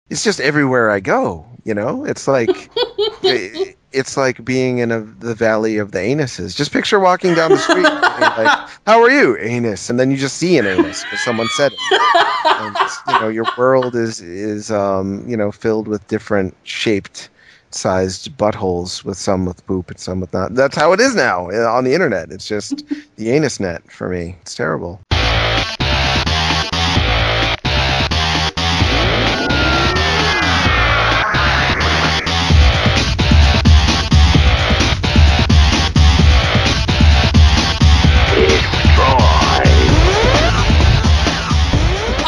it's just everywhere I go. It's like it's like being in the valley of the anuses. Just picture walking down the street and being like, "How are you, anus?" And then you just see an anus because someone said it. And your world is filled with different shaped sized buttholes, with some with poop and some with not. That's how it is now on the internet. It's just the anus net for me. It's terrible.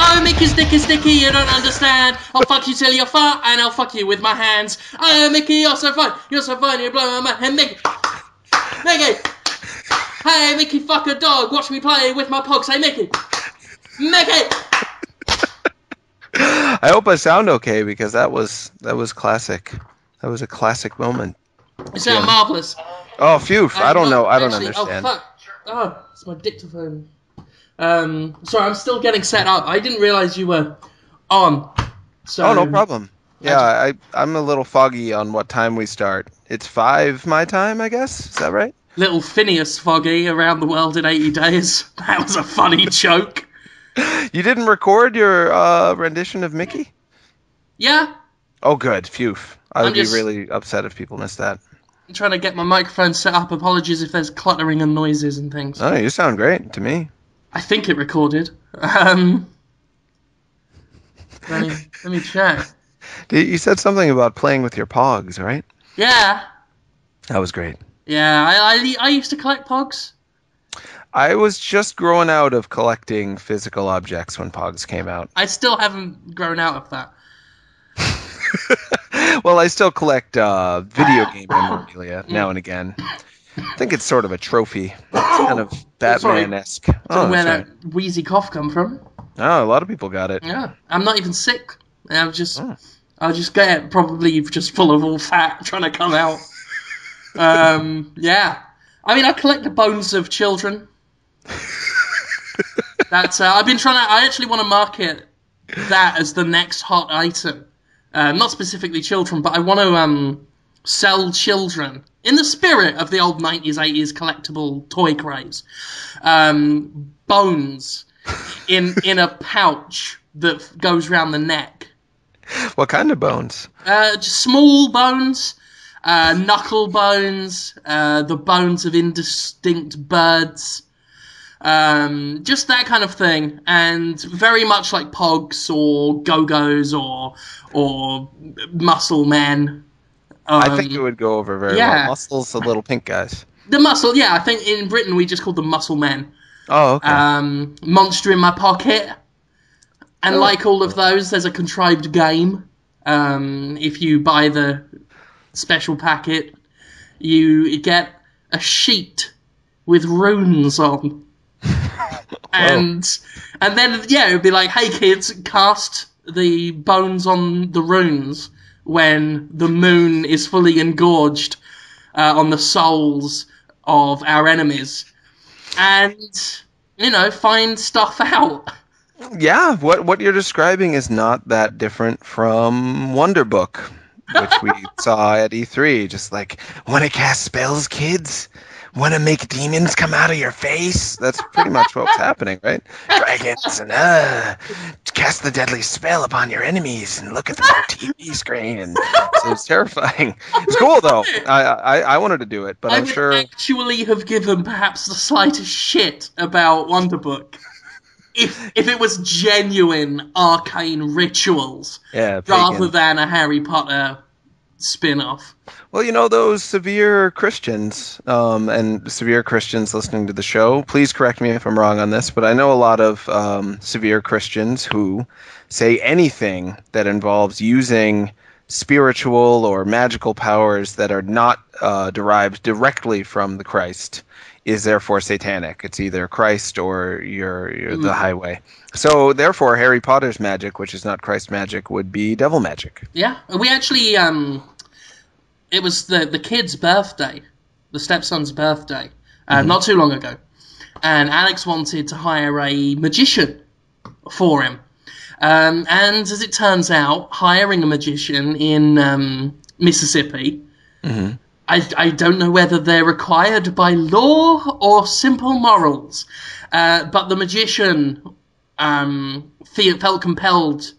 Oh, Mickey Sticky, you don't understand. I'll fuck you till you're fat, and I'll fuck you with my hands. Oh, Mickey, you're so fun, you blow my mind. Mickey, hey, Mickey, fuck a dog, watch me play with my pogs. Hey, Mickey. I hope I sound okay because that was classic. That was a classic moment. You sound marvellous. Oh, phew. I don't know. I don't actually, understand. Oh, fuck. Oh, it's my dictaphone. Sorry, I'm still getting set up. I didn't realise you were on. So, oh, no problem. Yeah, I'm a little foggy on what time we start. It's 5 my time, I guess. Is that right? Little Phineas Foggy around the world in 80 days. That was a funny joke. You didn't record your rendition of Mickey? Yeah. Oh, good. Phew. I would be really upset if people missed that. I'm trying to get my microphone set up. Apologies if there's cluttering and noises and things. Oh, you sound great to me. I think it recorded. Let me check. You said something about playing with your pogs, right? Yeah. That was great. Yeah, I used to collect pogs. I was just growing out of collecting physical objects when pogs came out. I still haven't grown out of that. Well, I still collect video game memorabilia now and again. I think it's sort of a trophy. It's kind of Batman-esque. Oh, where that wheezy cough come from? Oh, a lot of people got it. Yeah, I'm not even sick. I'll just get it probably just full of all fat trying to come out. Yeah. I mean, I collect the bones of children. That's I've been trying to. I actually want to market that as the next hot item. Not specifically children, but I want to sell children in the spirit of the old 90s, 80s collectible toy craze. Bones in a pouch that goes around the neck. What kind of bones? Just small bones, knuckle bones, the bones of indistinct birds. Just that kind of thing, and very much like Pogs or Go-Go's or Muscle Men. I think it would go over very well. Muscle's the little pink guys. The Muscle, yeah. I think in Britain we just called them Muscle Men. Oh, okay. Monster in My Pocket. And like all of those, there's a contrived game. If you buy the special packet, you get a sheet with runes on. And then, yeah, it would be like, hey kids, cast the bones on the runes when the moon is fully engorged on the souls of our enemies. And, find stuff out. Yeah, what you're describing is not that different from Wonderbook, which we saw at E3. Just like, want to cast spells, kids? Want to make demons come out of your face? That's pretty much what's happening, right? Dragons and cast the deadly spell upon your enemies and look at the TV screen. And so it's terrifying. It's cool though. I wanted to do it, but I'm sure. I would actually have given perhaps the slightest shit about Wonderbook if it was genuine arcane rituals, rather than a Harry Potter spin-off. Well, those severe Christians, and severe Christians listening to the show, please correct me if I'm wrong on this, but I know a lot of severe Christians who say anything that involves using spiritual or magical powers that are not derived directly from the Christ is therefore satanic. It's either Christ or you're the highway. So therefore, Harry Potter's magic, which is not Christ magic, would be devil magic. Yeah, we actually, it was the kid's birthday, the stepson's birthday, not too long ago, and Alex wanted to hire a magician for him. And as it turns out, hiring a magician in Mississippi, I don't know whether they're required by law or simple morals, but the magician felt compelled.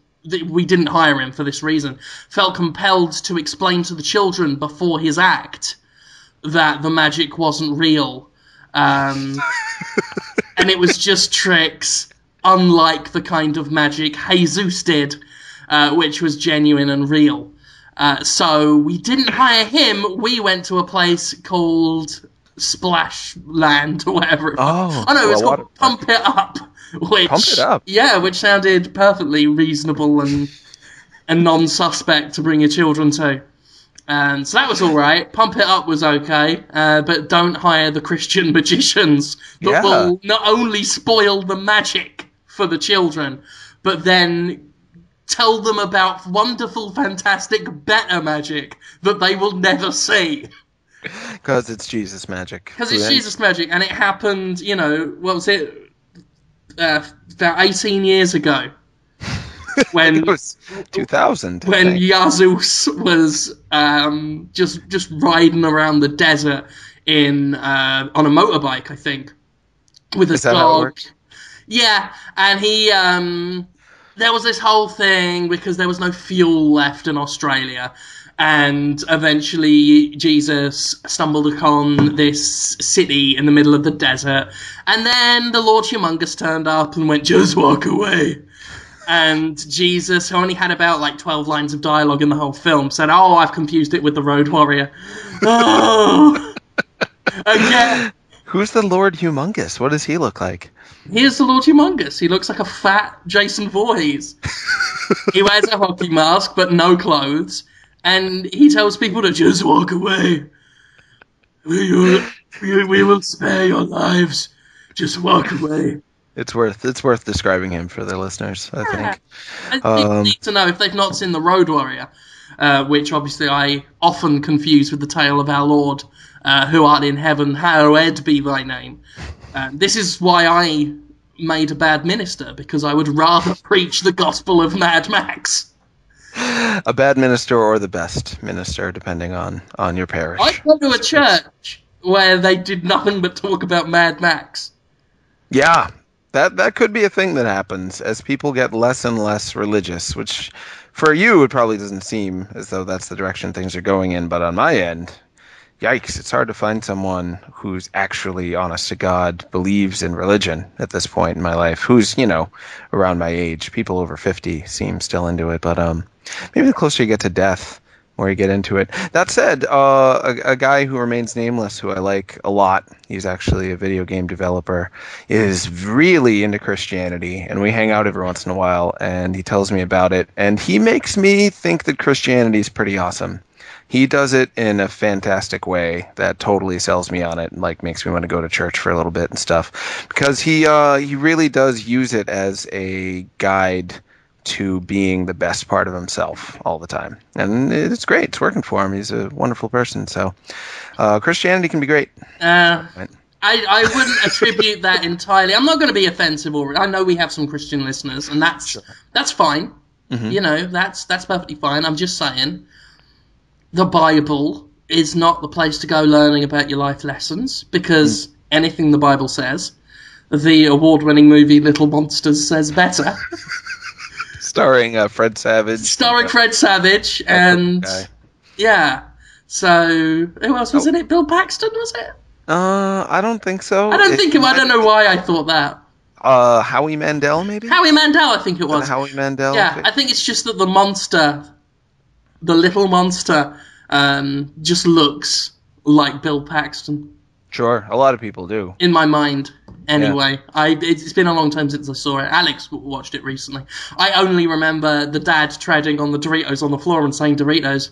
We didn't hire him for this reason. Felt compelled to explain to the children before his act that the magic wasn't real, and it was just tricks, unlike the kind of magic Jesus did, which was genuine and real. So we didn't hire him. We went to a place called Splash Land or whatever it was. Oh no, it's called Pump It Up. Pump It Up? Yeah, which sounded perfectly reasonable and non-suspect to bring your children to. And so that was all right. Pump It Up was okay, but don't hire the Christian magicians that will not only spoil the magic for the children, but then tell them about wonderful, fantastic, better magic that they will never see. Because it's Jesus magic. Because it's Jesus magic, and it happened, what was it, about 18 years ago. When it was 2000. When Jesus was just riding around the desert on a motorbike, I think, with a dog. How it works? Yeah, and he there was this whole thing because there was no fuel left in Australia, and eventually Jesus stumbled upon this city in the middle of the desert, and then the Lord Chungus turned up and went, "Just walk away." And Jesus, who only had about 12 lines of dialogue in the whole film, said, "Oh, I've confused it with the Road Warrior." Oh, again. Who's the Lord Humongous? What does he look like? Here's the Lord Humongous. He looks like a fat Jason Voorhees. He wears a hockey mask, but no clothes, and he tells people to just walk away. We will spare your lives. Just walk away. It's worth describing him for the listeners, I think. People need to know if they've not seen The Road Warrior, which obviously I often confuse with the tale of our Lord, who art in heaven, hallowed be thy name. This is why I made a bad minister, because I would rather preach the gospel of Mad Max. A bad minister or the best minister, depending on your parish. I go to a church where they did nothing but talk about Mad Max. Yeah. That could be a thing that happens as people get less and less religious, which for you it probably doesn't seem as though that's the direction things are going in, but on my end, yikes, it's hard to find someone who's actually honest to God, believes in religion at this point in my life, who's, around my age. People over 50 seem still into it, but maybe the closer you get to death, more you get into it. That said, a guy who remains nameless, who I like a lot, he's actually a video game developer, is really into Christianity, and we hang out every once in a while, and he tells me about it, and he makes me think that Christianity is pretty awesome. He does it in a fantastic way that totally sells me on it, and makes me want to go to church for a little bit and stuff, because he really does use it as a guide to being the best part of himself all the time. And it's great. It's working for him. He's a wonderful person. So Christianity can be great. I wouldn't attribute that entirely. I'm not going to be offensive. I know we have some Christian listeners, and that's fine. Mm-hmm. That's perfectly fine. I'm just saying the Bible is not the place to go learning about your life lessons, because anything the Bible says, the award-winning movie Little Monsters says better. Starring Fred Savage. Fred Savage, and yeah. So who else was in it? Bill Paxton, was it? I don't think so. I don't know why I thought that. Howie Mandel, maybe. Howie Mandel, I think it was. Howie Mandel. Yeah, I think it's just that the little monster, just looks like Bill Paxton. Sure, a lot of people do. In my mind. Anyway, yeah. It's been a long time since I saw it. Alex watched it recently. I only remember the dad treading on the Doritos on the floor and saying Doritos.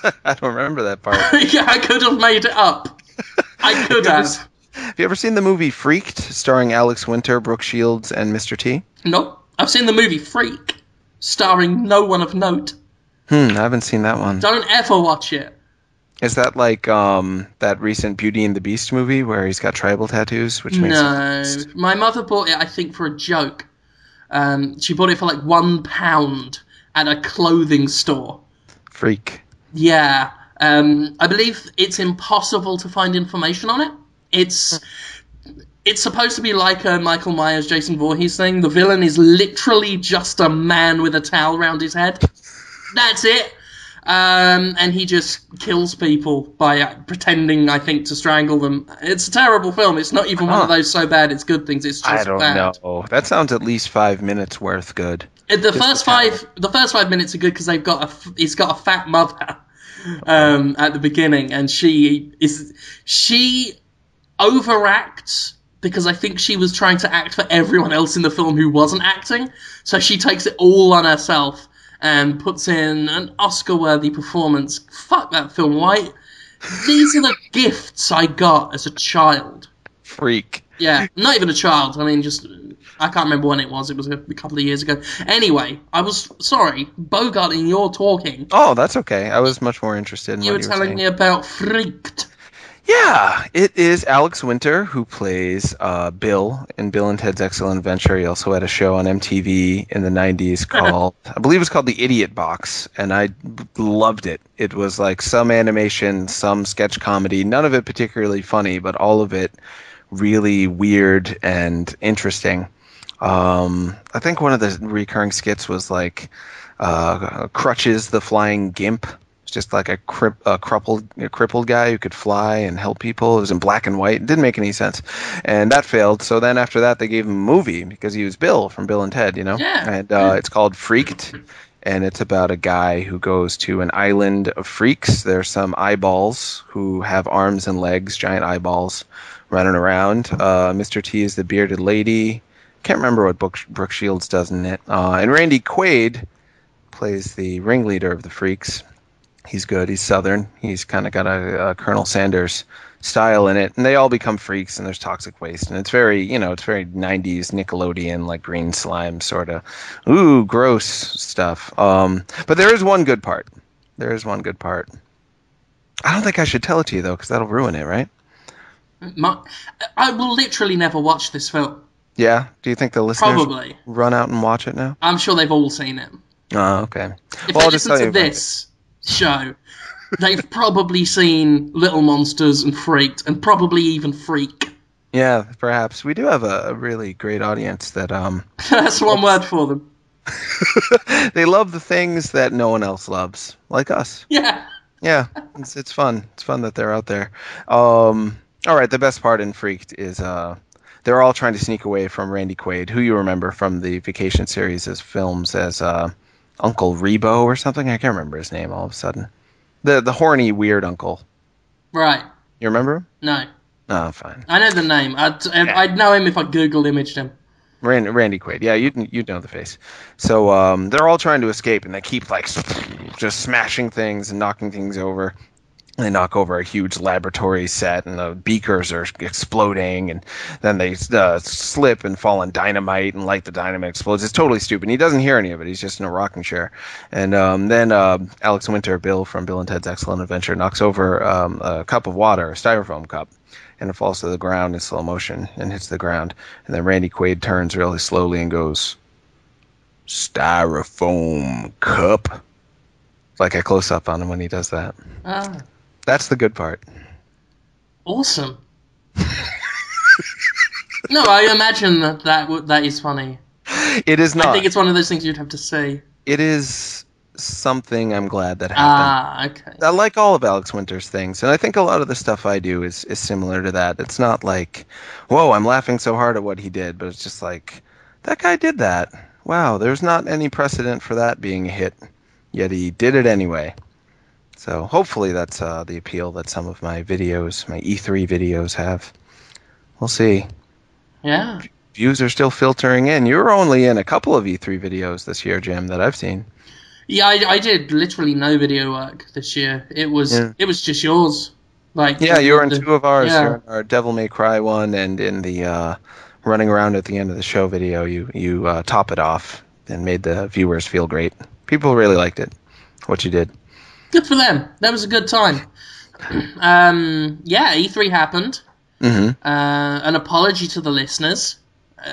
I don't remember that part. Yeah, I could have made it up. I could have. Have you ever seen the movie Freaked, starring Alex Winter, Brooke Shields, and Mr. T? Nope. I've seen the movie Freak, starring no one of note. I haven't seen that one. Don't ever watch it. Is that like that recent Beauty and the Beast movie where he's got tribal tattoos? Which makes no. My mother bought it, I think, for a joke. She bought it for like £1 at a clothing store. Freak. Yeah. I believe it's impossible to find information on it. It's supposed to be like a Michael Myers, Jason Voorhees thing. The villain is literally just a man with a towel around his head. That's it. And he just kills people by pretending, I think, to strangle them. It's a terrible film. It's not even one of those so bad it's good things. It's just I don't bad. know. That sounds at least 5 minutes worth good. The first 5 minutes are good because he's got a fat mother at the beginning, and she overacts because I think she was trying to act for everyone else in the film who wasn't acting, so she takes it all on herself and puts in an Oscar-worthy performance. Fuck that film, White. These are the gifts I got as a child. Freak. Yeah, not even a child. I mean, just... I can't remember when it was. It was a couple of years ago. Anyway, I was... Sorry, Bogart, and you're talking. Oh, that's okay. I was much more interested in what you were saying. You were telling me about Freaked. Yeah, it is Alex Winter who plays Bill in Bill and Ted's Excellent Adventure. He also had a show on MTV in the 90s called, I believe it was called The Idiot Box, and I loved it. It was like some animation, some sketch comedy, none of it particularly funny, but all of it really weird and interesting. I think one of the recurring skits was like Crutches the Flying Gimp. Just like a crippled guy who could fly and help people. It was in black and white. It didn't make any sense. And that failed. So then after that, they gave him a movie because he was Bill from Bill and Ted, you know? Yeah. And it's called Freaked. And it's about a guy who goes to an island of freaks. There's some eyeballs who have arms and legs, giant eyeballs, running around. Mr. T is the bearded lady. Can't remember what Brooke Shields does in it. And Randy Quaid plays the ringleader of the freaks. He's good. He's Southern. He's kind of got a Colonel Sanders style in it. And they all become freaks, and there's toxic waste. And it's very, it's very 90s Nickelodeon, like green slime sort of, ooh, gross stuff. But there is one good part. There is one good part. I don't think I should tell it to you, though, because that'll ruin it, right? I will literally never watch this film. Yeah? Do you think the listeners Probably run out and watch it now? I'm sure they've all seen it. Oh, okay. If they listen to this show, they've probably seen Little Monsters and Freaked, and probably even Freak. Yeah, perhaps. We do have a really great audience that... That's one word for them. They love the things that no one else loves, like us. Yeah. Yeah, it's fun. It's fun that they're out there. All right, the best part in Freaked is they're all trying to sneak away from Randy Quaid, who you remember from the Vacation series as films as Uncle Rebo or something. I can't remember his name all of a sudden. The horny, weird uncle. Right. You remember him? No. Oh, fine. I know the name. I'd know him if I Google imaged him. Randy Quaid. Yeah, you'd know the face. So they're all trying to escape, and they keep like just smashing things and knocking things over. They knock over a huge laboratory set, and the beakers are exploding, and then they slip and fall on dynamite, and like the dynamite explodes. It's totally stupid. He doesn't hear any of it. He's just in a rocking chair. And then Alex Winter, Bill from Bill and Ted's Excellent Adventure, knocks over a cup of water, a styrofoam cup, and it falls to the ground in slow motion and hits the ground. And then Randy Quaid turns really slowly and goes, "Styrofoam cup." Like a close-up on him when he does that. Ah. That's the good part. Awesome. No, I imagine that is funny. It is not. I think it's one of those things you'd have to see. It is something I'm glad that Ah, happened. okay. I like all of Alex Winter's things, and I think a lot of the stuff I do is similar to that. It's not like, whoa, I'm laughing so hard at what he did, but it's just like, that guy did that. Wow, there's not any precedent for that being a hit, yet he did it anyway. So hopefully that's the appeal that some of my videos, my E3 videos have. We'll see. Yeah. Views are still filtering in. You were only in a couple of E3 videos this year, Jim, that I've seen. Yeah, I did literally no video work this year. It was just yours. Like you were in two of ours. Yeah. You're in our Devil May Cry one, and in the running around at the end of the show video, you top it off and made the viewers feel great. People really liked it, what you did. Good for them. That was a good time. E3 happened. Mm-hmm. An apology to the listeners.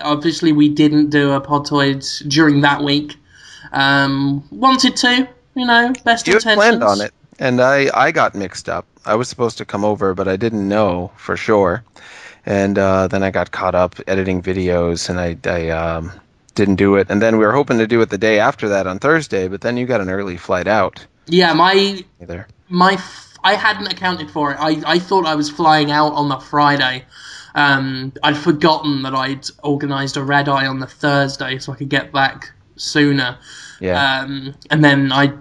Obviously, we didn't do a Podtoid during that week. Wanted to, best You had planned on intentions. it, and I got mixed up. I was supposed to come over, but I didn't know for sure. And then I got caught up editing videos, and I didn't do it. And then we were hoping to do it the day after that on Thursday, but then you got an early flight out. Yeah, Either. I hadn't accounted for it. I thought I was flying out on the Friday. I'd forgotten that I'd organised a red eye on the Thursday so I could get back sooner. Yeah. And then I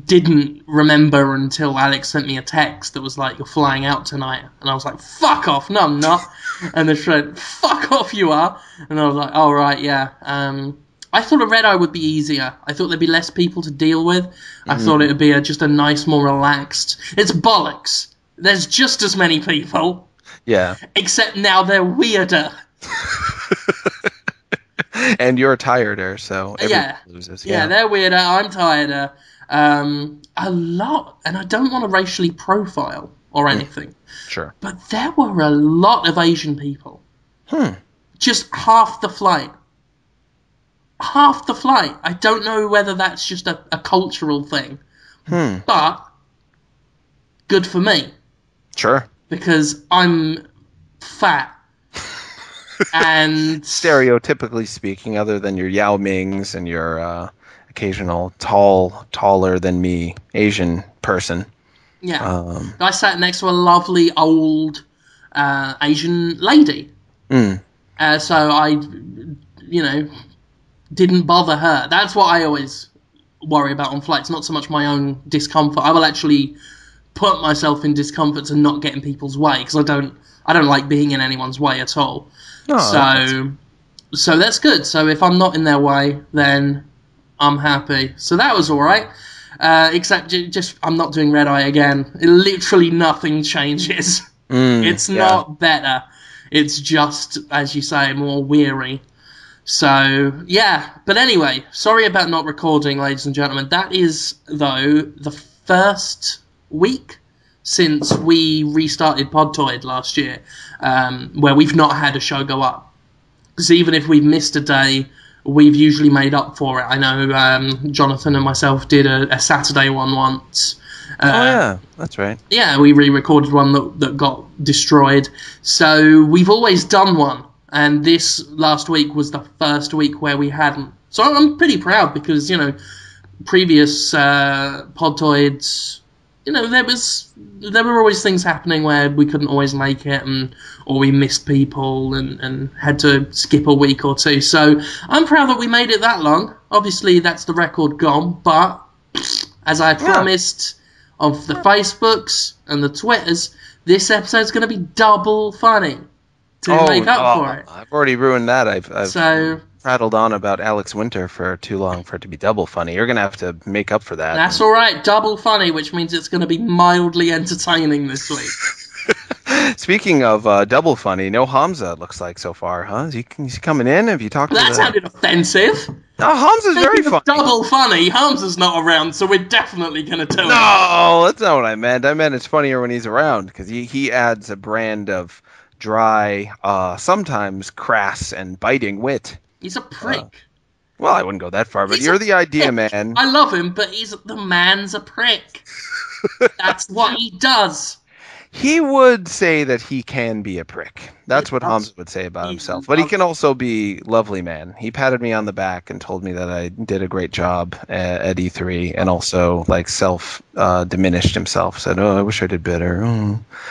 didn't remember until Alex sent me a text that was like, "You're flying out tonight." And I was like, "Fuck off, no I'm not." And then she went, "Fuck off, you are." And I was like, "Oh, right, yeah." I thought a red eye would be easier. I thought there'd be less people to deal with. I thought it would be just a nice, more relaxed... It's bollocks. There's just as many people. Yeah. Except now they're weirder. And you're tireder, so everyone Yeah. loses. Yeah, they're weirder. I'm tireder. A lot, and I don't want to racially profile or anything, Sure. but there were a lot of Asian people. Just half the flight. Half the flight. I don't know whether that's just a cultural thing, but good for me Sure. because I'm fat. And Stereotypically speaking, other than your Yao Mings and your occasional taller than me Asian person. yeah, I sat next to a lovely old Asian lady. So I, didn't bother her. That's what I always worry about on flights, not so much my own discomfort. I will actually put myself in discomfort to not get in people's way because I don't like being in anyone's way at all. So that's good. So if I'm not in their way, then I'm happy. So that was all right. Except just I'm not doing red eye again. Literally nothing changes. It's not better. It's just, as you say, more weary. So, yeah. But anyway, sorry about not recording, ladies and gentlemen. That is, though, the first week since we restarted Podtoid last year, where we've not had a show go up. Because even if we've missed a day, we've usually made up for it. I know Jonathan and myself did a Saturday one once. Yeah, that's right. Yeah, we re-recorded one that got destroyed. So we've always done one. And this last week was the first week where we hadn't. So I'm pretty proud because, previous Podtoids, there were always things happening where we couldn't always make it or we missed people and had to skip a week or two. So I'm proud that we made it that long. Obviously, that's the record gone. But as I promised of the Facebooks and the Twitters, this episode's going to be double funny. To make up for it. I've already ruined that. I've prattled on about Alex Winter for too long for it to be double funny. You're going to have to make up for that. That's all right. Double funny, which means it's going to be mildly entertaining this week. Speaking of double funny, no Hamza it looks like so far, huh? Is he coming in? Have you talked to That sounded offensive. No, Hamza's very funny. Double funny. Hamza's not around, so we're definitely going to do it. No, that's not what I meant. I meant it's funnier when he's around because he adds a brand of dry, sometimes crass and biting wit. He's a prick. Well, I wouldn't go that far, but you're the idea man. I love him, but the man's a prick. That's what he does. He would say that he can be a prick. That's what Hamza would say about himself. But he can also be lovely man. He patted me on the back and told me that I did a great job at E3 and also diminished himself. Said, "Oh, I wish I did better."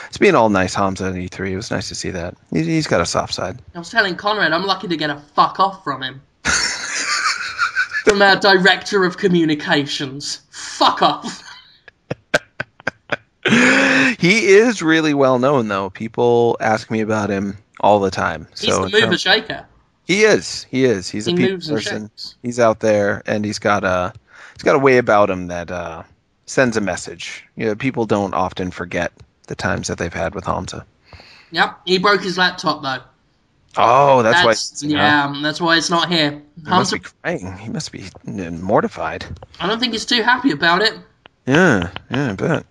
It's being all nice Hamza at E3. It was nice to see that. He's got a soft side. I was telling Conrad I'm lucky to get a fuck off from him. From our director of communications. Fuck off. He is really well known, though. People ask me about him all the time. He's the mover shaker. He is. He's a people person. He's out there, and he's got a way about him that sends a message. People don't often forget the times that they've had with Hamza. Yep, he broke his laptop though. Oh, that's why. Yeah, that's why it's not here. He must be crying. He must be mortified. I don't think he's too happy about it. Yeah, I bet.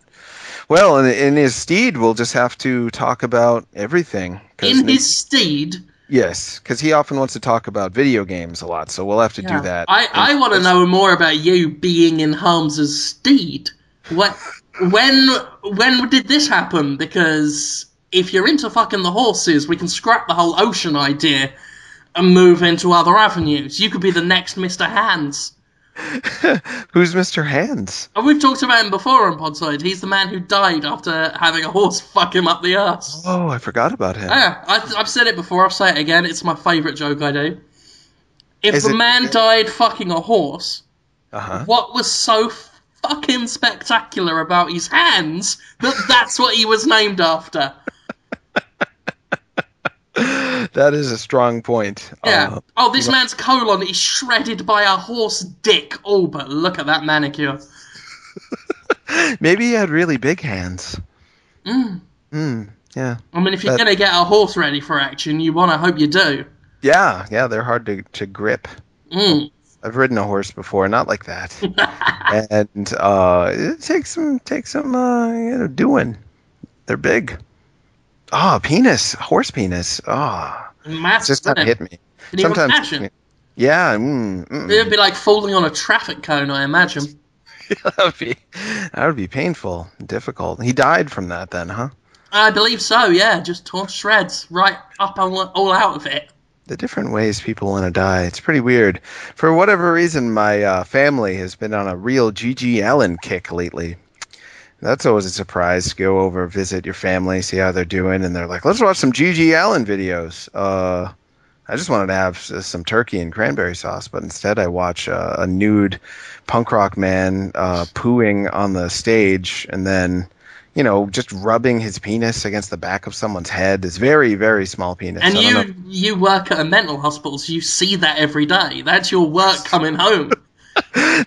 Well, in his stead, we'll just have to talk about everything. In his stead? Yes, because he often wants to talk about video games a lot, so we'll have to do Yeah. that. I want to know more about you being in Holmes's steed. What, when did this happen? Because if you're into fucking the horses, we can scrap the whole ocean idea and move into other avenues. You could be the next Mr. Hands. Who's Mr. Hands? And we've talked about him before on Podtoid. He's the man who died after having a horse fuck him up the arse. Oh, I forgot about him. Yeah, I've said it before, I'll say it again. It's my favourite joke I do. If Is the it- man died fucking a horse, Uh-huh. what was so fucking spectacular about his hands that that's what he was named after? That is a strong point. Yeah. This man's colon is shredded by a horse dick. Oh, but look at that manicure. Maybe he had really big hands. Yeah. I mean, if you're going to get a horse ready for action, you want to hope you do. Yeah, they're hard to grip. Mm. I've ridden a horse before, not like that. And it takes some doing. They're big. Penis, horse penis. Massive, Just kind of hit me. Can you imagine? Yeah. It'd be like falling on a traffic cone, I imagine. that would be painful, difficult. He died from that then, huh? I believe so, yeah. Just torn to shreds, right up all out of it. The different ways people want to die. It's pretty weird. For whatever reason, my family has been on a real G.G. Allen kick lately. That's always a surprise to go over, visit your family, see how they're doing, and they're like, let's watch some G.G. Allen videos. I just wanted to have some turkey and cranberry sauce, but instead I watch a nude punk rock man pooing on the stage and then, just rubbing his penis against the back of someone's head. It's very, very small penis. And you work at a mental hospital, so you see that every day. That's your work coming home.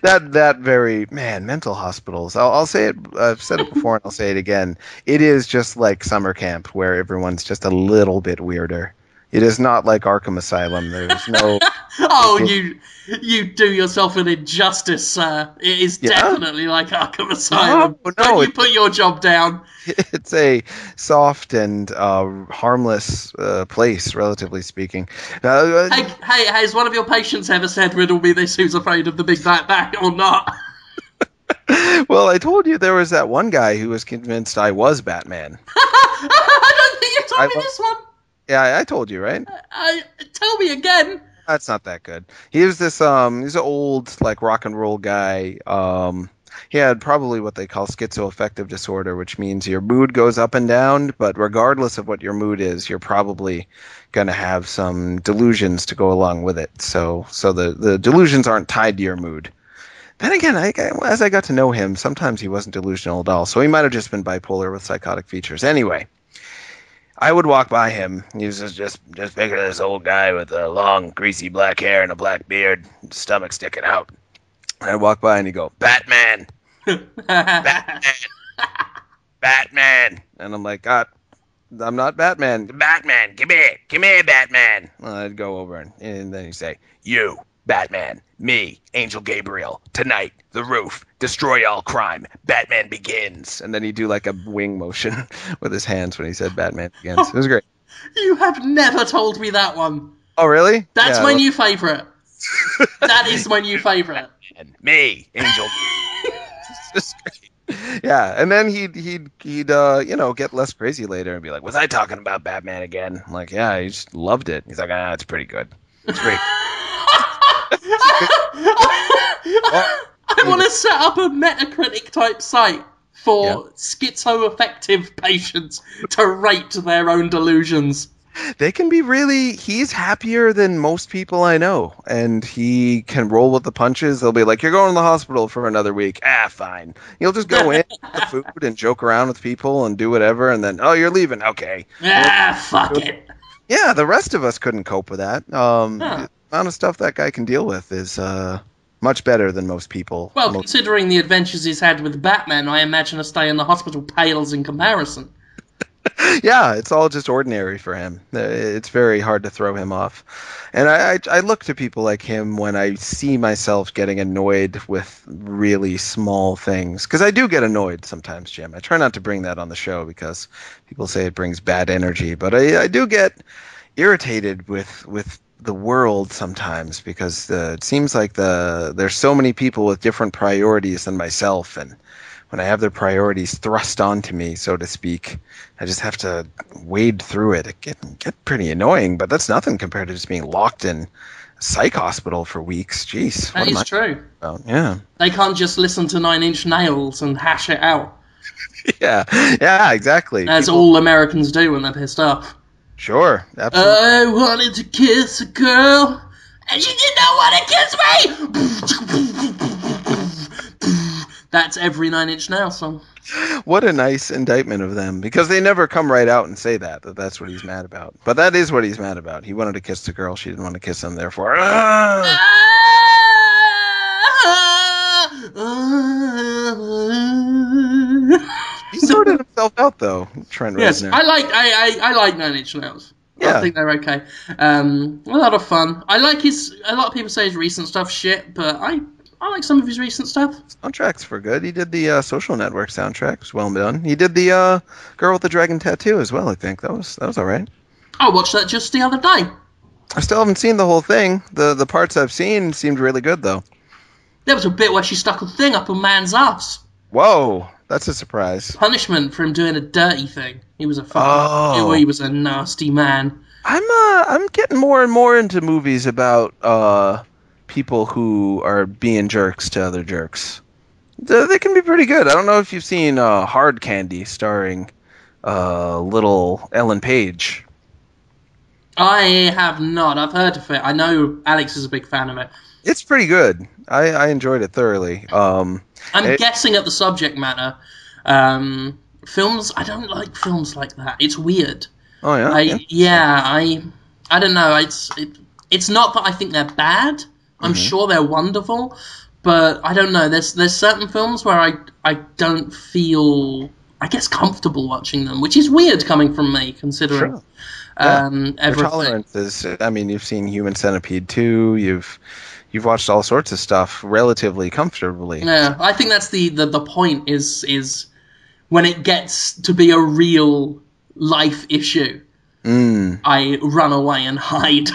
that very mental hospitals. I'll say it. I've said it before, and I'll say it again. It is just like summer camp, where everyone's just a little bit weirder. It is not like Arkham Asylum. There's no. You do yourself an injustice, sir. It is definitely like Arkham Asylum. No, Don't you put your job down. It's a soft and harmless place, relatively speaking. Hey, has one of your patients ever said, riddle me this, who's afraid of the big black bat or not? Well, I told you there was that one guy who was convinced I was Batman. I don't think you told me this one. Yeah, I told you, right? Tell me again. That's not that good. He was this he's an old like rock and roll guy. He had probably what they call schizoaffective disorder, which means your mood goes up and down, but regardless of what your mood is, you're probably going to have some delusions to go along with it. So the delusions aren't tied to your mood. Then again, as I got to know him, sometimes he wasn't delusional at all. So he might have just been bipolar with psychotic features. Anyway, I would walk by him. He was just picture this old guy with a long, greasy black hair and a black beard, stomach sticking out. I'd walk by and he'd go, Batman! Batman! Batman! And I'm like, God, I'm not Batman. Batman! Come here, Batman! Well, I'd go over and then he'd say, you, Batman, me, Angel Gabriel, tonight, the roof, destroy all crime, Batman begins. And then he'd do like a wing motion with his hands when he said Batman begins. It was great. You have never told me that one. Oh, really? That's my new favourite. That is my new favourite. Me, Angel. It's just great. Yeah, and then he'd get less crazy later and be like, was I talking about Batman again? I'm like, yeah, he just loved it. He's like, it's pretty good. It's great. I want to set up a Metacritic type site for schizoaffective patients to rate their own delusions. They can be he's happier than most people I know, and he can roll with the punches. They'll be like, you're going to the hospital for another week. Fine. He'll just go in, eat the food, and joke around with people and do whatever, and then, you're leaving. Okay. Fuck it. Yeah, the rest of us couldn't cope with that. The amount of stuff that guy can deal with is much better than most people. Well, considering the adventures he's had with Batman, I imagine a stay in the hospital pales in comparison. Yeah, it's all just ordinary for him. It's very hard to throw him off. And I look to people like him when I see myself getting annoyed with really small things. Because I do get annoyed sometimes, Jim. I try not to bring that on the show because people say it brings bad energy. But I do get irritated with the world sometimes because it seems like there's so many people with different priorities than myself, and when I have their priorities thrust onto me, so to speak, I just have to wade through it. It get pretty annoying, but that's nothing compared to just being locked in a psych hospital for weeks. Jeez, That what am is I true. about? Yeah. They can't just listen to Nine Inch Nails and hash it out, Yeah, yeah, exactly. as People, all Americans do when they're pissed off. sure, absolutely. I wanted to kiss a girl, and she did not want to kiss me! That's every Nine Inch Nails song. What a nice indictment of them, because they never come right out and say that that's what he's mad about. But that is what he's mad about. He wanted to kiss the girl, she didn't want to kiss him, therefore. Ah! He sorted himself out, though, Trent Yes, Reznor. I like Nine Inch Nails. Yeah. I think they're okay. A lot of fun. I like his. A lot of people say his recent stuff shit, but I like some of his recent stuff. Soundtracks were good. He did the Social Network soundtrack. It was well done. He did the Girl with the Dragon Tattoo as well, I think. That was all right. I watched that just the other day. I still haven't seen the whole thing. The parts I've seen seemed really good, though. There was a bit where she stuck a thing up a man's ass. Whoa, that's a surprise. Punishment for him doing a dirty thing. He was a fucking. Oh. He was a nasty man. I'm getting more and more into movies about people who are being jerks to other jerks. They can be pretty good. I don't know if you've seen Hard Candy starring little Ellen Page. I have not. I've heard of it. I know Alex is a big fan of it. It's pretty good. I enjoyed it thoroughly. I'm guessing at the subject matter. Films. I don't like films like that. It's weird. Oh yeah. I don't know. It's not that I think they're bad. I'm sure they're wonderful, but I don't know. There's certain films where I don't feel, I guess, comfortable watching them, which is weird coming from me, considering. Sure. Yeah. Your Everything. tolerance is. I mean, you've seen Human Centipede 2. You've watched all sorts of stuff relatively comfortably. Yeah, I think that's the point is when it gets to be a real life issue, I run away and hide,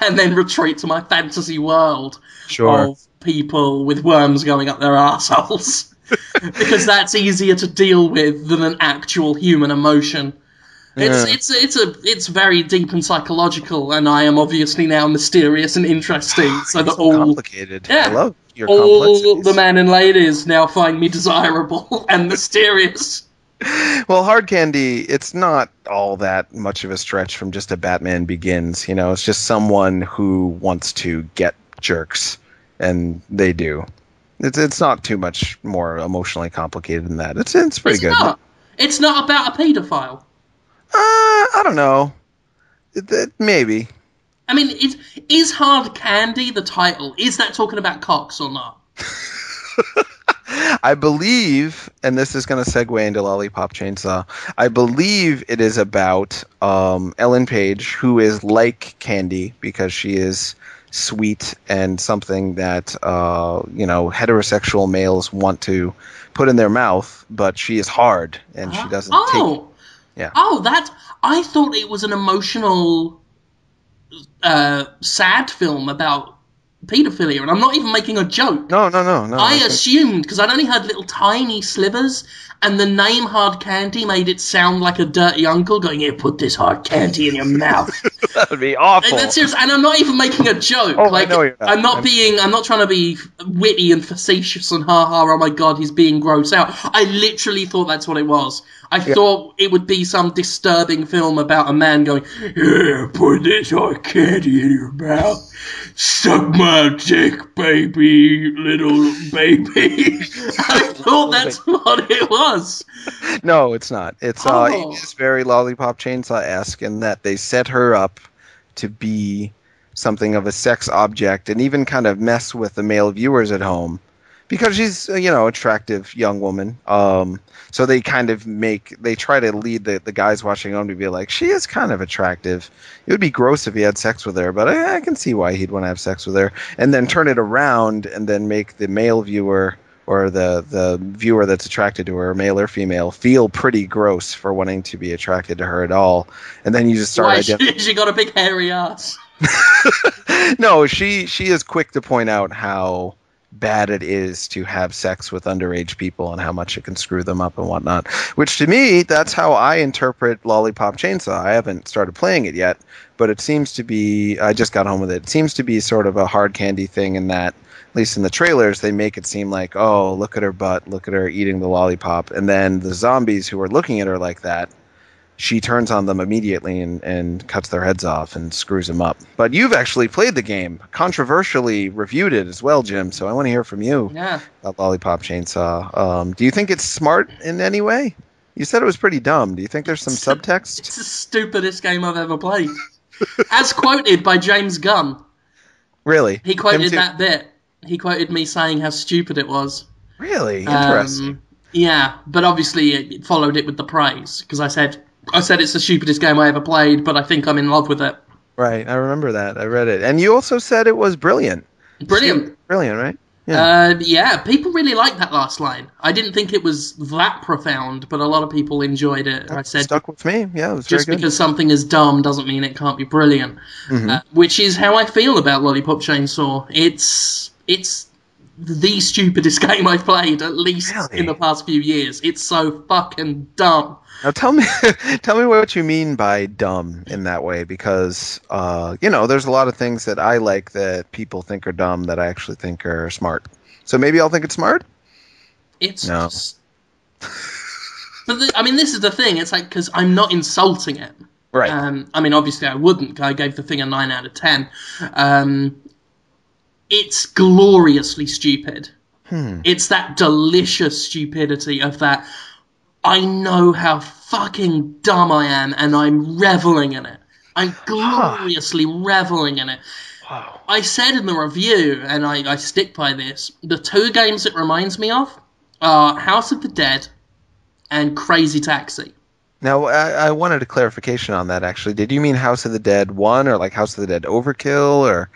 and then retreat to my fantasy world of people with worms going up their assholes, because that's easier to deal with than an actual human emotion. It's very deep and psychological, and I am obviously now mysterious and interesting. So that all complicated. Yeah, I love your all complexities. the men and ladies now find me desirable and mysterious. Well, Hard Candy, it's not all that much of a stretch from just a Batman Begins. You know, it's just someone who wants to get jerks, and they do. It's not too much more emotionally complicated than that. It's pretty good. It's not about a paedophile. I don't know. Maybe. I mean, is Hard Candy the title? Is that talking about cocks or not? I believe, and this is going to segue into Lollipop Chainsaw, I believe it is about Ellen Page, who is like Candy because she is sweet and something that heterosexual males want to put in their mouth, but she is hard and she doesn't take. Yeah. Oh, I thought it was an emotional, sad film about paedophilia, and I'm not even making a joke. No. I assumed, because I'd only heard little tiny slivers, and the name Hard Candy made it sound like a dirty uncle going, "Here, put this hard candy in your mouth." That would be awful. That's serious, and I'm not even making a joke. Oh, I know you're not. I'm not trying to be witty and facetious and oh my god, he's being gross out. I literally thought that's what it was. I thought it would be some disturbing film about a man going, "Here, put this hard candy in your mouth. Suck my dick, baby, little baby." I thought that's what it was. No, it's not. It is very Lollipop Chainsaw-esque in that they set her up to be something of a sex object and even kind of mess with the male viewers at home because she's attractive young woman. So they kind of try to lead the guys watching home to be like, she is kind of attractive. It would be gross if he had sex with her, but I can see why he'd want to have sex with her. And then turn it around and then make the male viewer or the viewer that's attracted to her, male or female, feel pretty gross for wanting to be attracted to her at all. And then you just start Why, she got a big hairy ass. No, she is quick to point out how bad it is to have sex with underage people and how much it can screw them up and whatnot. Which to me, that's how I interpret Lollipop Chainsaw. I haven't started playing it yet, but it seems to be. I just got home with it. It seems to be sort of a hard candy thing in that, at least in the trailers, they make it seem like, oh, look at her butt, look at her eating the lollipop, and then the zombies who are looking at her like that, she turns on them immediately and cuts their heads off and screws them up. But you've actually played the game, controversially reviewed it as well, Jim, so I want to hear from you about Lollipop Chainsaw. Do you think it's smart in any way? You said it was pretty dumb. Do you think there's some subtext? It's the stupidest game I've ever played. As quoted by James Gunn. Really? He quoted that bit. He quoted me saying how stupid it was. Really? Interesting. Yeah, but obviously it followed it with the praise, because I said it's the stupidest game I ever played, but I think I'm in love with it. Right, I remember that. I read it. And you also said it was brilliant. Brilliant. Brilliant, right? Yeah, people really liked that last line. I didn't think it was that profound, but a lot of people enjoyed it. That I said, stuck with me. Yeah, it was just very good. because something is dumb doesn't mean it can't be brilliant. Which is how I feel about Lollipop Chainsaw. It's the stupidest game I've played, at least in the past few years. It's so fucking dumb. Now tell me what you mean by dumb in that way, because there's a lot of things that I like that people think are dumb that I actually think are smart. So maybe I'll think it's smart. It's no. Just... But this is the thing. It's like, because I'm not insulting it. Right. Obviously I wouldn't. I gave the thing a 9 out of 10. It's gloriously stupid. It's that delicious stupidity of that. I know how fucking dumb I am, and I'm reveling in it. I'm gloriously reveling in it. Wow. I said in the review, and I stick by this, the two games it reminds me of are House of the Dead and Crazy Taxi. Now, I wanted a clarification on that, actually. Did you mean House of the Dead 1, or like House of the Dead Overkill, or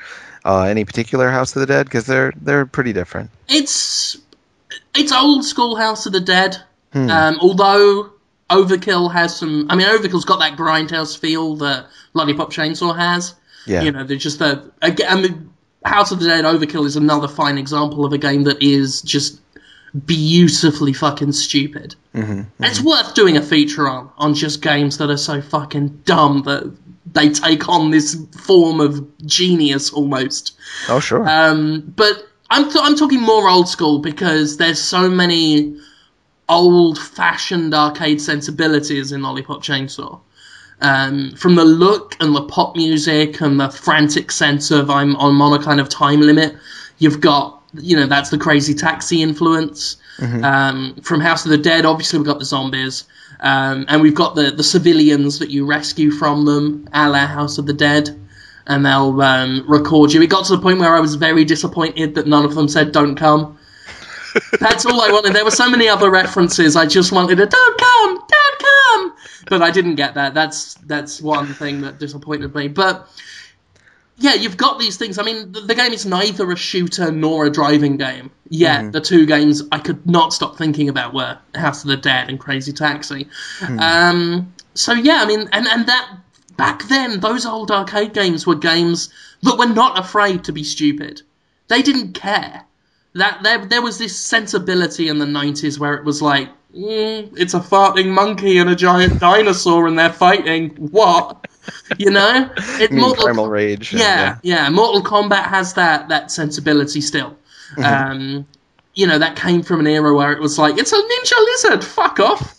any particular House of the Dead? Because they're pretty different. It's old school House of the Dead. Although Overkill has some... Overkill's got that grindhouse feel that Lollipop Chainsaw has. Yeah. They're just House of the Dead Overkill is another fine example of a game that is just beautifully fucking stupid. It's worth doing a feature on just games that are so fucking dumb that they take on this form of genius almost. Oh, sure. But I'm talking more old school, because there's so many old-fashioned arcade sensibilities in Lollipop Chainsaw. From the look and the pop music and the frantic sense of I'm on a kind of time limit, you've got, that's the Crazy Taxi influence. From House of the Dead, obviously we've got the zombies. And we've got the civilians that you rescue from them, a la House of the Dead. And they'll record you. It got to the point where I was very disappointed that none of them said "Don't come." That's all I wanted. There were so many other references. I just wanted a "Don't come," but I didn't get that. That's one thing that disappointed me. But yeah, you've got these things. The game is neither a shooter nor a driving game. Yet the two games I could not stop thinking about were House of the Dead and Crazy Taxi. So yeah, and that back then, those old arcade games were games that were not afraid to be stupid. They didn't care. That there was this sensibility in the 90s where it was like, it's a farting monkey and a giant dinosaur and they're fighting. What? Primal Rage. Yeah. Mortal Kombat has that sensibility still. That came from an era where it was like, it's a ninja lizard, fuck off.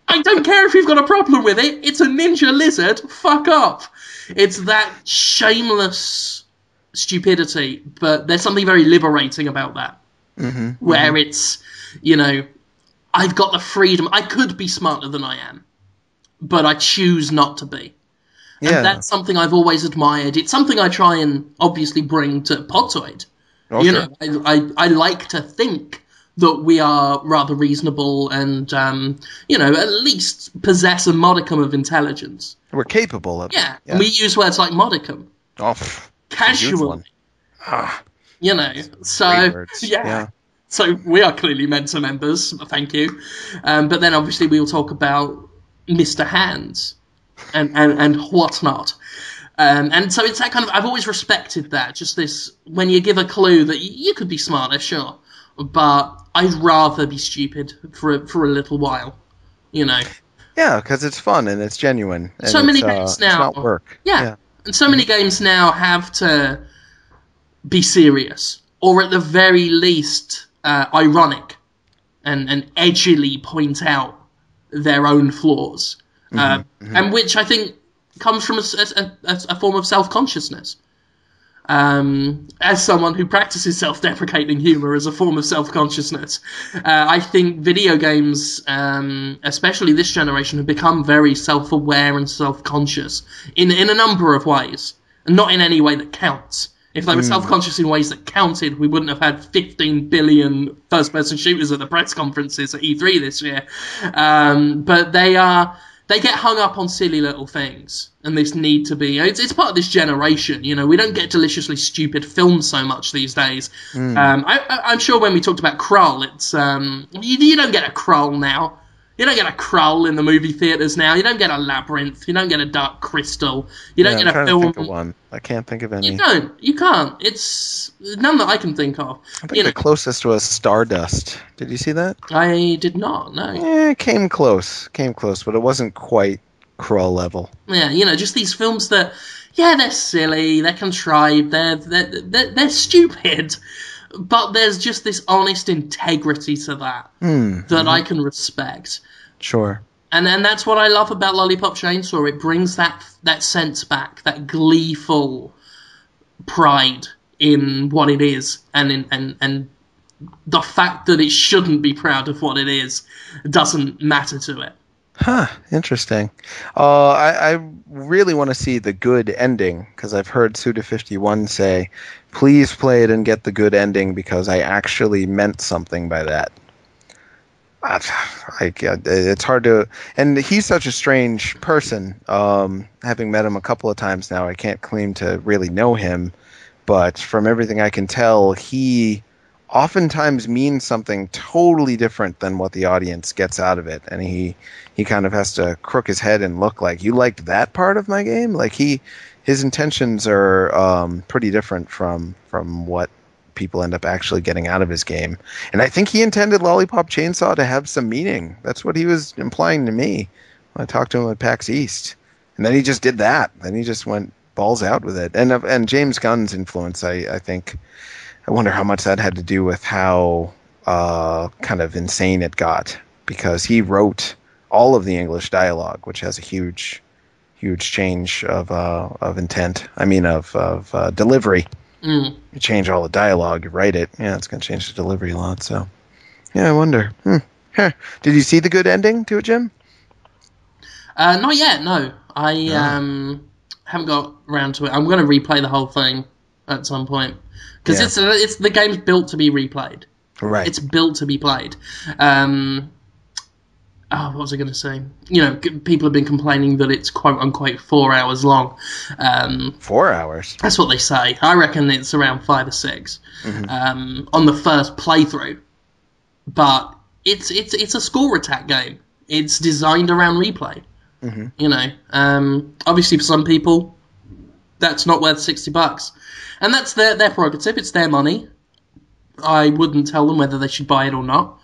I don't care if you've got a problem with it. It's a ninja lizard, fuck off. It's that shameless stupidity, but there's something very liberating about that. Where it's, I've got the freedom. I could be smarter than I am, but I choose not to be. Yeah. And that's something I've always admired. It's something I try and obviously bring to Podtoid. Sure. I like to think that we are rather reasonable and, at least possess a modicum of intelligence. We're capable of it. Yeah. And we use words like modicum. Oh, casually. You know, so Great words. yeah. Yeah. So we are clearly Mentor members. Thank you. But then obviously we'll talk about Mr. Hands and whatnot. And so it's that kind of. I've always respected that. Just this when you give a clue that you could be smarter, sure, but I'd rather be stupid for a little while. You know, Yeah, because it's fun and it's genuine and so many games it's not now. work. Yeah, Yeah. and so many games now have to be serious, or at the very least, ironic and edgily point out their own flaws, Hmm. Hmm. and which I think comes from a form of self-consciousness. As someone who practices self-deprecating humor as a form of self-consciousness, I think video games, especially this generation, have become very self-aware and self-conscious in a number of ways, and not in any way that counts. If they were self-conscious in ways that counted, we wouldn't have had 15 billion first-person shooters at the press conferences at E3 this year. But they get hung up on silly little things, and this need to be. It's part of this generation, you know. We don't get deliciously stupid films so much these days. I'm sure when we talked about Krull, it's you don't get a Krull now. You don't get a Krull in the movie theaters now. You don't get a Labyrinth. You don't get a Dark Crystal. You don't Yeah, I'm get a trying to think of film. one. I can't think of You any. don't. You can't. It's none that I can think of. I You think know, the closest was Stardust. Did you see that? I did not know. It came close, but it wasn't quite Crawl level. Yeah, you know, just these films that, yeah, they're silly, they're contrived, they're stupid, but there's just this honest integrity to that that I can respect. Sure. And that's what I love about Lollipop Chainsaw. It brings that sense back, that gleeful pride in what it is, and the fact that it shouldn't be proud of what it is doesn't matter to it. Huh, interesting. I really want to see the good ending because I've heard Suda51 say, please play it and get the good ending because I actually meant something by that. It's hard to, and he's such a strange person. Having met him a couple of times now, I can't claim to really know him, but from everything I can tell, he oftentimes means something totally different than what the audience gets out of it, and he kind of has to crook his head and look like, you liked that part of my game? Like his intentions are pretty different from what people end up actually getting out of his game. And I think he intended Lollipop Chainsaw to have some meaning. That's what he was implying to me when I talked to him at PAX East. And then he just did that. Then he just went balls out with it. And James Gunn's influence, I think, I wonder how much that had to do with how kind of insane it got, because he wrote all of the English dialogue, which has a huge change of intent. I mean, of delivery. Mm. You change all the dialogue, you write it. Yeah, it's going to change the delivery a lot. So, yeah, I wonder. Huh. Did you see the good ending to it, Jim? Not yet, no. I No. haven't got around to it. I'm going to replay the whole thing at some point because Yeah. it's the game's built to be replayed. Right. It's built to be played. What was I going to say? You know, people have been complaining that it's quote unquote 4 hours long. 4 hours. That's what they say. I reckon it's around 5 or 6 Mm-hmm. on the first playthrough. But it's a score attack game. It's designed around replay. Mm-hmm. You know, obviously for some people, that's not worth $60, and that's their prerogative. It's their money. I wouldn't tell them whether they should buy it or not.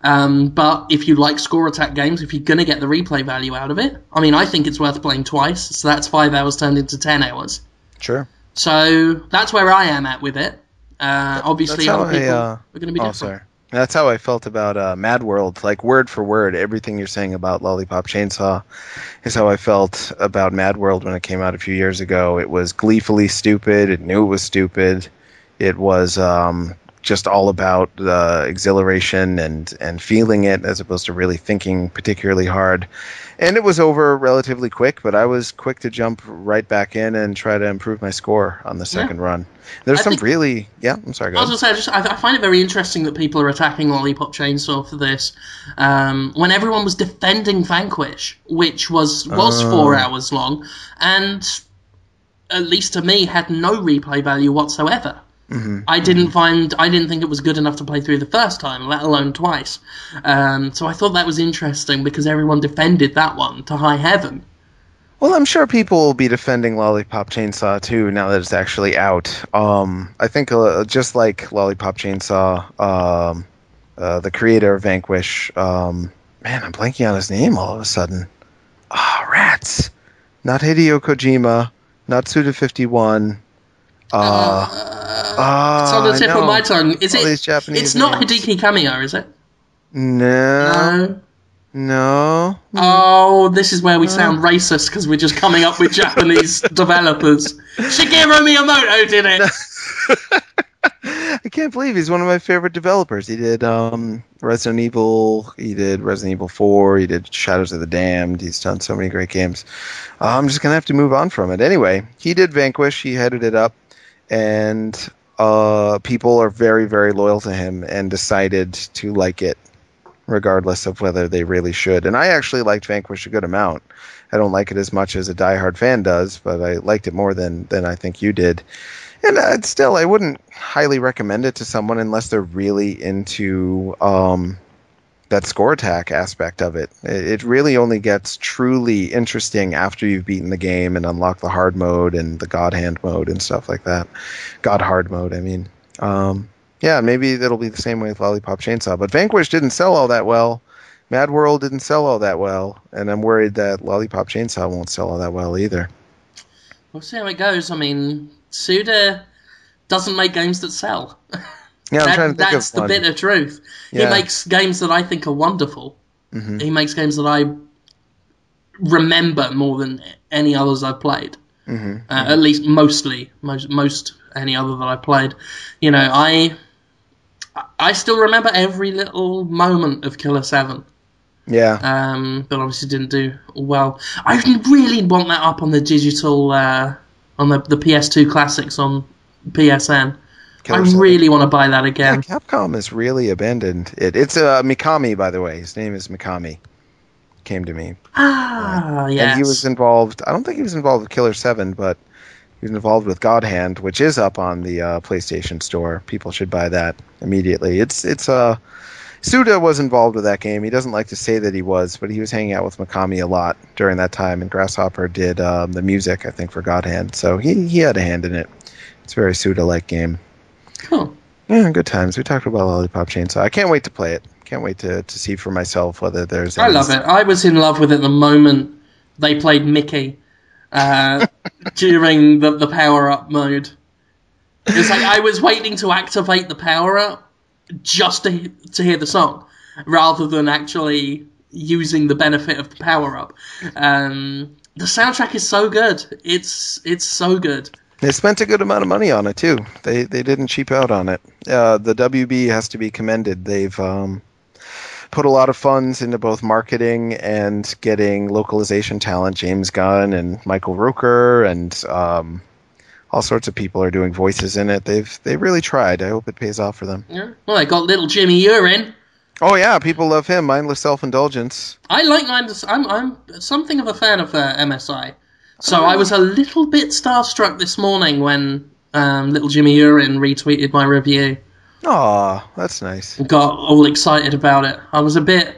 But if you like score attack games, if you're gonna get the replay value out of it, I mean, I think it's worth playing twice. So that's 5 hours turned into 10 hours. Sure. So that's where I am at with it. Obviously, That's how other people I. are going to be Oh, different. sorry. That's how I felt about Mad World. Like word for word, everything you're saying about Lollipop Chainsaw is how I felt about Mad World when it came out a few years ago. It was gleefully stupid. It knew it was stupid. It was just all about exhilaration and feeling it as opposed to really thinking particularly hard. And it was over relatively quick, but I was quick to jump right back in and try to improve my score on the second run. There's I some think- really... Yeah, I'm sorry, go I was ahead. going to say, I find it very interesting that people are attacking Lollipop Chainsaw for this, when everyone was defending Vanquish, which was 4 hours long, and at least to me had no replay value whatsoever. I didn't think it was good enough to play through the first time, let alone twice. So I thought that was interesting because everyone defended that one to high heaven. Well, I'm sure people will be defending Lollipop Chainsaw too now that it's actually out. I think just like Lollipop Chainsaw, the creator of Vanquish, man, I'm blanking on his name all of a sudden. Ah, rats! Not Hideo Kojima, not Suda51. It's on the I tip of my know. tongue. Is All it? these Japanese It's not names. Hideki Kamiya, is it? No, No. no. Oh, this is where we sound racist because we're just coming up with Japanese developers. Shigeru Miyamoto did it. I can't believe he's one of my favorite developers. He did Resident Evil, he did Resident Evil 4, he did Shadows of the Damned. He's done so many great games. I'm just gonna have to move on from it. Anyway, he did Vanquish. He headed it up, and people are very, very loyal to him and decided to like it, regardless of whether they really should. And I actually liked Vanquish a good amount. I don't like it as much as a diehard fan does, but I liked it more than I think you did. And still, I wouldn't highly recommend it to someone unless they're really into that score attack aspect of it. It really only gets truly interesting after you've beaten the game and unlocked the hard mode and the God Hand mode and stuff like that. God Hard mode, I mean. Yeah, maybe it'll be the same way with Lollipop Chainsaw. But Vanquish didn't sell all that well. Mad World didn't sell all that well. And I'm worried that Lollipop Chainsaw won't sell all that well either. We'll see how it goes. I mean, Suda doesn't make games that sell. Yeah, I'm trying to think That's of the one. bitter truth. He Yeah. makes games that I think are wonderful. Mm-hmm. He makes games that I remember more than any others I've played. Mm-hmm. At least most any other that I played. You know, I still remember every little moment of Killer 7. Yeah. But obviously didn't do well. I really want that up on the digital, on the PS2 classics on PSN. Killer I 7. really want to buy that Yeah, again. Capcom has really abandoned it. It's Mikami, by the way. His name is Mikami. Came to me. And he was Yes. involved. I don't think he was involved with Killer 7, but he was involved with God Hand, which is up on the PlayStation Store. People should buy that immediately. It's Suda was involved with that game. He doesn't like to say that he was, but he was hanging out with Mikami a lot during that time, and Grasshopper did the music, I think, for God Hand. So he had a hand in it. It's a very Suda-like game. Cool. Yeah, good times. We talked about Lollipop Chainsaw. I can't wait to play it. Can't wait to see for myself whether there's. I love it. I was in love with it the moment they played Mickey during the power-up mode. It's like I was waiting to activate the power-up just to hear the song, rather than actually using the benefit of the power-up. The soundtrack is so good. It's so good. They spent a good amount of money on it too. They didn't cheap out on it. The WB has to be commended. They've put a lot of funds into both marketing and getting localization talent. James Gunn and Michael Rooker and all sorts of people are doing voices in it. They've really tried. I hope it pays off for them. Yeah. Well, they got little Jimmy Urine. Oh yeah, people love him. Mindless self-indulgence. I like Mindless. I'm something of a fan of MSI. So I was a little bit starstruck this morning when little Jimmy Urine retweeted my review. Aw, that's nice. Got all excited about it. I was a bit...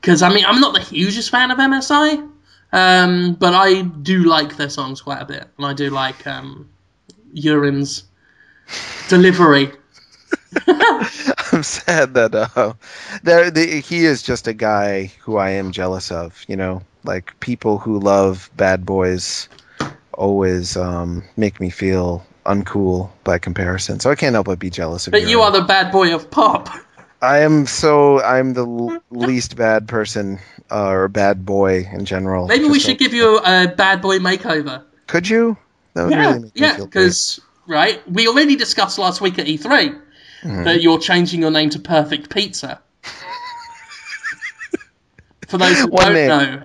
Because, I mean, I'm not the hugest fan of MSI, but I do like their songs quite a bit. And I do like Urine's delivery. I'm sad that he is just a guy who I am jealous of, you know? Like, people who love bad boys always make me feel uncool by comparison. So I can't help but be jealous of you. But you are the bad boy of pop. I'm the least bad person, or bad boy in general. Maybe we should give you a bad boy makeover. Could you? That would really make me feel because, right, we already discussed last week at E3 that you're changing your name to Perfect Pizza. For those who don't know,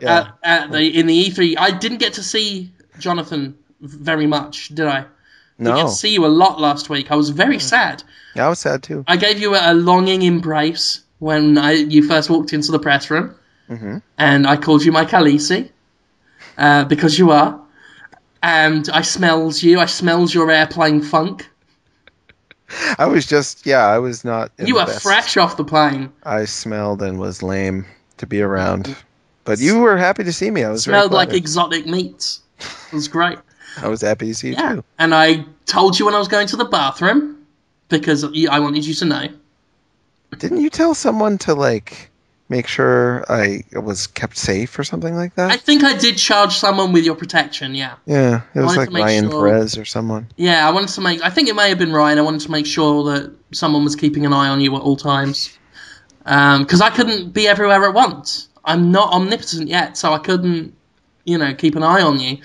in the E3, I didn't get to see Jonathan very much, did I? No. I didn't see you a lot last week. I was very sad. Yeah, I was sad too. I gave you a longing embrace when you first walked into the press room, and I called you my Khaleesi, because you are. And I smelled you. I smelled your airplane funk. I was just, I was not in You the were best. fresh off the plane. I smelled and was lame to be around. But you were happy to see me. I was very Smelled like flattered. exotic meats. It was great. I was happy to see you Yeah. too. And I told you when I was going to the bathroom because I wanted you to know. Didn't you tell someone to like make sure I was kept safe or something like I that? think I did charge someone with your protection, yeah. Yeah, it I was wanted like to make Ryan sure. Perez or someone. Yeah, I think it may have been Ryan. I wanted to make sure that someone was keeping an eye on you at all times. Because I couldn't be everywhere at once. I'm not omnipotent yet, so I couldn't, keep an eye on you.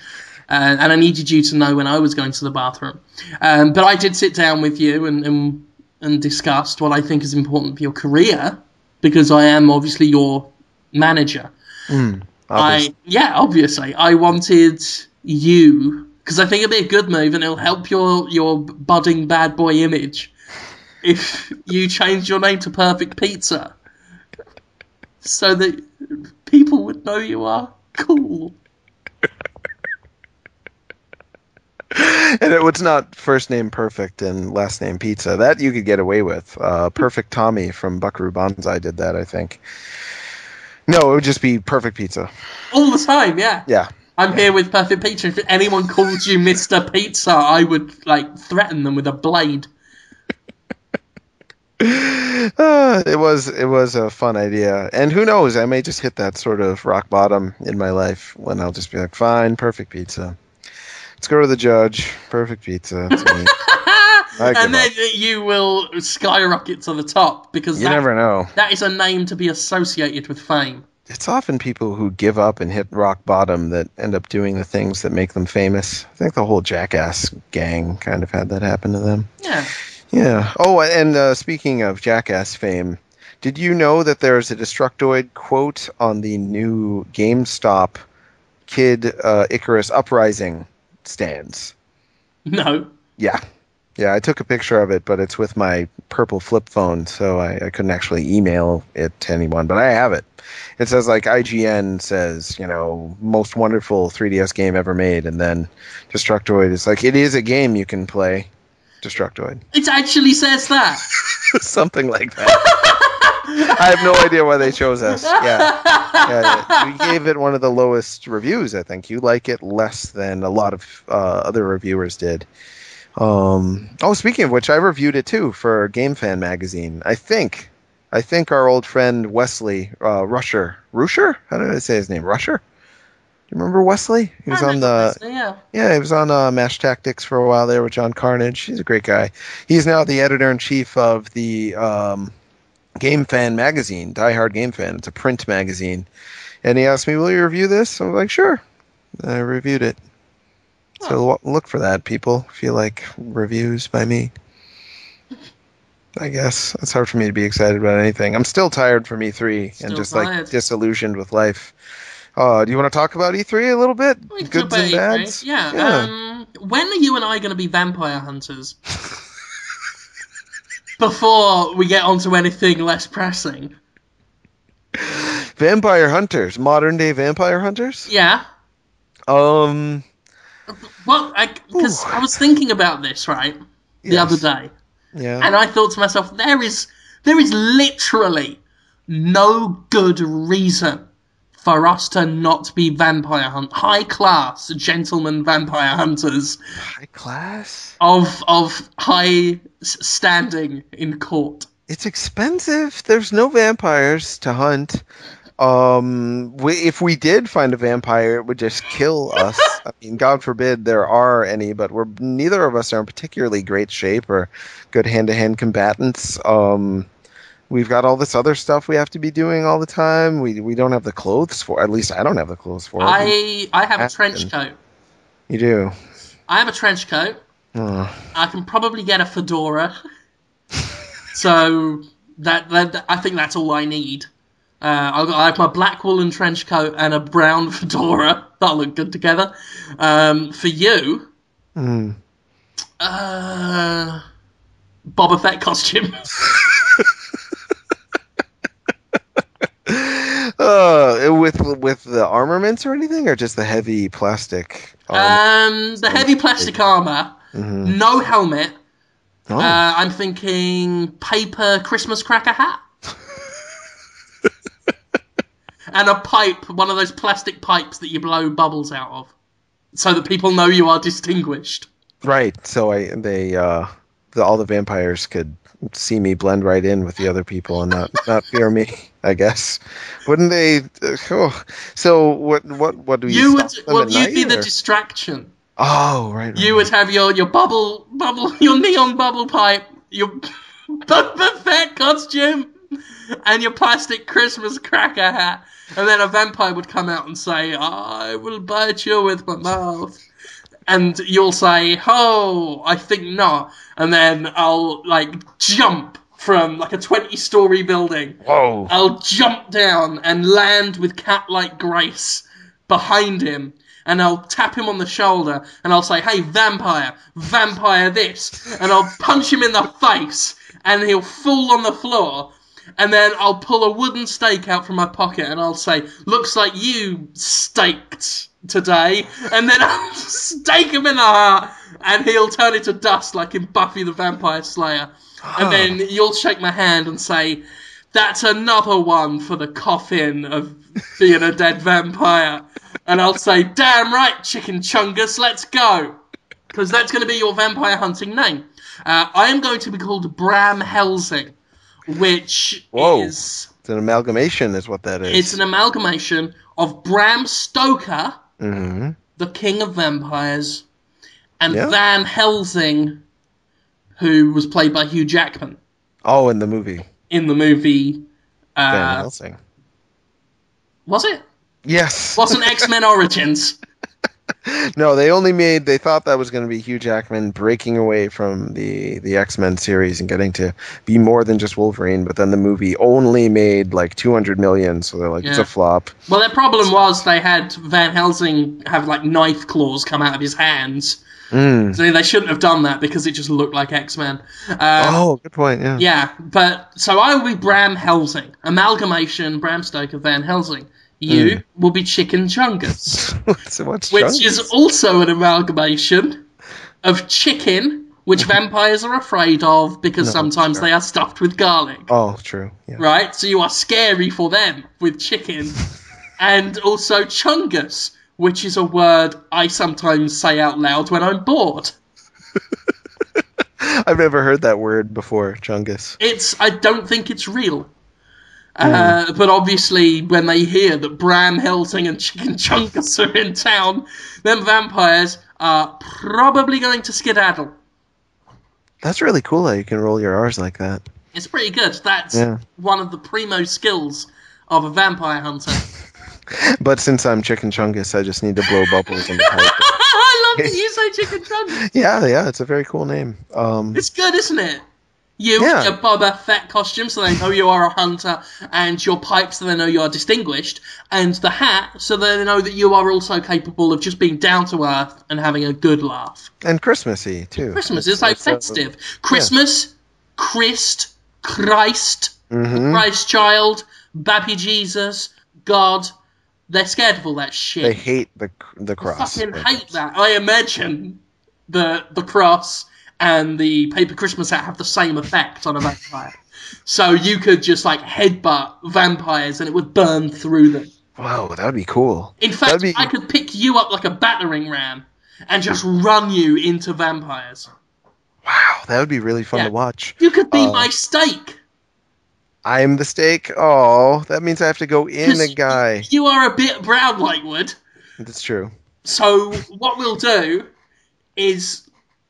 And I needed you to know when I was going to the bathroom. But I did sit down with you and discussed what I think is important for your career, because I am obviously your manager. Obviously. Obviously, I wanted you because I think it'd be a good move and it'll help your budding bad boy image if you change your name to Perfect Pizza so that people would know you are cool. And it was not first name Perfect and last name Pizza. That you could get away with. Perfect Tommy from Buckaroo Banzai did that, I think. No, it would just be Perfect Pizza. All the time, yeah. Yeah. I'm Yeah. here with Perfect Pizza. If anyone calls you Mr. Pizza, I would threaten them with a blade. It was a fun idea, and who knows? I may just hit that sort of rock bottom in my life when I'll just be like, "Fine, perfect pizza. Let's go to the judge. Perfect pizza. It's me. I And give then up." you will skyrocket to the top because You never know. that is a name to be associated with fame. It's often people who give up and hit rock bottom that end up doing the things that make them famous. I think the whole Jackass gang kind of had that happen to them. Yeah. Yeah. Oh, and speaking of Jackass fame, did you know that there's a Destructoid quote on the new GameStop Kid Icarus Uprising stands? No. Yeah. Yeah, I took a picture of it, but it's with my purple flip phone, so I couldn't actually email it to anyone, but I have it. It says, like, IGN says, most wonderful 3DS game ever made, and then Destructoid is like, it is a game you can play, Destructoid. It actually says that. Something like that. I have no idea why they chose us. Yeah. Yeah, we gave it one of the lowest reviews, I think. You like it less than a lot of other reviewers did. Speaking of which, I reviewed it too for Game Fan magazine. I think our old friend Wesley Rusher? How did I say his name? Rusher? Do you remember Wesley? He I was on remember the Wesley, yeah. Yeah, he was on Mash Tactics for a while there with John Carnage. He's a great guy. He's now the editor in chief of the Game Fan magazine, Die Hard Game Fan. It's a print magazine, and he asked me, "Will you review this?" I was like, "Sure." I reviewed it. So look for that, people. If you like reviews by me. I guess it's hard for me to be excited about anything. I'm still tired from E3 and Still just like tired. disillusioned with life. Do you want to talk about E3 a little bit? We can talk Goods about and E3. bads? Yeah. Yeah. When are you and I going to be vampire hunters? Before we get onto anything less pressing. Vampire hunters, modern day vampire hunters. Yeah. Um. Well, because I was thinking about this, right, the other Yes. day. Yeah. And I thought to myself, there is literally no good reason for us to not be high class gentlemen vampire hunters High class. of high standing in court. It's expensive. There's no vampires to hunt. If we did find a vampire, it would just kill us. I mean, God forbid there are any, but neither of us are in particularly great shape or good hand-to-hand combatants. We've got all this other stuff we have to be doing all the time. We don't have the clothes for. At least I don't have the clothes for it. I have a trench coat. You do. I have a trench coat. Oh. I can probably get a fedora. So that I think that's all I need. I have my black woolen trench coat and a brown fedora. That'll look good together. For you, Boba Fett costume. With the armaments or anything, or just the heavy plastic? The heavy plastic armor, no helmet, Oh. I'm thinking paper Christmas cracker hat. And a pipe, one of those plastic pipes that you blow bubbles out of, so that people know you are distinguished. Right. So all the vampires could see me blend right in with the other people and not fear me, I guess. Wouldn't they? So what do you stop them at night? You'd be the Or? distraction. Oh, right. You would have your bubble, your neon bubble pipe, your Boba Fett costume, and your plastic Christmas cracker hat. And then a vampire would come out and say, "I will bite you with my mouth." And you'll say, "Oh, I think not." And then I'll, jump from, a 20-story building. Whoa. I'll jump down and land with cat-like grace behind him. And I'll tap him on the shoulder, and I'll say, "Hey, vampire this." And I'll punch him in the face, and he'll fall on the floor. And then I'll pull a wooden stake out from my pocket, and I'll say, "Looks like you staked today." And then I'll stake him in the heart, and he'll turn into dust like in Buffy the Vampire Slayer. And then you'll shake my hand and say, "That's another one for the coffin of being a dead vampire." And I'll say, "Damn right, Chicken Chungus, let's go." Because that's going to be your vampire hunting name. I am going to be called Bram Helsing, which is... It's an amalgamation is what that is. It's an amalgamation of Bram Stoker, Mm-hmm. the king of vampires, and Van Helsing, who was played by Hugh Jackman. Oh, in the movie. In the movie... Van Helsing. Was it? Yes. Wasn't X-Men Origins. No, they thought that was going to be Hugh Jackman breaking away from the X-Men series and getting to be more than just Wolverine, but then the movie only made like 200 million, so they're like, it's a flop. Well, their problem was they had Van Helsing have knife claws come out of his hands. So they shouldn't have done that because it just looked like X-Men. Good point, yeah. Yeah, but so I will be Bram Helsing. Amalgamation, Bram Stoker, Van Helsing. You will be Chicken Chungus. So what's which Chungus? is also an amalgamation of chicken, which vampires are afraid of because sometimes they are stuffed with garlic. Oh, true. Yeah. Right? So you are scary for them with chicken. And also Chungus, which is a word I sometimes say out loud when I'm bored. I've never heard that word before, Chungus. I don't think it's real. But obviously, when they hear that Bram Helsing and Chicken Chungus are in town, them vampires are probably going to skedaddle. That's really cool how you can roll your R's like that. It's pretty good. That's one of the primo skills of a vampire hunter. But since I'm Chicken Chungus, I just need to blow bubbles in the pipe. I love that you say Chicken Chungus. Yeah, it's a very cool name. It's good, isn't it? Your Boba Fett costume, so they know you are a hunter, and your pipe, so they know you are distinguished, and the hat, so they know that you are also capable of just being down to earth and having a good laugh. And Christmassy, too. Christmas is festive. Christmas, Christ, Christ child, Baby Jesus, God. They're scared of all that shit. They hate the cross. They fucking hate that. I imagine the cross and the paper Christmas hat have the same effect on a vampire. So you could just headbutt vampires and it would burn through them. Wow, that would be cool. In fact, I could pick you up like a battering ram and just run you into vampires. Wow, that would be really fun to watch. You could be my steak. I'm the steak? Oh, that means I have to go in a guy. You are a bit brown like wood. That's true. So what we'll do is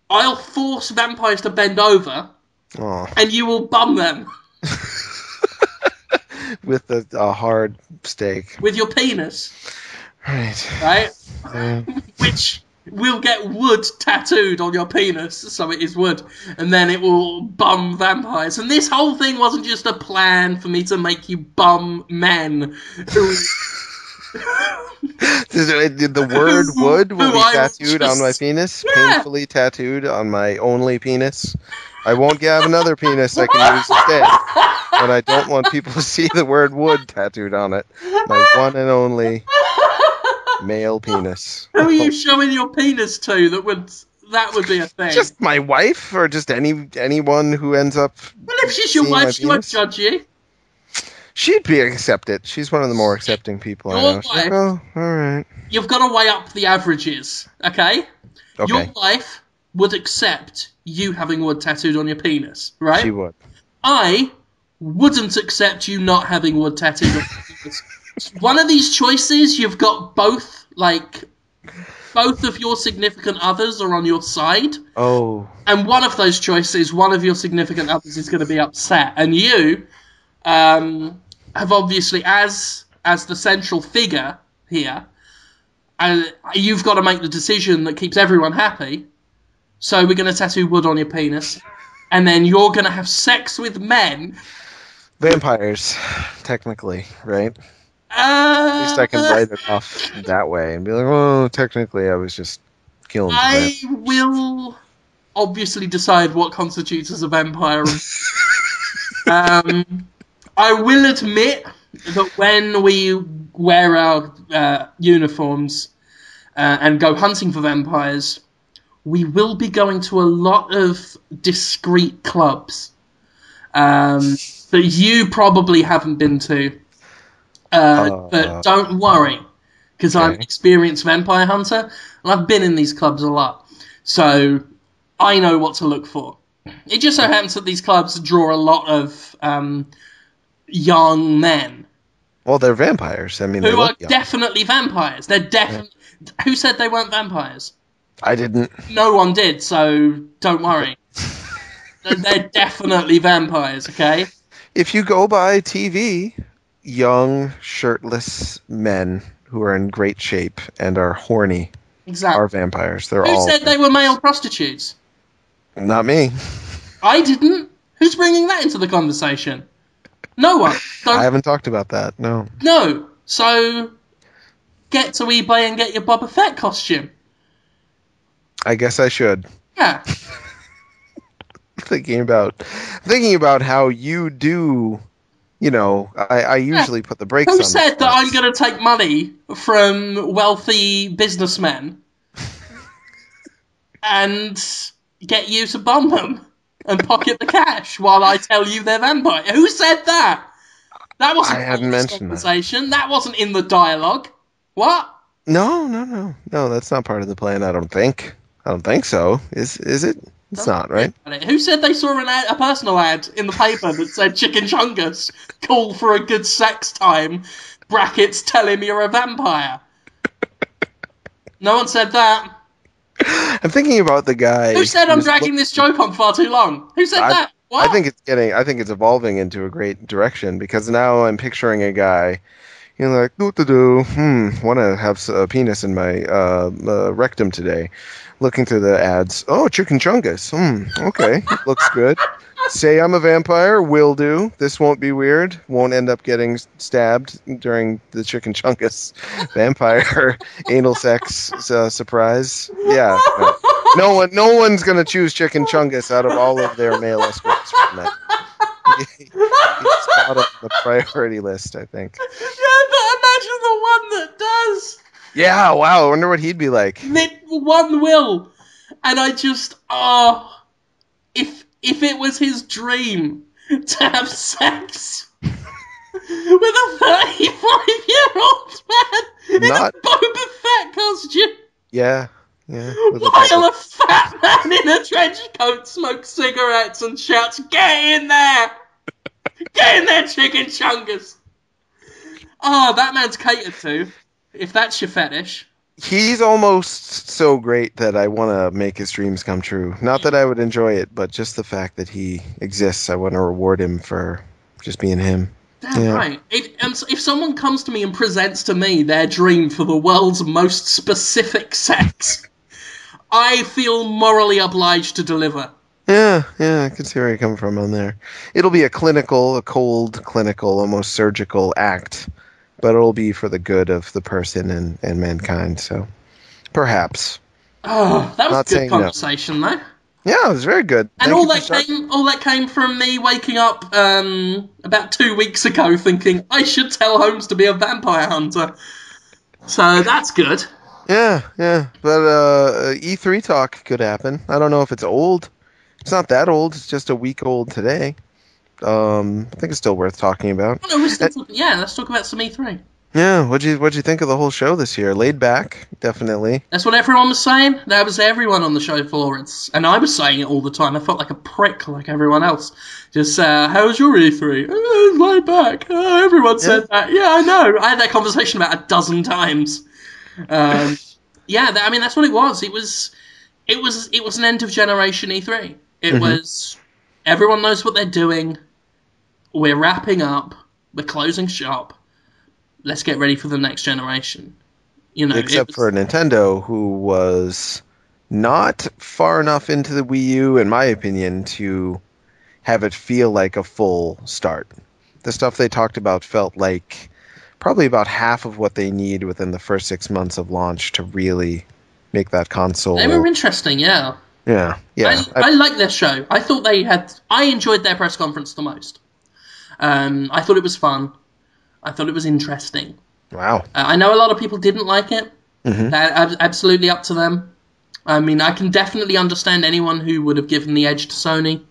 I'll force vampires to bend over, and you will bum them. With a hard steak. With your penis. Right? Which will get wood tattooed on your penis, so it is wood. And then it will bum vampires. And this whole thing wasn't just a plan for me to make you bum men who... The word wood will be tattooed on my penis, painfully tattooed on my only penis. I won't have another penis I can use instead, but I don't want people to see the word wood tattooed on it. My one and only male penis. Who are you showing your penis to that would That would be a thing. Just my wife, or just anyone who ends up. Well, if she's your seeing my wife, she won't penis? judge you. She'd be accepted. She's one of the more accepting people I Your know. She's like, wife- oh, all right. You've got to weigh up the averages, okay? Your Okay, wife would accept you having wood tattooed on your penis, right? she would. I wouldn't accept you not having wood tattooed on your penis. One of these choices, you've got both of your significant others are on your side. Oh, And one of those choices, one of your significant others is going to be upset. And you have obviously, as the central figure here, you've got to make the decision that keeps everyone happy. So we're going to tattoo wood on your penis. And then you're going to have sex with men. vampires, technically, right? At least I can write it off that way and be like, oh, technically I was just killing I will obviously decide what constitutes as a vampire. I will admit that when we wear our uniforms and go hunting for vampires, we will be going to a lot of discreet clubs that you probably haven't been to. But don't worry, because I'm an experienced vampire hunter, and I've been in these clubs a lot. So I know what to look for. It just so happens that these clubs draw a lot of young men. Well, they're vampires. I mean, they Who are look young. definitely vampires. They're definitely... Who said they weren't vampires? I didn't. No one did, so don't worry. They're definitely vampires, okay? If you go by TV, young, shirtless men who are in great shape and are horny Exactly. are vampires. They're Who all said they were male prostitutes? not me. I didn't. Who's bringing that into the conversation? No one. I haven't talked about that. No. No. So get to eBay and get your Boba Fett costume. I guess I should. Yeah. Thinking about how you do. You know, I usually put the brakes on. Who said that I'm going to take money from wealthy businessmen and get you to bomb them and pocket the cash while I tell you they're vampire? Who said that? That wasn't I hadn't in this mentioned conversation. That wasn't in the dialogue. What? No. That's not part of the plan. I don't think so. Is it? It's not, right? Who said they saw a personal ad in the paper that said Chicken Chungus, call for a good sex time, brackets, tell him you're a vampire? No one said that. I'm thinking about the guy. Who said I'm dragging this joke on far too long? Who said that? What? I think it's evolving into a great direction because now I'm picturing a guy, you know, like, want to have a penis in my rectum today. Looking through the ads. Oh, Chicken Chungus. Okay. Looks good. Say I'm a vampire. Will do. This won't be weird. Won't end up getting stabbed during the Chicken Chungus vampire anal sex surprise. Yeah. No one's going to choose Chicken Chungus out of all of their male escorts for men. He's spot on the priority list, I think. Yeah, but imagine the one that does. Yeah, wow. I wonder what he'd be like. One will. And I just, if it was his dream to have sex with a 35-year-old man in a Boba Fett costume. Yeah. While a fat man in a trench coat smokes cigarettes and shouts, "Get in there! Get in there, Chicken Chungus!" Oh, that man's catered to. If that's your fetish. He's almost so great that I want to make his dreams come true. Not that I would enjoy it, but just the fact that he exists, I want to reward him for just being him. Damn right. If someone comes to me and presents to me their dream for the world's most specific sex, I feel morally obliged to deliver. Yeah, I can see where you're coming from on there. It'll be a cold, clinical, almost surgical act, but it'll be for the good of the person and mankind, so perhaps. Oh, that was Not a good saying conversation, though. Yeah, it was very good. And all that came from me waking up about 2 weeks ago thinking I should tell Holmes to be a vampire hunter. So that's good. Yeah. But E3 talk could happen. I don't know if it's old. It's not that old. It's just a week old today. I think it's still worth talking about. Oh, no, we're still Uh, talking. Yeah, let's talk about some E3. Yeah, what'd you think of the whole show this year? Laid back, definitely. That's what everyone was saying. That was everyone on the show floor. And I was saying it all the time. I felt like a prick, like everyone else. Just, how was your E3? Oh, laid back. Oh, everyone Yeah. said that. Yeah, I know. I had that conversation about a dozen times. Um, yeah, I mean that's what it was. It was an end of generation E3. It hmm was everyone knows what they're doing. We're wrapping up. We're closing shop. Let's get ready for the next generation. You know, it Except for was. Nintendo, who was not far enough into the Wii U, in my opinion, to have it feel like a full start. The stuff they talked about felt like probably about half of what they need within the first 6 months of launch to really make that They were console. interesting, yeah. Yeah. I like their show. I thought they had. I enjoyed their press conference the most. I thought it was fun. I thought it was interesting. Wow. I know a lot of people didn't like it. hmm That absolutely up to them. I mean, I can definitely understand anyone who would have given the edge to Sony.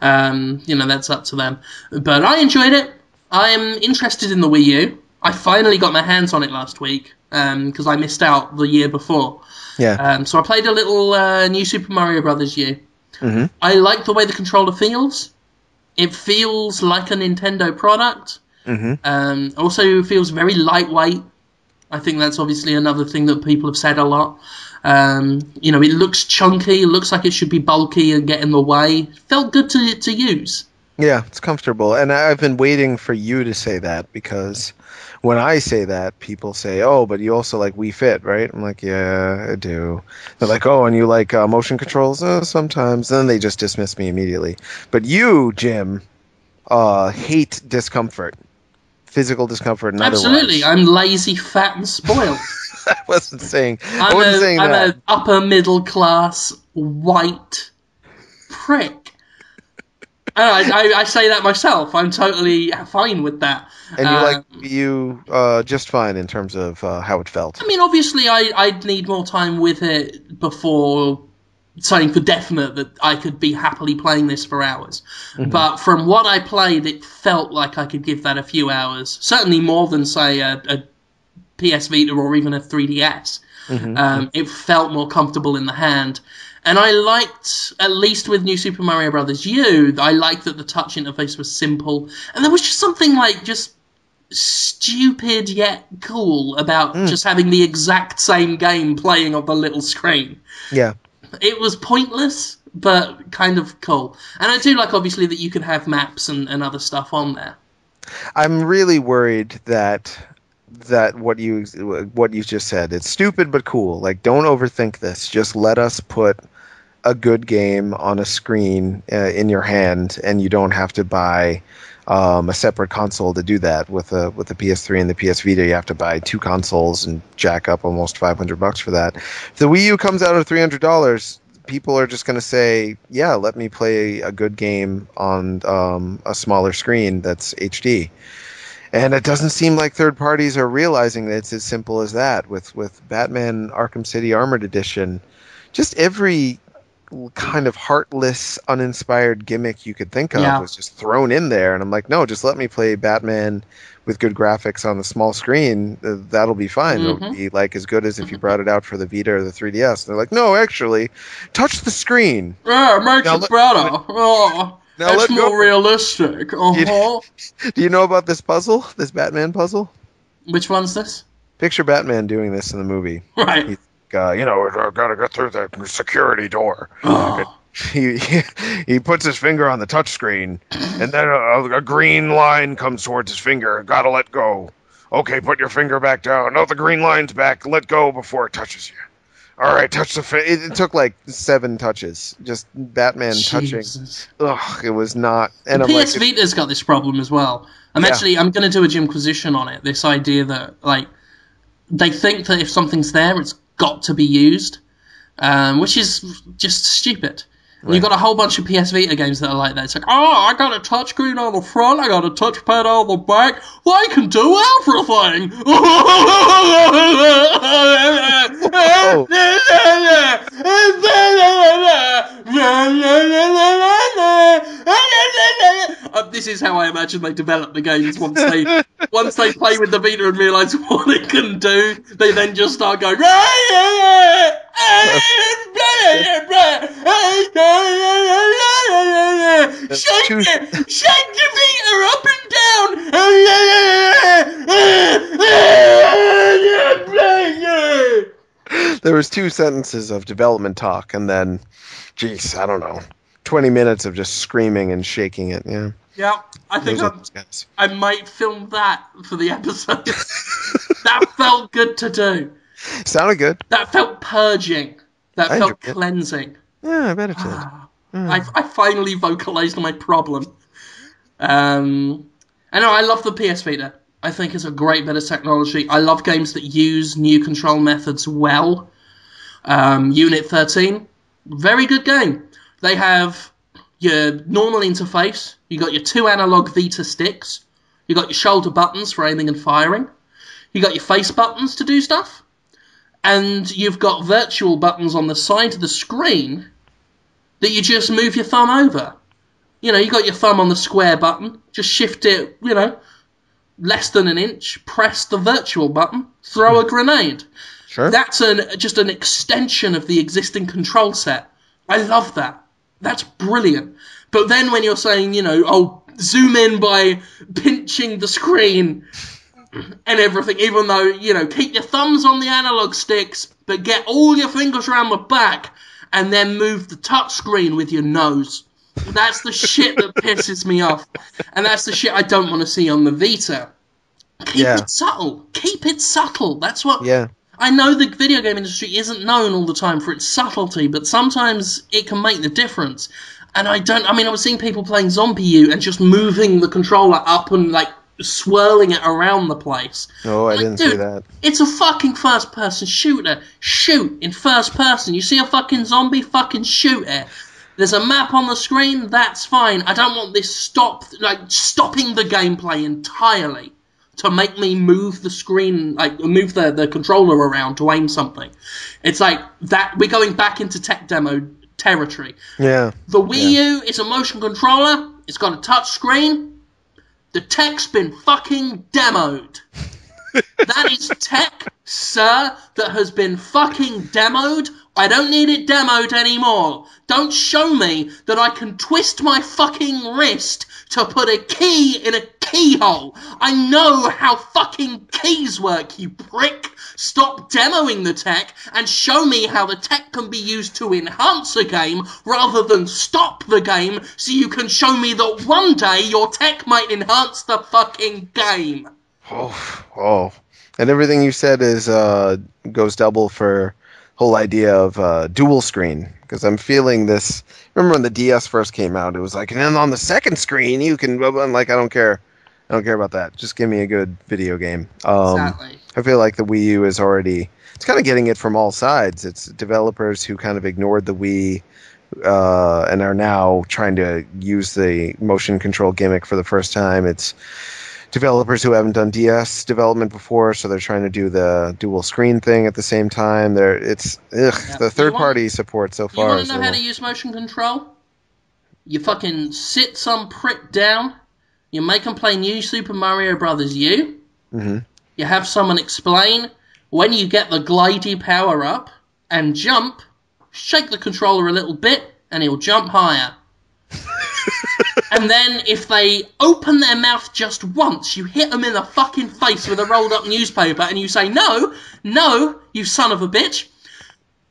That's up to them. But I enjoyed it. I am interested in the Wii U. I finally got my hands on it last week because I missed out the year before. Yeah. So I played a little New Super Mario Brothers U. hmm I like the way the controller feels. It feels like a Nintendo product. hmm Also feels very lightweight. I think that's obviously another thing that people have said a lot. It looks chunky. It looks like it should be bulky and get in the way. Felt good to use. Yeah, it's comfortable. And I've been waiting for you to say that because when I say that, people say, "Oh, but you also like Wii Fit, right?" I'm like, "Yeah, I do." They're like, "Oh, and you like motion controls?" Sometimes. Then they just dismiss me immediately. But you, Jim, hate discomfort, physical discomfort, and Absolutely, otherwise. I'm lazy, fat, and spoiled. I wasn't saying. I I'm wasn't a saying I'm that. a upper middle class white prick. I say that myself. I'm totally fine with that. And you like you just fine in terms of how it felt. I mean, obviously, I'd need more time with it before saying for definite that I could be happily playing this for hours. hmm But from what I played, it felt like I could give that a few hours. Certainly more than, say, a PS Vita or even a 3DS. hmm It felt more comfortable in the hand. And I liked, at least with New Super Mario Brothers U, I liked that the touch interface was simple. And there was just something like just stupid yet cool about Mm, just having the exact same game playing on the little screen. yeah. It was pointless, but kind of cool. And I do like, obviously, that you can have maps and other stuff on there. I'm really worried that what you just said, it's stupid but cool. Like, don't overthink this. Just let us put a good game on a screen in your hand, and you don't have to buy a separate console to do that. With the PS3 and the PS Vita, you have to buy two consoles and jack up almost $500 for that. If the Wii U comes out at $300, people are just going to say, "Yeah, let me play a good game on a smaller screen that's HD." And it doesn't seem like third parties are realizing that it's as simple as that. With Batman Arkham City Armored Edition, just every kind of heartless, uninspired gimmick you could think of Yeah. was just thrown in there. And I'm like, no, just let me play Batman with good graphics on the small screen. That'll be fine. It'll Mm-hmm. be like as good as if you brought it out for the Vita or the 3DS. And they're like, no, actually, touch the screen. Yeah, it makes Now it let better. Oh, now it's let go. more realistic. Do you, Uh-huh. do you know about this puzzle? This Batman puzzle? Which one's this? Picture Batman doing this in the movie. Right. He's, I gotta get through the security door. Oh. He he puts his finger on the touchscreen, and then a green line comes towards his finger. Gotta let go. Okay, put your finger back down. No, the green line's back. Let go before it touches you. All right, touch the. It took like 7 touches. Just Batman touching. Jesus. Ugh, it was not. The And I'm like, PS Vita's got this problem as well. yeah, I'm going to do a Jimquisition on it. This idea that, like, they think that if something's there, it's got to be used, which is just stupid. You've got a whole bunch of PS Vita games that are like that. It's like, oh, I got a touchscreen on the front, I got a touchpad on the back, well, I can do everything! This is how I imagine they develop the games once they play with the Vita and realise what it can do. They then just start going. Shake your Vita up and down. There was 2 sentences of development talk, and then, geez, I don't know, 20 minutes of just screaming and shaking it. Yeah. Yeah, I think I might film that for the episode. That felt good to do. Sounded good. That felt purging. That felt cleansing. Yeah, I bet it did. I finally vocalized my problem. I know, I love the PS Vita. I think it's a great bit of technology. I love games that use new control methods well. Unit 13, very good game. They have your normal interface. You got your 2 analog Vita sticks. You got your shoulder buttons for aiming and firing. You got your face buttons to do stuff. And you've got virtual buttons on the side of the screen that you just move your thumb over. You know, you got your thumb on the square button, just shift it, less than an inch, press the virtual button, throw a grenade. Sure. That's just an extension of the existing control set. I love that. That's brilliant. But then when you're saying, zoom in by pinching the screen and everything, even though, keep your thumbs on the analog sticks, but get all your fingers around the back and then move the touch screen with your nose. That's the shit that pisses me off. And that's the shit I don't want to see on the Vita. Keep it subtle. Keep it subtle. That's what... Yeah. I know the video game industry isn't known all the time for its subtlety, but sometimes it can make the difference. And I was seeing people playing Zombie U and just moving the controller up and, swirling it around the place. Oh, I didn't see that. It's a fucking first-person shooter. Shoot in first person. You see a fucking zombie, fucking shoot it. There's a map on the screen, that's fine. I don't want this stopping the gameplay entirely to make me move the screen, move the controller around to aim something. It's like that. We're going back into tech demo territory. Yeah. The Wii U is a motion controller. It's got a touch screen. The tech's been fucking demoed. That is tech, sir, that has been fucking demoed. I don't need it demoed anymore. Don't show me that I can twist my fucking wrist to put a key in a keyhole. I know how fucking keys work, you prick. Stop demoing the tech and show me how the tech can be used to enhance a game rather than stop the game so you can show me that one day your tech might enhance the fucking game. Oh. And everything you said is goes double for whole idea of dual screen, because I'm feeling this. Remember when the DS first came out, it was like, and then on the second screen you can, I'm like, I don't care about that. Just give me a good video game. Exactly. I feel like the Wii U is already, it's kind of getting it from all sides. It's developers who kind of ignored the Wii and are now trying to use the motion control gimmick for the first time. It's developers who haven't done DS development before, so they're trying to do the dual screen thing at the same time. The third party support so far. You want to know how to use motion control? You fucking sit some prick down. You make them play New Super Mario Brothers U. Mm-hmm. You have someone explain when you get the glidey power up and jump, shake the controller a little bit, and he'll jump higher. And then if they open their mouth just once, you hit them in the fucking face with a rolled up newspaper and you say, no, you son of a bitch.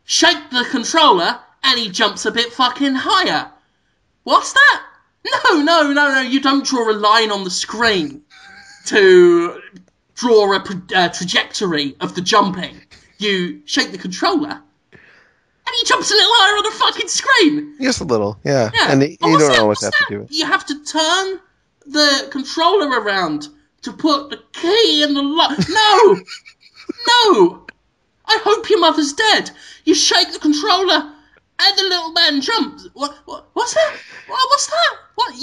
Shake the controller and he jumps a bit fucking higher. What's that? No, you don't draw a line on the screen to draw a trajectory of the jumping. You shake the controller and he jumps a little higher on the fucking screen. Just a little, yeah. And you don't know what that to do with. You have to turn the controller around to put the key in the lock. No! I hope your mother's dead. You shake the controller And the little man jumps. What's that? What's that? What,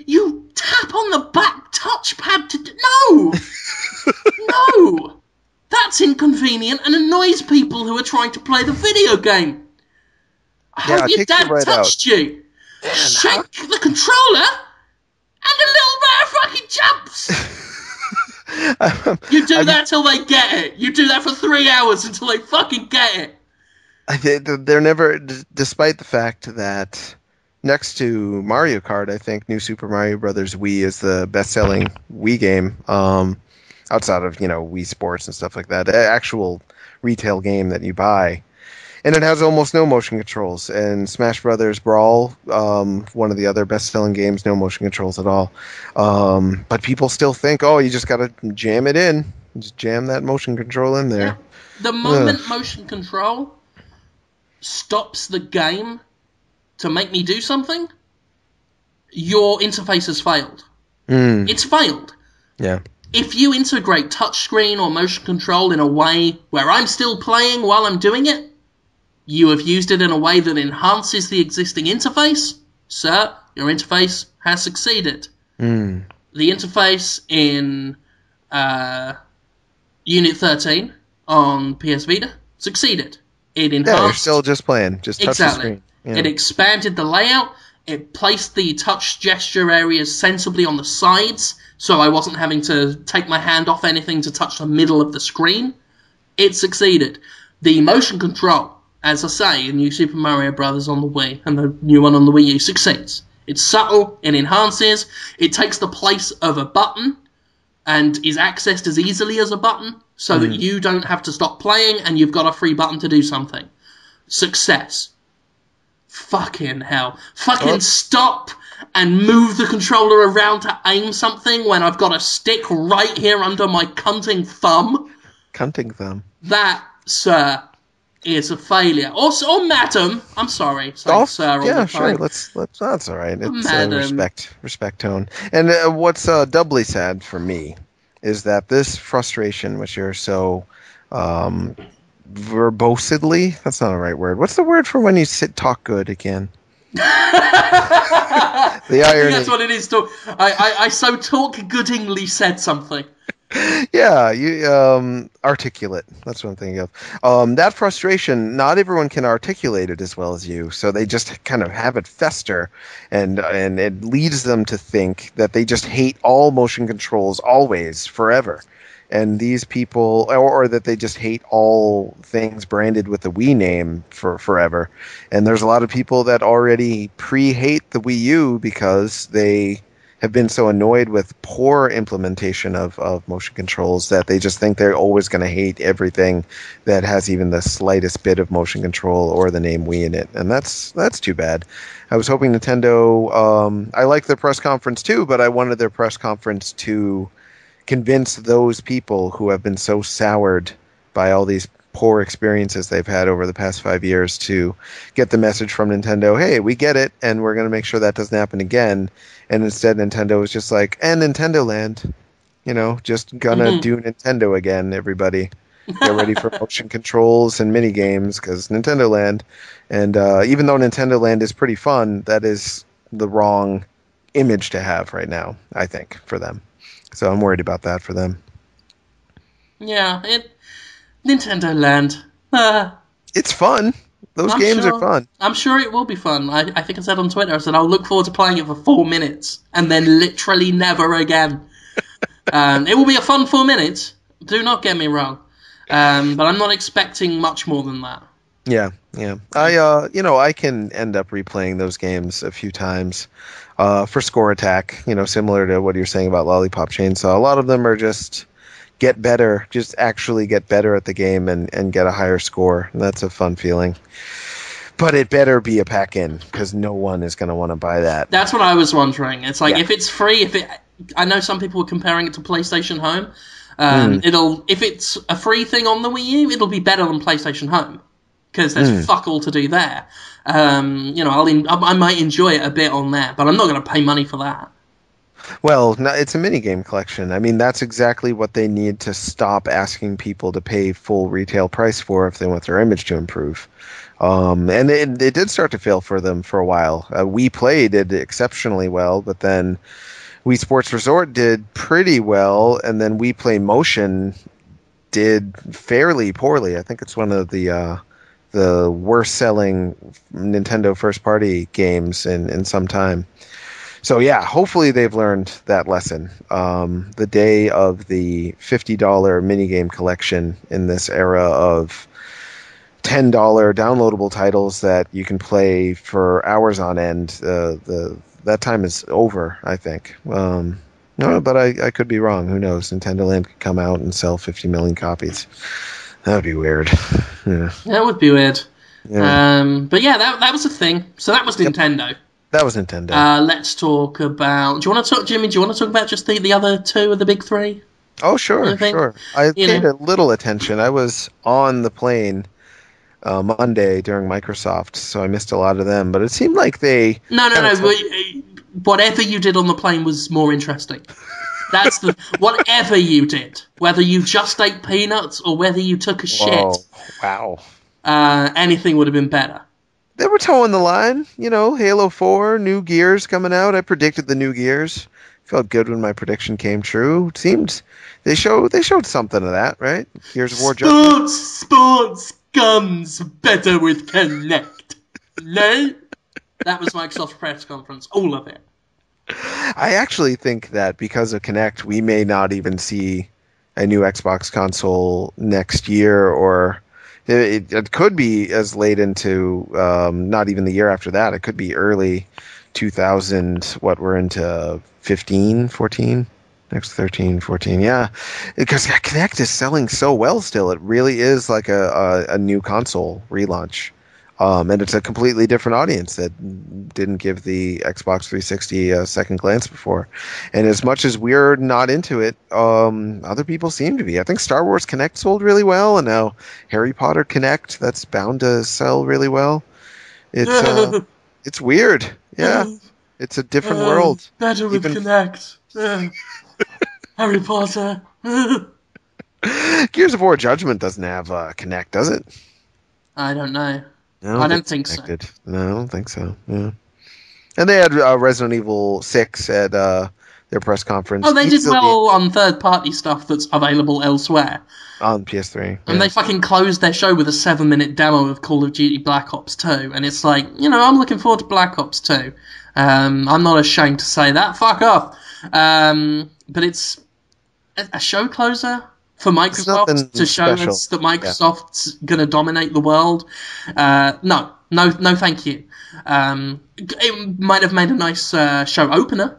you tap on the back touchpad to... No! No! That's inconvenient and annoys people who are trying to play the video game. I Yeah, hope it your takes you dad right touched you. Man, Shake the controller, and the little man fucking jumps. You do that till they get it. You do that for 3 hours until they fucking get it. They're never, despite the fact that next to Mario Kart, I think New Super Mario Brothers Wii is the best-selling Wii game, outside of, Wii Sports and stuff like that. Actual retail game that you buy. And it has almost no motion controls. And Smash Brothers Brawl, one of the other best-selling games, no motion controls at all. But people still think, oh, you just got to jam it in. Just jam that motion control in there. Yeah. The moment motion control stops the game to make me do something, your interface has failed. It's failed. Yeah. If you integrate touchscreen or motion control in a way where I'm still playing while I'm doing it, you have used it in a way that enhances the existing interface, sir, your interface has succeeded. The interface in Unit 13 on PS Vita succeeded. It enhanced... Yeah, you're still just playing. Just touch the screen. Yeah. It expanded the layout. It placed the touch gesture areas sensibly on the sides, so I wasn't having to take my hand off anything to touch the middle of the screen. It succeeded. The motion control, as I say, in New Super Mario Bros. On the Wii, and the new one on the Wii U, succeeds. It's subtle, it enhances, it takes the place of a button, and is accessed as easily as a button, so that you don't have to stop playing and you've got a free button to do something. Success. Fucking hell. Fucking stop and move the controller around to aim something when I've got a stick right here under my cunting thumb. Cunting thumb. That, sir, is a failure. Or madam. I'm sorry. Sir all the time. Sure. Let's. That's all right. It's Madam. respect tone. And what's doubly sad for me is that this frustration, which you're so verbosedly. That's not a right word. What's the word for when you talk good again? The irony. I think that's what it is. I so talk goodingly said something. Yeah, you articulate. That's what I'm thinking of. That frustration, not everyone can articulate it as well as you, so they just kind of have it fester, and it leads them to think that they just hate all motion controls always, forever. And these people, or that they just hate all things branded with the Wii name for forever. And there's a lot of people that already pre-hate the Wii U because they have been so annoyed with poor implementation of motion controls that they just think they're always going to hate everything that has even the slightest bit of motion control or the name Wii in it. And that's too bad. I was hoping Nintendo, I liked their press conference too, but I wanted their press conference to convince those people who have been so soured by all these poor experiences they've had over the past 5 years to get the message from Nintendo, hey, we get it, and we're going to make sure that doesn't happen again. And instead Nintendo was just like, and Nintendo Land, just gonna do Nintendo again, everybody. Get ready for motion controls and mini games, because Nintendo Land. And even though Nintendo Land is pretty fun, that is the wrong image to have right now, I think, for them. So I'm worried about that for them. Yeah, Nintendo Land. It's fun. Those games are fun. I'm sure it will be fun. I think I said on Twitter, I said I'll look forward to playing it for 4 minutes and then literally never again. It will be a fun 4 minutes. Do not get me wrong. But I'm not expecting much more than that. Yeah. I can end up replaying those games a few times for score attack, similar to what you're saying about Lollipop Chainsaw. A lot of them are just actually get better at the game and get a higher score. And that's a fun feeling. But it better be a pack-in, because no one is going to want to buy that. That's what I was wondering. It's like, if it's free, I know some people were comparing it to PlayStation Home. If it's a free thing on the Wii U, it'll be better than PlayStation Home, because there's fuck all to do there. I might enjoy it a bit on there, but I'm not going to pay money for that. Well, no, it's a minigame collection. I mean, that's exactly what they need to stop asking people to pay full retail price for if they want their image to improve. And it did start to fail for them for a while. We Play did exceptionally well, but then Wii Sports Resort did pretty well, and then We Play Motion did fairly poorly. I think it's one of the worst selling Nintendo first party games in some time. So yeah, hopefully they've learned that lesson. The day of the $50 minigame collection in this era of $10 downloadable titles that you can play for hours on end, that time is over, I think. No, but I could be wrong. Who knows? Nintendo Land could come out and sell 50 million copies. That would be weird. Yeah. That would be weird. Yeah. But yeah, that was a thing. So that was Yep. Nintendo. That was Nintendo. Let's talk about. Do you want to talk, Jimmy? Do you want to talk about just the other two of the big three? Oh, I sure, think. sure. I You paid know. a little attention. I was on the plane Monday during Microsoft, so I missed a lot of them. But it seemed like they No, no, kind of no. Whatever you did on the plane was more interesting. That's the whatever you did, whether you just ate peanuts or whether you took a shit, Whoa, wow. anything would have been better. They were towing the line, Halo 4, new Gears coming out. I predicted the new Gears. Felt good when my prediction came true. It seemed they showed something of that, right? Gears of War Judgment. Sports comes better with Connect. No, that was Microsoft's press conference. All of it. I actually think that because of Kinect, we may not even see a new Xbox console next year, or it could be as late into not even the year after that. It could be early 2000. What we're into 15, 14, next 13, 14. Yeah, because Kinect is selling so well still. It really is like a new console relaunch. And it's a completely different audience that didn't give the Xbox 360 a second glance before. And as much as we're not into it, other people seem to be. I think Star Wars Connect sold really well, and now Harry Potter Connect, that's bound to sell really well. It's it's weird. Yeah, it's a different world. Better with Even Connect. Harry Potter. Gears of War Judgment doesn't have Connect, does it? I don't know. I I don't it's think so. connected. No, I don't think so. Yeah. And they had Resident Evil 6 at their press conference Oh, they did easily well on third-party stuff that's available elsewhere. on PS3. And they Yeah. fucking closed their show with a 7-minute demo of Call of Duty Black Ops 2. And it's like, I'm looking forward to Black Ops 2. I'm not ashamed to say that. Fuck off. But it's a show closer for It's Microsoft nothing to show special. us that Yeah. Microsoft's going to dominate the world. No, thank you. It might have made a nice show opener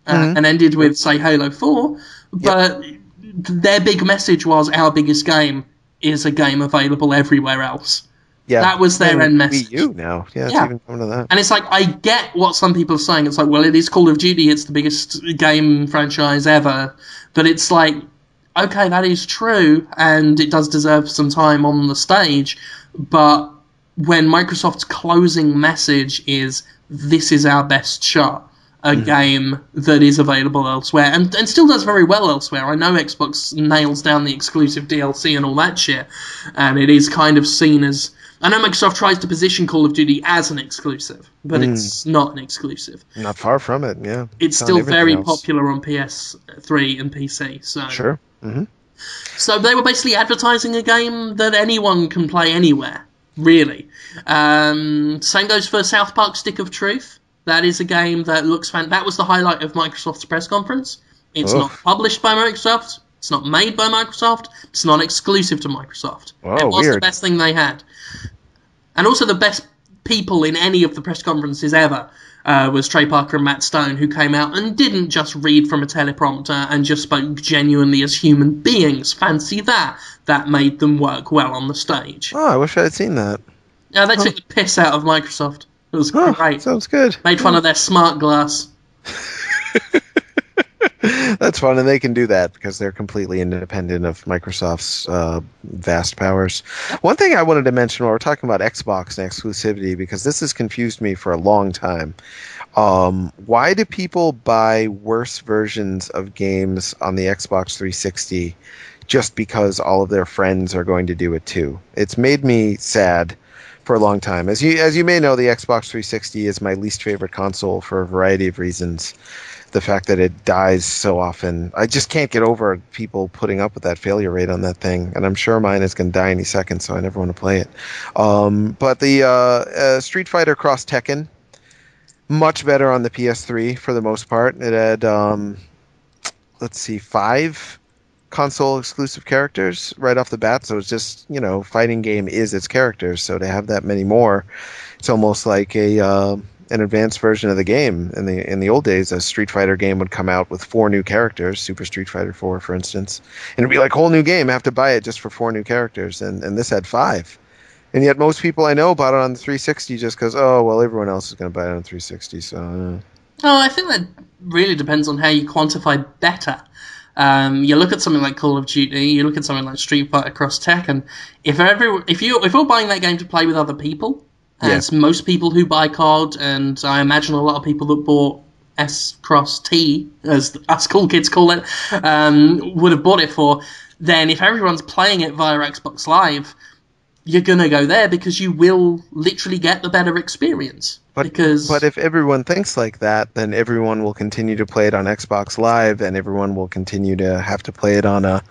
and ended with, say, Halo 4, Yep. but their big message was our biggest game is a game available everywhere else. Yeah. That was their And end Wii message. U now. Yeah, it's Yeah. even coming to that. And it's like, I get what some people are saying. It's like, well, it is Call of Duty, it's the biggest game franchise ever. But it's like, okay, that is true, and it does deserve some time on the stage. But when Microsoft's closing message is, this is our best shot, a game that is available elsewhere, and still does very well elsewhere. I know Xbox nails down the exclusive DLC and all that shit, and it is kind of seen as... I know Microsoft tries to position Call of Duty as an exclusive, but it's not an exclusive. Not far from it. Yeah. It's on still everything very else. popular on PS3 and PC. Sure. So they were basically advertising a game that anyone can play anywhere, really. Same goes for South Park Stick of Truth. That is a game that looks that was the highlight of Microsoft's press conference. It's not published by Microsoft. It's not made by Microsoft. It's not exclusive to Microsoft. Whoa, It was the weird. best thing they had. And also the best people in any of the press conferences ever was Trey Parker and Matt Stone, who came out and didn't just read from a teleprompter and just spoke genuinely as human beings. Fancy that. That made them work well on the stage. Oh, I wish I had seen that. Yeah, they took the piss out of Microsoft. It was Oh, great. sounds good. Made fun of their smart glass. That's fun, and they can do that because they're completely independent of Microsoft's vast powers. Yep. One thing I wanted to mention while we're talking about Xbox and exclusivity, because this has confused me for a long time. Why do people buy worse versions of games on the Xbox 360 just because all of their friends are going to do it too? It's made me sad for a long time. As you may know, the Xbox 360 is my least favorite console for a variety of reasons. The fact that it dies so often, I just can't get over people putting up with that failure rate on that thing, and I'm sure mine is going to die any second, so I never want to play it. But the Street Fighter Cross Tekken, much better on the PS3 for the most part. It had, let's see, 5 console exclusive characters right off the bat. So it's just, fighting game is its characters. So to have that many more, it's almost like an advanced version of the game. In the old days, a Street Fighter game would come out with 4 new characters, Super Street Fighter 4, for instance, and it'd be like, whole new game. I have to buy it just for 4 new characters, and this had 5. And yet most people I know bought it on the 360 just because, oh, well, everyone else is going to buy it on 360, so... Oh, I think that really depends on how you quantify better. You look at something like Call of Duty, you look at something like Street Fighter Cross Tekken. If you're buying that game to play with other people, as most people who buy COD, and I imagine a lot of people that bought S Cross T, as us cool kids call it, would have bought it for, then if everyone's playing it via Xbox Live, you're going to go there because you will literally get the better experience. But if everyone thinks like that, then everyone will continue to play it on Xbox Live, and everyone will continue to have to play it on a,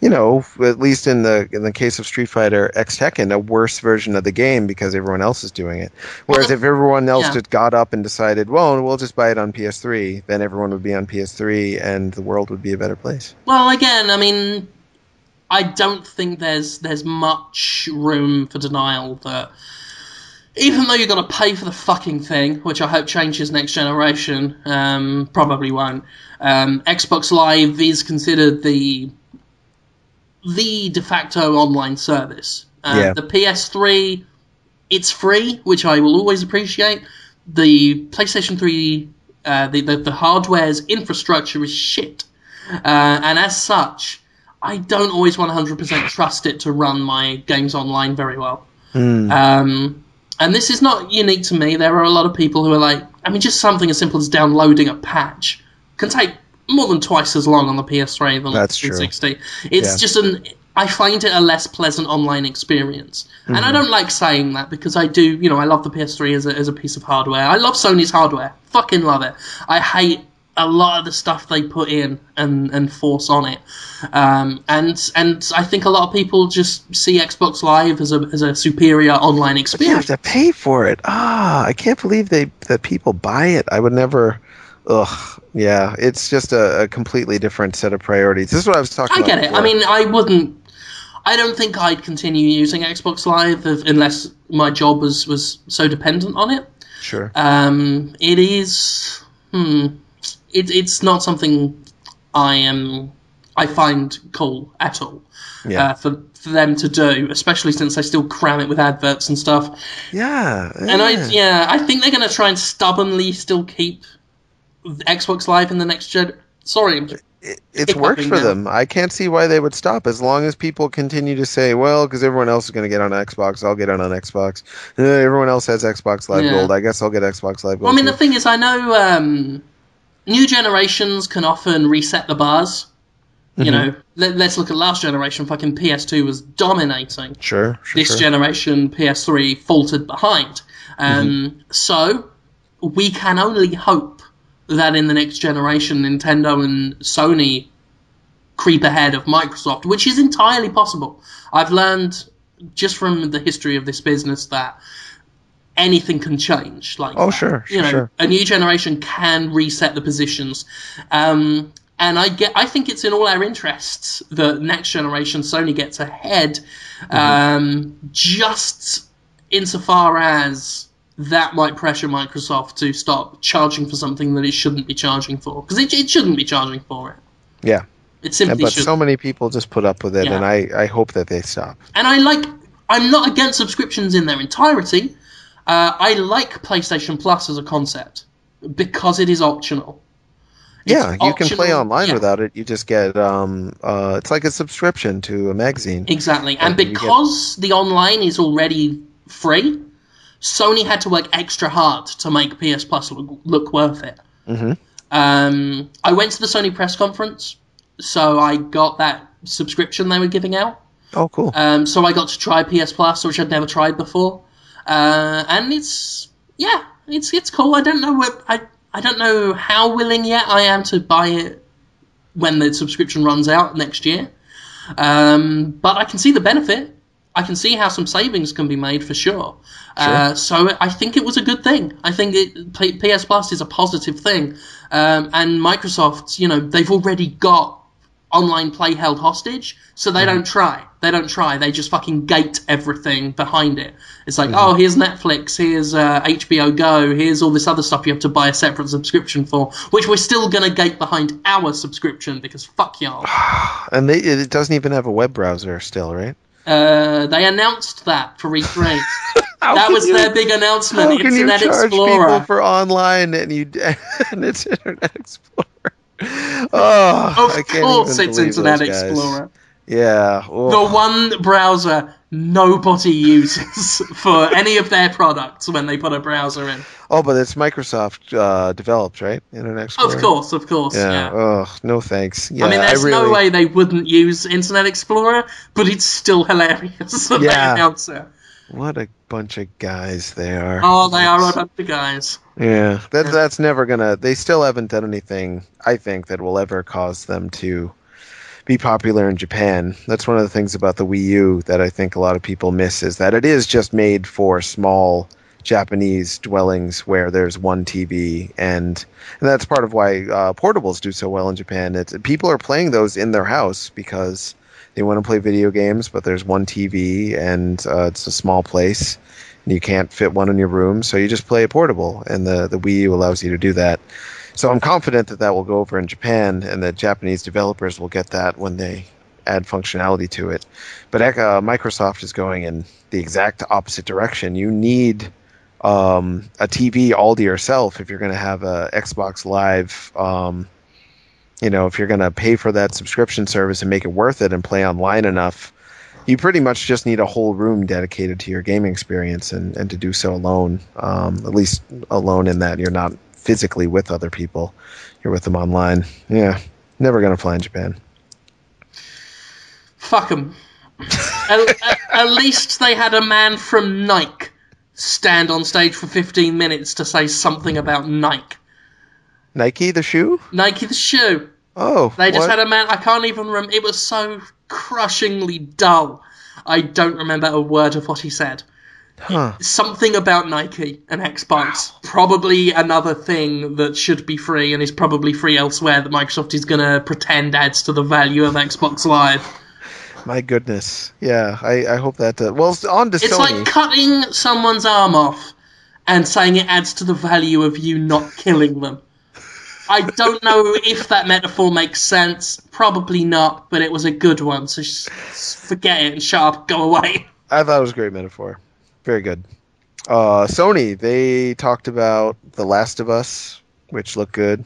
at least in the case of Street Fighter X Tekken, a worse version of the game because everyone else is doing it. Whereas if everyone else just got up and decided, well, we'll just buy it on PS3, then everyone would be on PS3 and the world would be a better place. Well, again, I mean, I don't think there's much room for denial that even though you're going to pay for the fucking thing, which I hope changes next generation, probably won't, Xbox Live is considered the de facto online service. The PS3, it's free, which I will always appreciate. The PlayStation 3, the hardware's infrastructure is shit. And as such, I don't always 100% trust it to run my games online very well. And this is not unique to me. There are a lot of people who are like, I mean, just something as simple as downloading a patch can take more than twice as long on the PS3 than on the 360. It's just I find it a less pleasant online experience. And I don't like saying that because I do, I love the PS3 as a piece of hardware. I love Sony's hardware. Fucking love it. I hate a lot of the stuff they put in and force on it. And I think a lot of people just see Xbox Live as a superior online experience. But you have to pay for it. I can't believe that people buy it. I would never... Ugh, yeah, it's just a completely different set of priorities. This is what I was talking about. I get it. I mean, I don't think I'd continue using Xbox Live unless my job was so dependent on it. Sure. It is... It's not something I find cool at all. Yeah. For them to do, especially since they still cram it with adverts and stuff. Yeah. And I think they're going to try and stubbornly still keep Xbox Live in the next gen. Sorry, it's worked for them. I can't see why they would stop as long as people continue to say, well, because everyone else is going to get on Xbox, I'll get on Xbox. Everyone else has Xbox Live Gold. I guess I'll get Xbox Live Gold. Well, I mean, the thing is, I know new generations can often reset the bars. Let's look at last generation. Fucking PS2 was dominating. Sure. This generation, PS3 faltered behind. So we can only hope that in the next generation, Nintendo and Sony creep ahead of Microsoft, which is entirely possible. I've learned just from the history of this business that anything can change. Sure. A new generation can reset the positions. And I think it's in all our interests that next generation Sony gets ahead, just insofar as that might pressure Microsoft to stop charging for something that it shouldn't be charging for. Because it shouldn't be charging for it. Yeah. It simply But shouldn't. so many people just put up with it, and I hope that they stop. And I'm not against subscriptions in their entirety. I like PlayStation Plus as a concept because it is optional. It's Yeah, you can play optional. online Yeah, without it. You just get it's like a subscription to a magazine. exactly. And And you get because the online is already free, Sony had to work extra hard to make PS Plus look worth it. hmm I went to the Sony press conference, so I got that subscription they were giving out. Oh, cool. So I got to try PS Plus, which I'd never tried before, and it's cool. I don't know how willing yet I am to buy it when the subscription runs out next year, but I can see the benefit. I can see how some savings can be made for sure. Sure. So I think it was a good thing. I think PS Plus is a positive thing, and Microsoft, they've already got online play held hostage, so they don't try. They just fucking gate everything behind it. It's like, oh, here's Netflix, here's HBO Go, here's all this other stuff you have to buy a separate subscription for, which we're still gonna gate behind our subscription because fuck y'all. And it doesn't even have a web browser still, right? They announced that for E3. That was their big announcement. How can you Internet charge Explorer. people for online and and it's Internet Explorer? Oh, Of I can't course, even it's believe Internet those guys. Explorer. Yeah. The Oh. one browser nobody uses for any of their products when they put a browser in. Oh, but it's Microsoft developed, right? Internet Explorer. Of course, yeah. Oh, no thanks. Yeah, I mean, there's I really. no way they wouldn't use Internet Explorer, but it's still hilarious that they Yeah. announce it. What a bunch of guys they are. Oh, they are a bunch of guys. Yeah, that's never gonna. They still haven't done anything, I think, that will ever cause them to be popular in Japan. That's one of the things about the Wii U that I think a lot of people miss is that it is just made for small Japanese dwellings where there's one TV, and that's part of why portables do so well in Japan. People are playing those in their house because they want to play video games, but there's one TV and it's a small place. And you can't fit one in your room, so you just play a portable, and the Wii U allows you to do that. So I'm confident that will go over in Japan, and that Japanese developers will get that when they add functionality to it. But Microsoft is going in the exact opposite direction. You need a TV all to yourself if you're going to have a Xbox Live. If you're going to pay for that subscription service and make it worth it and play online enough, you pretty much just need a whole room dedicated to your gaming experience, and to do so alone, at least alone in that you're not physically with other people. You're with them online. Yeah, never going to fly in Japan. Fuck them. At least they had a man from Nike stand on stage for 15 minutes to say something about Nike. Nike the shoe? Nike the shoe. Oh, They just what? had a man. I can't even remember. It was so crushingly dull. I don't remember a word of what he said. Huh. Something about Nike and Xbox. Probably another thing that should be free and is probably free elsewhere that Microsoft is going to pretend adds to the value of Xbox Live. My goodness. Yeah, I hope that does. Well, on to It's Sony. like cutting someone's arm off and saying it adds to the value of you not killing them. I don't know if that metaphor makes sense. Probably not, but it was a good one, so just forget it and shut up, go away. I thought it was a great metaphor. Very good. Sony, they talked about The Last of Us, which looked good.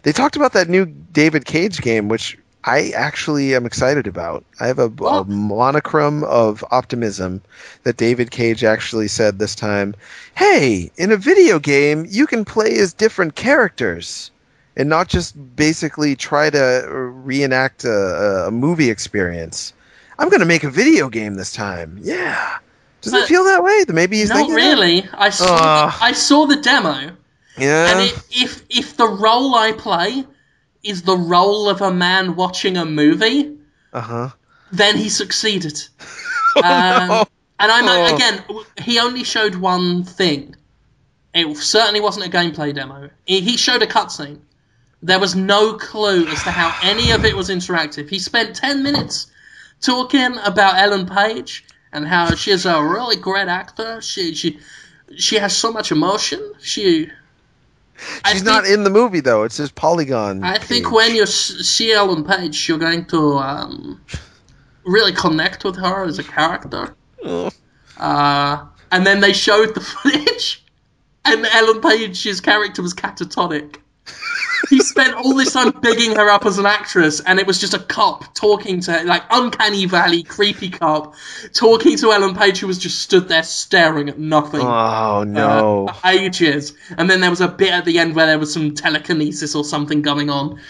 They talked about that new David Cage game, which I actually am excited about. I have a monochrome of optimism that David Cage actually said this time, hey, in a video game, you can play as different characters and not just basically try to reenact a movie experience. I'm going to make a video game this time. Yeah. Does it feel that way? Maybe he's Not really. I saw the demo. Yeah. And if the role I play is the role of a man watching a movie, then he succeeded. No. And again, he only showed one thing. It certainly wasn't a gameplay demo. He showed a cutscene. There was no clue as to how any of it was interactive. He spent 10 minutes talking about Ellen Page and how she's a really great actor. She has so much emotion. She's not in the movie, though. It's just Polygon. I think when you see Ellen Page, you're going to really connect with her as a character. And then they showed the footage, and Ellen Page's character was catatonic. he spent all this time bigging her up as an actress, and it was just a cop talking to her, like uncanny valley, creepy cop, talking to Ellen Page, who was just stood there staring at nothing. Oh no. For ages. And then there was a bit at the end where there was some telekinesis or something going on.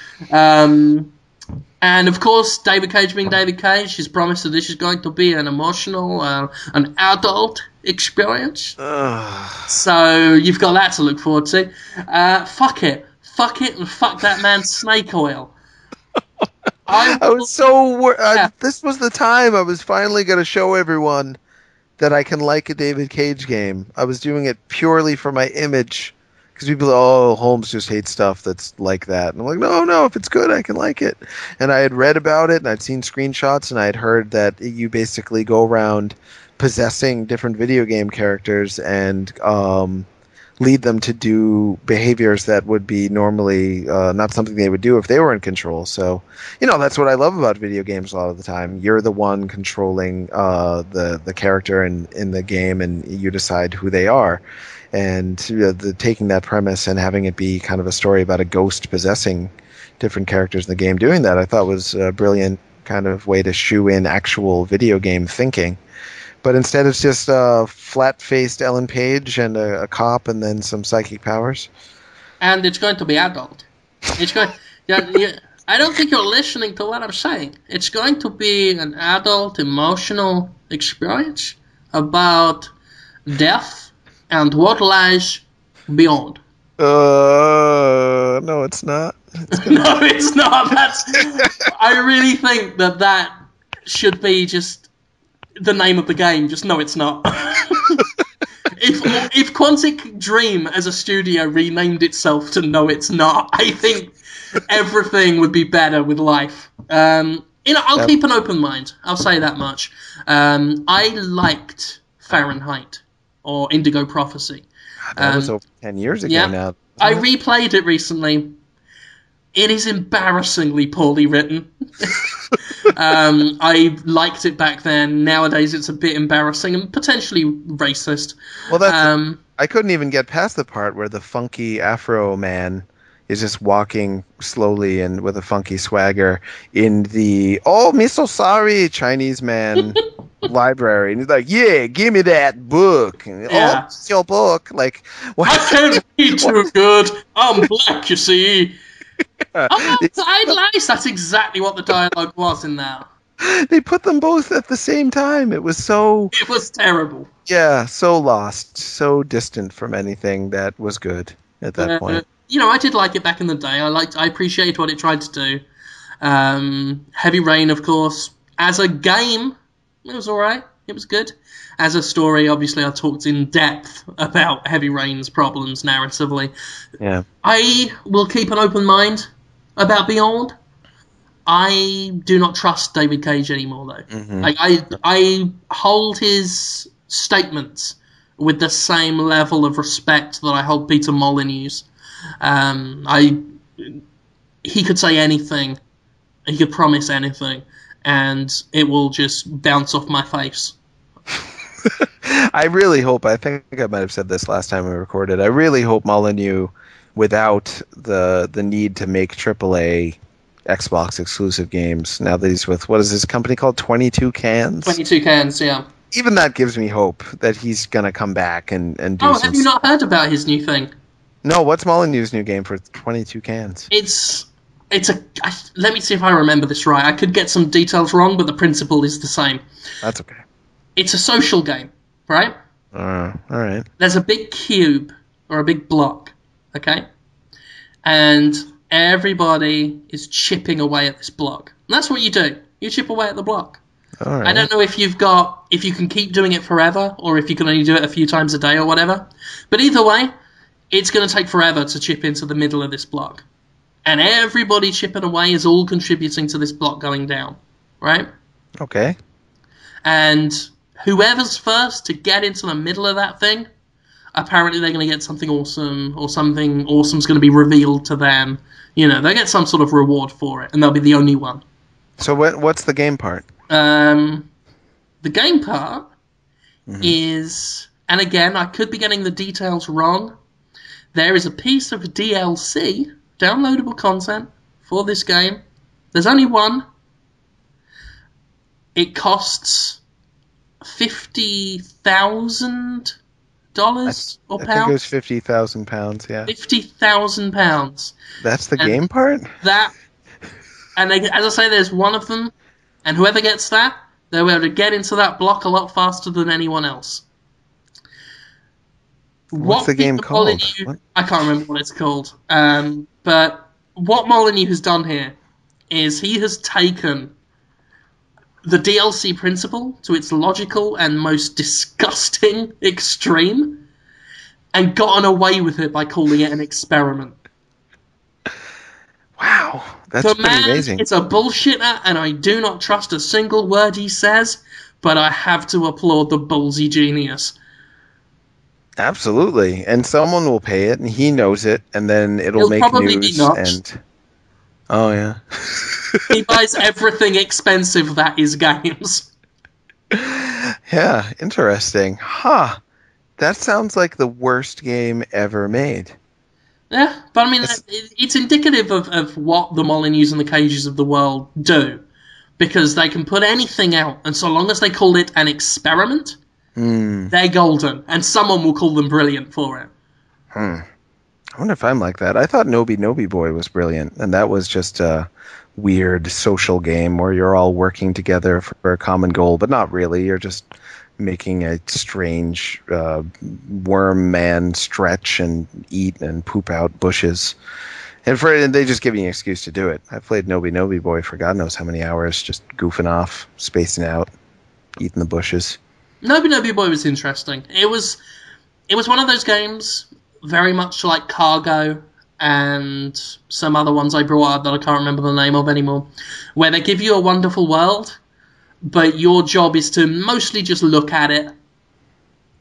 And of course, David Cage being David Cage, he's promised that this is going to be an emotional, an adult experience. So you've got that to look forward to. Fuck it, and fuck that man's snake oil. I was so this was the time I was finally going to show everyone that I can like a David Cage game. I was doing it purely for my image. Because people, Holmes just hates stuff that's like that. And I'm like, no, if it's good, I can like it. And I had read about it, and I'd seen screenshots, and I had heard that you basically go around possessing different video game characters and lead them to do behaviors that would be normally not something they would do if they were in control. So, that's what I love about video games a lot of the time. You're the one controlling the character in the game, and you decide who they are. And taking that premise and having it be kind of a story about a ghost possessing different characters in the game, doing that I thought was a brilliant kind of way to shoe in actual video game thinking. But instead it's just flat-faced Ellen Page and a cop and then some psychic powers. And it's going to be adult. It's going. I don't think you're listening to what I'm saying. It's going to be an adult emotional experience about death and what lies beyond. No, it's not. No, it's not. I really think that should be just the name of the game. Just no, it's not. If Quantic Dream as a studio renamed itself to No, It's Not, I think everything would be better with life. I'll keep an open mind. I'll say that much. I liked Fahrenheit. Or Indigo Prophecy. That was over 10 years ago now. I replayed it recently. It is embarrassingly poorly written. I liked it back then. Nowadays it's a bit embarrassing and potentially racist. Well, I couldn't even get past the part where the funky Afro man is just walking slowly and with a funky swagger in the me so sorry Chinese man library, and he's like, yeah, give me that book. And, it's your book. Like, what? I can't read too good. I'm black, you see. That's exactly what the dialogue was in there. They put them both at the same time. It was terrible. Yeah, so lost, so distant from anything that was good at that point. I did like it back in the day. I appreciate what it tried to do. Heavy Rain, of course, as a game, it was alright. It was good. As a story, obviously, I talked in depth about Heavy Rain's problems narratively. Yeah. I will keep an open mind about Beyond. I do not trust David Cage anymore, though. Mm-hmm. I hold his statements with the same level of respect that I hold Peter Molyneux's. He could say anything. He could promise anything. And it will just bounce off my face. I really hope, I think I might have said this last time we recorded, I really hope Molyneux, without the need to make AAA Xbox exclusive games, now that he's with, what is his company called? 22 Cans? 22 Cans, yeah. Even that gives me hope that he's going to come back and do some... Oh, have you not heard about his new thing? No, what's Molyneux's new game for 22 Cans? Let me see if I remember this right. I could get some details wrong, but the principle is the same. That's okay. It's a social game, right? All right. There's a big cube, or a big block, okay? And everybody is chipping away at this block. And that's what you do. You chip away at the block. All right. I don't know if you can keep doing it forever, or if you can only do it a few times a day or whatever. But either way, it's going to take forever to chip into the middle of this block. And everybody chipping away is all contributing to this block going down, right? Okay. And whoever's first to get into the middle of that thing, apparently they're going to get something awesome, or something awesome's going to be revealed to them. They'll get some sort of reward for it, and they'll be the only one. So what's the game part? The game part is, and again, I could be getting the details wrong, there is a piece of DLC downloadable content for this game. There's only one. It costs $50,000 or I think it was pounds. £50,000. Yeah, £50,000. that's the And game part. as I say, there's one of them, and whoever gets that, they'll be able to get into that block a lot faster than anyone else. What's the game called? What? I can't remember what it's called. But what Molyneux has done here is he has taken the DLC principle to its logical and most disgusting extreme and gotten away with it by calling it an experiment. Wow, that's The pretty man amazing. is a bullshitter, and I do not trust a single word he says, but I have to applaud the ballsy genius. Absolutely, and someone will pay it, and he knows it, and then it'll He'll make probably be news. notched. And oh yeah, He buys everything expensive that is games. yeah, interesting, huh? That sounds like the worst game ever made. Yeah, but I mean, It's, it's indicative of what the Molyneux and the Cages of the world do. Because they can put anything out, and so long as they call it an experiment, they're golden, and someone will call them brilliant for it. I wonder if I'm like that. I thought Nobi Nobi Boy was brilliant, and that was just a weird social game where you're all working together for a common goal, but not really. You're just making a strange worm man stretch and eat and poop out bushes. And they just give you an excuse to do it. I played Nobi Nobi Boy for God knows how many hours, just goofing off, spacing out, eating the bushes. Nobi Boy was interesting. It was one of those games, very much like Cargo and some other ones I brought up that I can't remember the name of anymore, where they give you a wonderful world, but your job is to mostly just look at it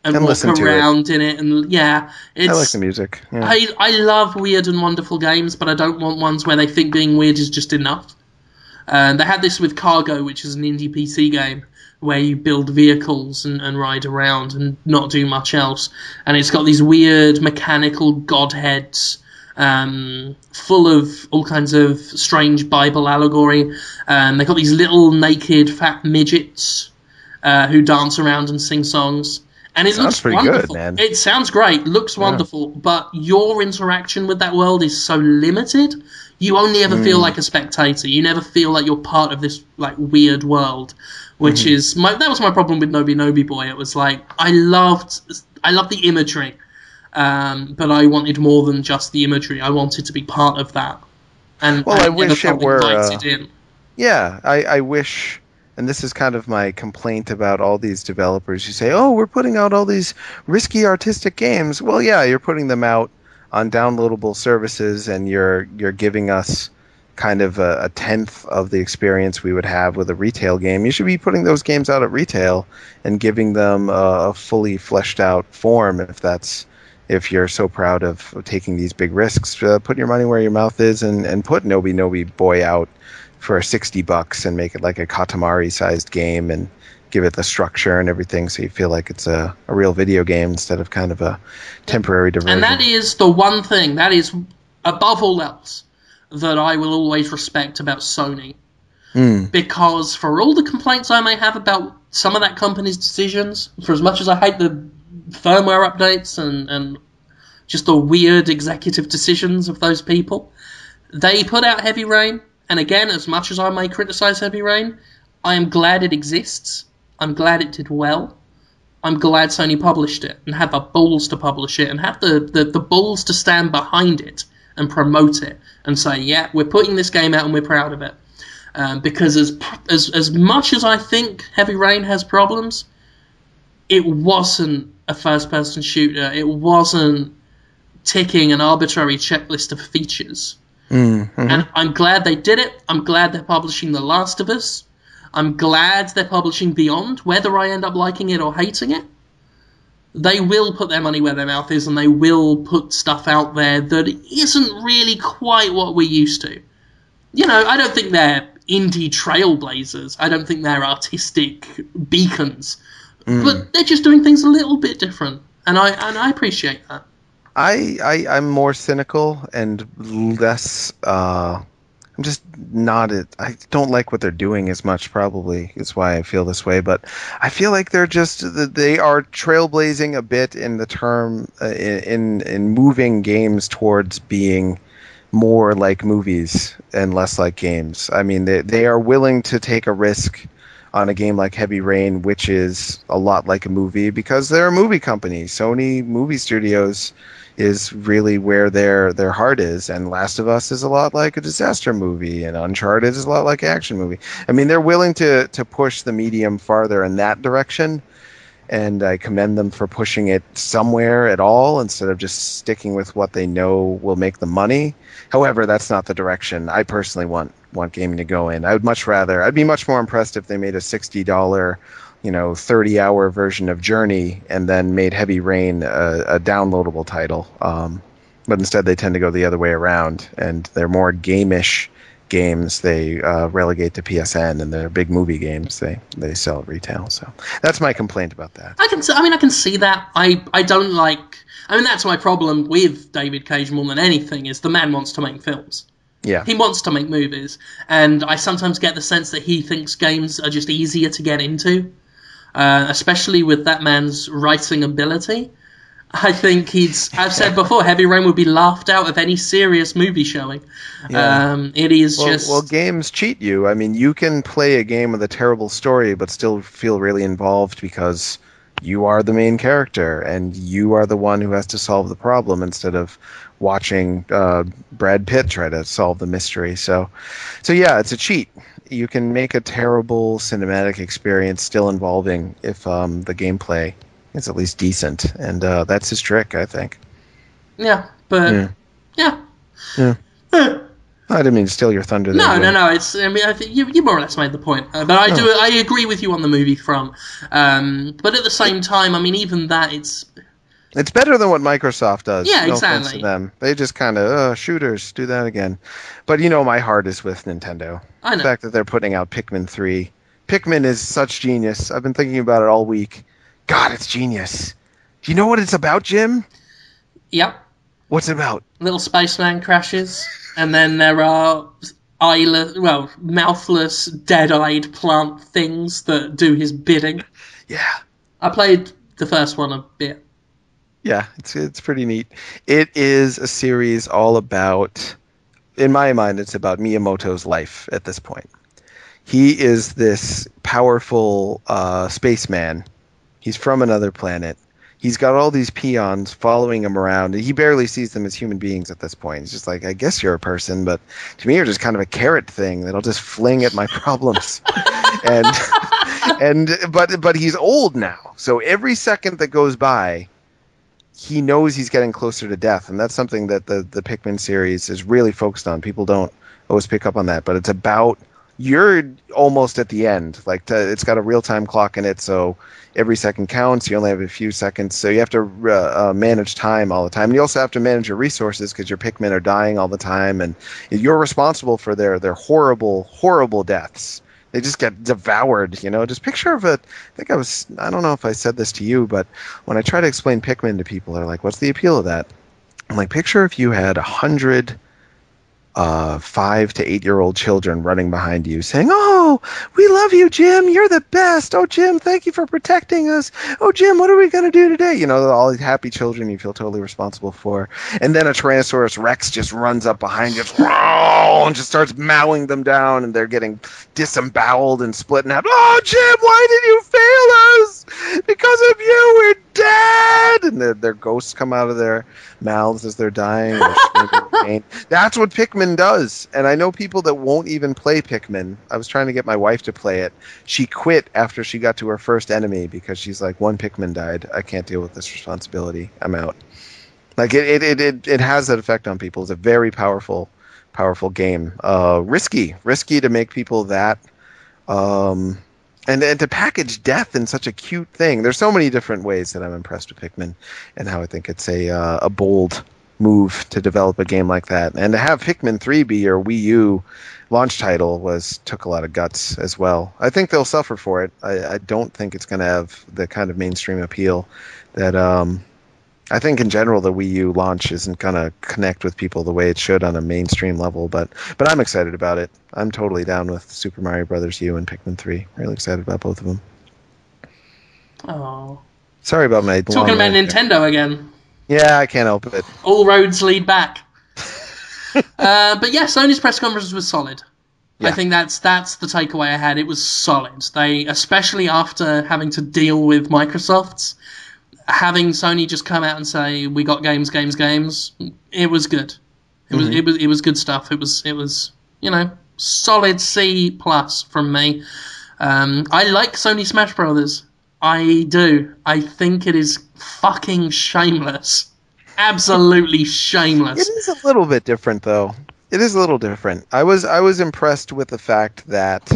and walk listen to around in it. And yeah, I like the music. Yeah. I love weird and wonderful games, but I don't want ones where they think being weird is just enough. And they had this with Cargo, which is an indie PC game where you build vehicles and ride around and not do much else. And it's got these weird mechanical godheads full of all kinds of strange Bible allegory. They've got these little naked fat midgets who dance around and sing songs. And it looks pretty wonderful. good, man. It sounds great, looks wonderful, but your interaction with that world is so limited. You only ever feel like a spectator. You never feel like you're part of this like weird world, which is that was my problem with Nobi Nobi Boy. It was like I loved the imagery, but I wanted more than just the imagery. I wanted to be part of that, and Well, I never wish it felt were. invited in. Yeah, I wish, and this is kind of my complaint about all these developers. You say, oh, we're putting out all these risky artistic games. Well, yeah, you're putting them out on downloadable services, and you're giving us kind of a tenth of the experience we would have with a retail game. You should be putting those games out at retail and giving them a fully fleshed out form if you're so proud of taking these big risks. Put your money where your mouth is and put Nobi Nobi Boy out for $60 and make it like a Katamari sized game and give it the structure and everything so you feel like it's a real video game instead of kind of a temporary diversion. And that is the one thing, that is above all else, that I will always respect about Sony. Because for all the complaints I may have about some of that company's decisions, for as much as I hate the firmware updates and just the weird executive decisions of those people, they put out Heavy Rain, and again, as much as I may criticize Heavy Rain, I am glad it exists. I'm glad it did well. I'm glad Sony published it and had the balls to publish it and have the balls to stand behind it and promote it and say, yeah, we're putting this game out and we're proud of it. Because as much as I think Heavy Rain has problems, it wasn't a first-person shooter. It wasn't ticking an arbitrary checklist of features. And I'm glad they did it. I'm glad they're publishing The Last of Us. I'm glad they're publishing Beyond, whether I end up liking it or hating it. They will put their money where their mouth is, and they will put stuff out there that isn't really quite what we're used to. You know, I don't think they're indie trailblazers. I don't think they're artistic beacons. But they're just doing things a little bit different, and I appreciate that. I'm more cynical and less. I'm just not. I don't like what they're doing as much. Probably is why I feel this way. But I feel like they are trailblazing a bit in the term in moving games towards being more like movies and less like games. I mean, they are willing to take a risk on a game like Heavy Rain, which is a lot like a movie because they're a movie company. Sony Movie Studios is really where their heart is, and Last of Us is a lot like a disaster movie, and Uncharted is a lot like an action movie. I mean, they're willing to push the medium farther in that direction, and I commend them for pushing it somewhere at all instead of just sticking with what they know will make them money. However, that's not the direction I personally want gaming to go in. I'd be much more impressed if they made a $60, 30-hour version of Journey and then made Heavy Rain a downloadable title. But instead they tend to go the other way around, and they're more game-ish games they relegate to PSN, and they're big movie games they sell at retail. So that's my complaint about that. I can see that. I don't like. I mean, that's my problem with David Cage more than anything. Is the man wants to make films. Yeah. He wants to make movies, and I sometimes get the sense that he thinks games are just easier to get into, especially with that man's writing ability. I think I've said before, Heavy Rain would be laughed out of any serious movie showing. Yeah. It is just... Well, games cheat you. I mean, you can play a game with a terrible story but still feel really involved because you are the main character and you are the one who has to solve the problem instead of watching Brad Pitt try to solve the mystery. So yeah, it's a cheat. You can make a terrible cinematic experience still involving if the gameplay is at least decent, and that's his trick, I think. Yeah, but yeah. I didn't mean to steal your thunder there. No. It's. I mean, I think you more or less made the point. But I agree with you on the movie front. But at the same time, I mean, even that, it's better than what Microsoft does. Yeah, no exactly. offense to them. They just kind of shooters, do that again. But my heart is with Nintendo. I know. The fact that they're putting out Pikmin 3. Pikmin is such genius. I've been thinking about it all week. God, it's genius. Do you know what it's about, Jim? Yep. What's it about? Little spaceman crashes, and then there are mouthless, dead-eyed plant things that do his bidding. Yeah. I played the first one a bit. Yeah, it's pretty neat. It is a series all about, in my mind, it's about Miyamoto's life at this point. He is this powerful spaceman. He's from another planet. He's got all these peons following him around. He barely sees them as human beings at this point. He's just like, I guess you're a person, but to me you're just kind of a carrot thing that'll just fling at my problems. But he's old now. So every second that goes by, he knows he's getting closer to death, and that's something that the Pikmin series is really focused on. People don't always pick up on that, but it's about you're almost at the end. It's got a real-time clock in it, so every second counts. You only have a few seconds, so you have to manage time all the time. And you also have to manage your resources because your Pikmin are dying all the time, and you're responsible for their horrible, horrible deaths. They just get devoured, Just picture of it. I don't know if I said this to you, but when I try to explain Pikmin to people, they're like, what's the appeal of that? I'm like, picture if you had 100 5 to 8-year-old children running behind you saying, "Oh, we love you, Jim. You're the best. Oh, Jim, thank you for protecting us. Oh, Jim, what are we going to do today?" All these happy children you feel totally responsible for. And then a Tyrannosaurus Rex just runs up behind you and just starts mowing them down, and they're getting disemboweled and split in half. "Oh, Jim, why did you fail us? Because of you, we're dead!" And their ghosts come out of their mouths as they're dying. That's what Pikmin does. And I know people that won't even play Pikmin. I was trying to get my wife to play it. She quit after she got to her first enemy because she's like, one Pikmin died. I can't deal with this responsibility. I'm out. Like it has that effect on people. It's a very powerful game. Risky to make people that. And to package death in such a cute thing. There's so many different ways that I'm impressed with Pikmin and how I think it's a bold move to develop a game like that. And to have Pikmin 3 be your Wii U launch title took a lot of guts as well. I think they'll suffer for it. I don't think it's going to have the kind of mainstream appeal that I think in general the Wii U launch isn't gonna connect with people the way it should on a mainstream level, but I'm excited about it. I'm totally down with Super Mario Brothers U and Pikmin 3. Really excited about both of them. Oh. Sorry about my Talking long about rant there. Nintendo again. Yeah, I can't help it. All roads lead back. But yeah, Sony's press conference was solid. I Yeah. think that's the takeaway I had. It was solid. They, especially after having to deal with Microsoft's, having Sony just come out and say we got games. It was good. It was good stuff. It was solid C plus from me. I like Sony Smash Brothers. I do. I think it is fucking shameless. Absolutely It shameless. is a little bit different, though. It is a little different. I was impressed with the fact that,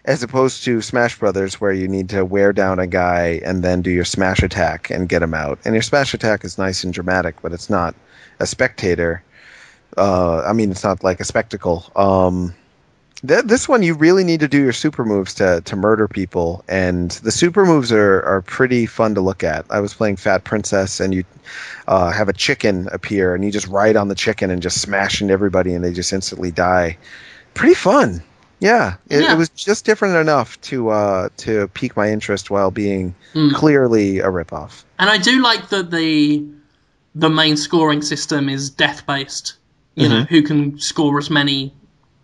as opposed to Smash Brothers, where you need to wear down a guy and then do your smash attack and get him out. And your smash attack is nice and dramatic, but it's not a spectator. I mean, it's not like a spectacle. This one, you really need to do your super moves to murder people, and the super moves are pretty fun to look at. I was playing Fat Princess, and you have a chicken appear, and you just ride on the chicken and just smash into everybody, and they just instantly die. Pretty fun. Yeah, it Yeah. was just different enough to pique my interest while being clearly a ripoff. And I do like that the main scoring system is death based. You know, who can score as many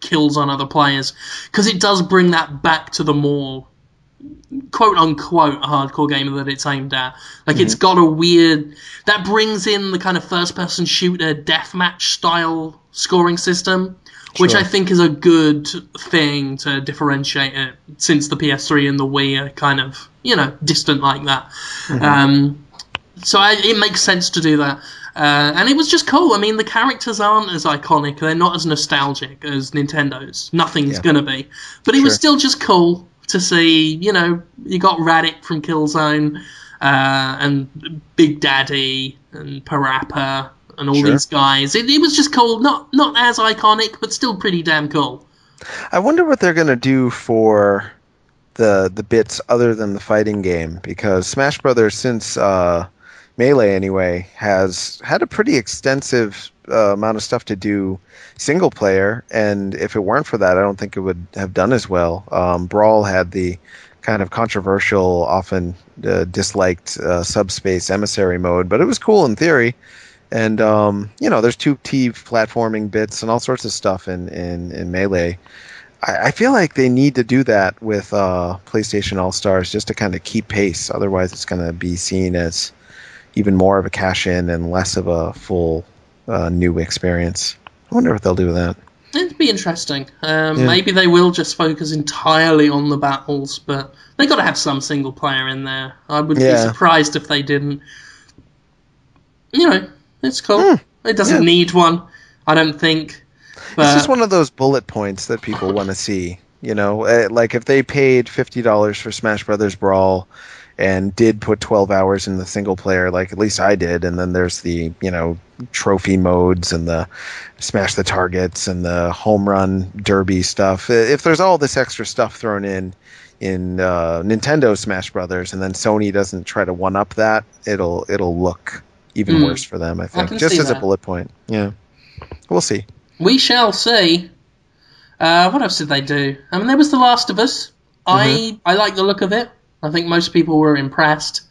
kills on other players, because it does bring that back to the more quote unquote hardcore game that it's aimed at. Like it's got a weird that brings in the kind of first person shooter deathmatch style scoring system, which I think is a good thing to differentiate it, since the PS3 and the Wii are kind of distant like that. So it makes sense to do that. And it was just cool. I mean, the characters aren't as iconic. They're not as nostalgic as Nintendo's. Nothing's going to be. But it was still just cool to see, you got Raditz from Killzone, and Big Daddy, and Parappa, and all these guys. It was just cool. Not as iconic, but still pretty damn cool. I wonder what they're going to do for the bits other than the fighting game, because Smash Brothers, since Melee anyway, has had a pretty extensive amount of stuff to do single player, and if it weren't for that, I don't think it would have done as well. Brawl had the kind of controversial, often disliked subspace emissary mode, but it was cool in theory. And there's 2T platforming bits and all sorts of stuff in Melee. I feel like they need to do that with PlayStation All-Stars just to kind of keep pace. Otherwise, it's going to be seen as even more of a cash-in and less of a full new experience. I wonder what they'll do with that. It'd be interesting. Maybe they will just focus entirely on the battles, but they got to have some single player in there. I would be surprised if they didn't. It's cool. It doesn't need one, I don't think. But it's just one of those bullet points that people want to see. Like if they paid $50 for Smash Brothers Brawl and did put 12 hours in the single player, like at least I did, and then there's the trophy modes and the smash the targets and the home run derby stuff. If there's all this extra stuff thrown in Nintendo Smash Brothers, and then Sony doesn't try to one up that, it'll look even worse for them, I think. Just as a bullet point. Yeah, we'll see. We shall see. What else did they do? I mean, there was The Last of Us. I like the look of it. I think most people were impressed.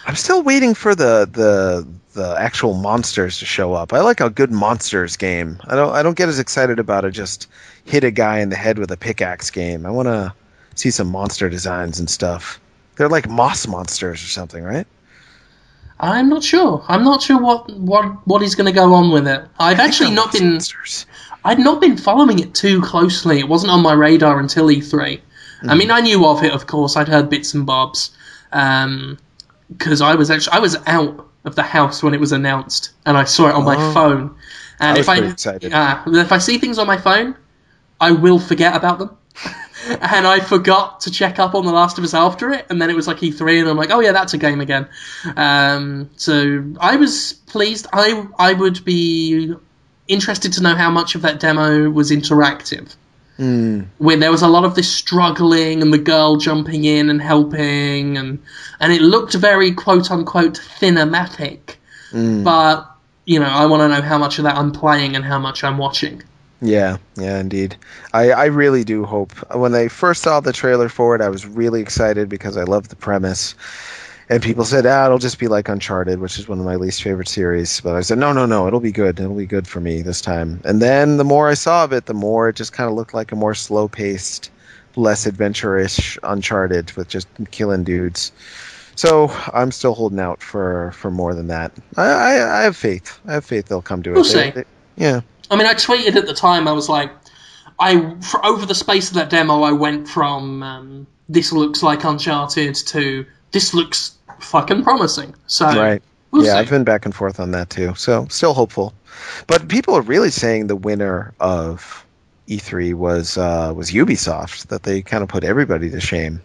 I'm still waiting for the actual monsters to show up. I like a good monsters game. I don't get as excited about a just hit a guy in the head with a pickaxe game. I want to see some monster designs and stuff. They're like moss monsters or something, right? I'm not sure. I'm not sure what he's going to go on with it. I've actually not been. Monsters. I'd not been following it too closely. It wasn't on my radar until E3. I mean, I knew of it, of course. I'd heard bits and bobs, because I was out of the house when it was announced, and I saw it on my phone. And I was pretty excited. If I see things on my phone, I will forget about them. And I forgot to check up on The Last of Us after it, and then it was like E3, and I'm like, oh yeah, that's a game again. So I was pleased. I would be interested to know how much of that demo was interactive. When there was a lot of this struggling and the girl jumping in and helping, and it looked very quote unquote cinematic. But, I want to know how much of that I'm playing and how much I'm watching. Yeah, indeed. I really do hope. When I first saw the trailer for it, I was really excited because I loved the premise. And people said, it'll just be like Uncharted, which is one of my least favorite series. But I said, no, it'll be good. It'll be good for me this time. And then the more I saw of it, the more it just kind of looked like a more slow-paced, less adventure-ish Uncharted with just killing dudes. So I'm still holding out for more than that. I have faith. I have faith they'll come to it. We'll see. Yeah. I mean, I tweeted at the time, I was like, over the space of that demo, I went from this looks like Uncharted to this looks fucking promising. So, Right. we'll see. I've been back and forth on that too. So still hopeful. But people are really saying the winner of E3 was Ubisoft, that they kind of put everybody to shame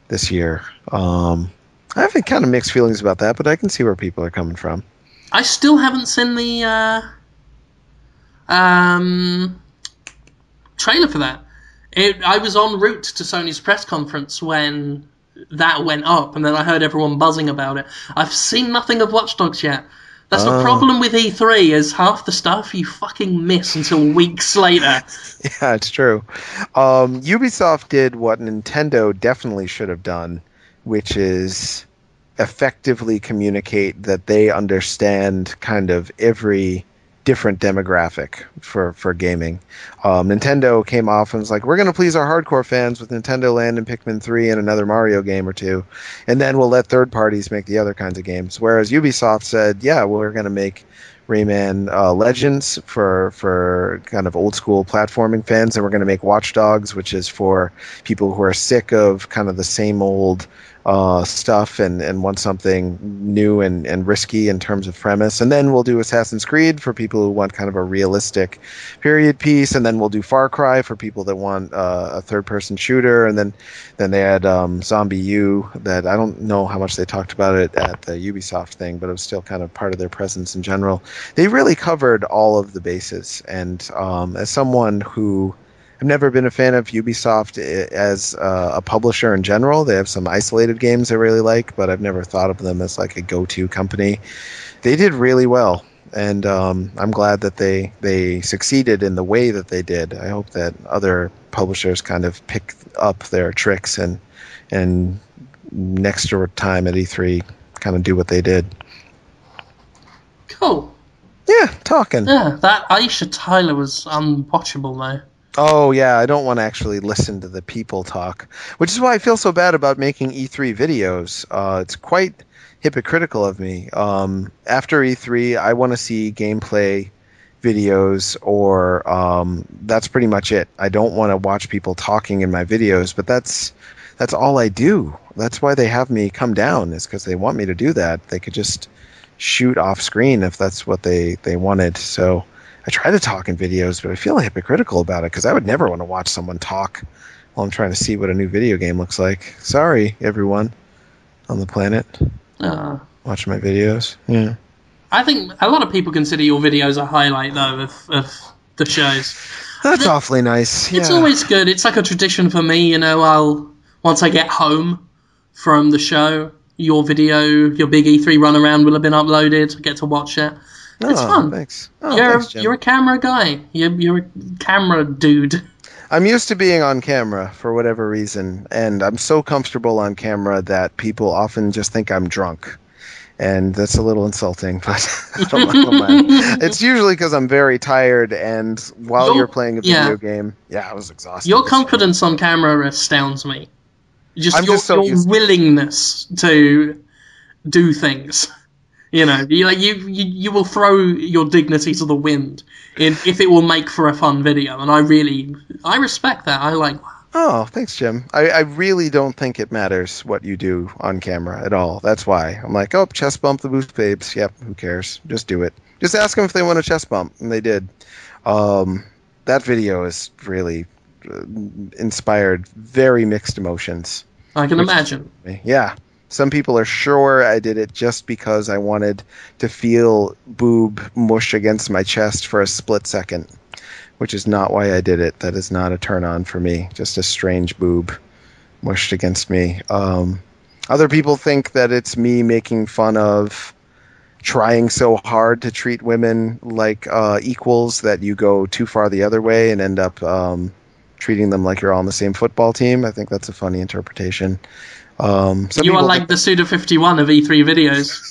this year. I have kind of mixed feelings about that, but I can see where people are coming from. I still haven't seen the trailer for that. I was en route to Sony's press conference when that went up, and then I heard everyone buzzing about it. I've seen nothing of Watch Dogs yet. That's the problem with E3, is half the stuff you fucking miss until weeks later. Yeah, it's true. Ubisoft did what Nintendo definitely should have done, which is effectively communicate that they understand kind of every different demographic for gaming. Nintendo came off and was like, we're going to please our hardcore fans with Nintendo Land and Pikmin 3 and another Mario game or two, and then we'll let third parties make the other kinds of games. Whereas Ubisoft said, yeah, well, we're going to make Rayman Legends for kind of old school platforming fans, and we're going to make Watch Dogs, which is for people who are sick of kind of the same old stuff and want something new and risky in terms of premise. And then we'll do Assassin's Creed for people who want kind of a realistic period piece, and then we'll do Far Cry for people that want a third-person shooter, and then they had Zombie U, that I don't know how much they talked about it at the Ubisoft thing, but it was still kind of part of their presence in general. They really covered all of the bases, and as someone who I've never been a fan of Ubisoft as a publisher in general. They have some isolated games I really like, but I've never thought of them as like a go-to company. They did really well, and I'm glad that they succeeded in the way that they did. I hope that other publishers kind of pick up their tricks and next time at E3 kind of do what they did. Cool. Yeah, talking. Yeah, that Aisha Tyler was unwatchable though. Oh, yeah, I don't want to actually listen to the people talk, which is why I feel so bad about making E3 videos. It's quite hypocritical of me. After E3, I want to see gameplay videos, or that's pretty much it. I don't want to watch people talking in my videos, but that's all I do. That's why they have me come down, is because they want me to do that. They could just shoot off screen if that's what they wanted. So I try to talk in videos, but I feel hypocritical about it because I would never want to watch someone talk while I'm trying to see what a new video game looks like. Sorry, everyone on the planet. Watch my videos. Yeah. I think a lot of people consider your videos a highlight, though, of the shows. That's awfully nice. It's always good. It's like a tradition for me, once I get home from the show, your video, your big E3 run around will have been uploaded. I get to watch it. It's fun. Thanks. You're Jim. You're a camera guy. You're a camera dude. I'm used to being on camera for whatever reason, and I'm so comfortable on camera that people often just think I'm drunk. And that's a little insulting, but I don't mind. It's usually because I'm very tired, and while you're playing a video game, I was exhausted. Your confidence on camera astounds me. Your so willingness to do things. You will throw your dignity to the wind if it will make for a fun video, and I respect that. I like. Oh, thanks, Jim. I really don't think it matters what you do on camera at all. That's why I'm like, chest bump the boost babes. Yep, who cares? Just do it. Just ask them if they want a chest bump, and they did. That video is really inspired very mixed emotions. I can imagine. Yeah. Some people are sure I did it just because I wanted to feel boob mush against my chest for a split second, which is not why I did it. That is not a turn on for me. Just a strange boob mushed against me. Other people think that it's me making fun of trying so hard to treat women like equals that you go too far the other way and end up treating them like you're all on the same football team. I think that's a funny interpretation. Some You are people like the Suda51 of E3 videos.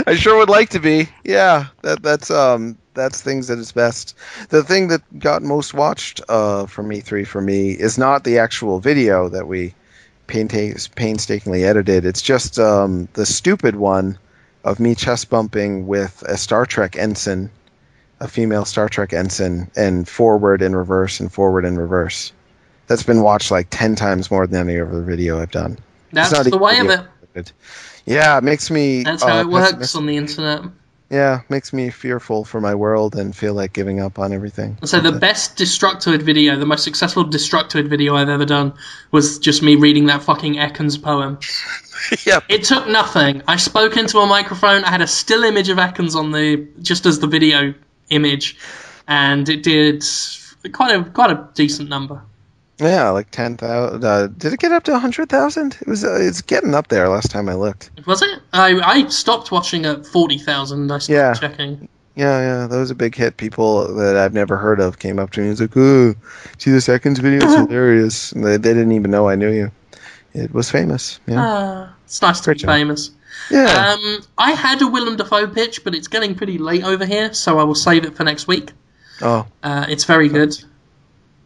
I sure would like to be. Yeah, that's things at its best. The thing that got most watched from E3 for me is not the actual video that we painstakingly edited. It's just the stupid one of me chest bumping with a Star Trek ensign, a female Star Trek ensign, and forward and reverse and forward and reverse. That's been watched like 10 times more than any other video I've done. It's That's not the even way of video. it. Yeah, it makes me That's how it works on pessimistic. the internet. Yeah, makes me fearful for my world and feel like giving up on everything. So the best Destructoid video, the most successful Destructoid video I've ever done, was just me reading that fucking Ekans poem. Yep. It took nothing. I spoke into a microphone. I had a still image of Ekans on just as the video image, and it did quite a decent number. Yeah, like 10,000. Did it get up to 100,000? It's getting up there last time I looked. Was it? I stopped watching at 40,000. I stopped Yeah. checking. Yeah, that was a big hit. People that I've never heard of came up to me and was like, "Oh, see the seconds video? It's hilarious." And they didn't even know I knew you. It was famous. Yeah. It's nice to Great be job. famous. Yeah. I had a Willem Dafoe pitch, but it's getting pretty late over here, so I will save it for next week. Oh. It's very good.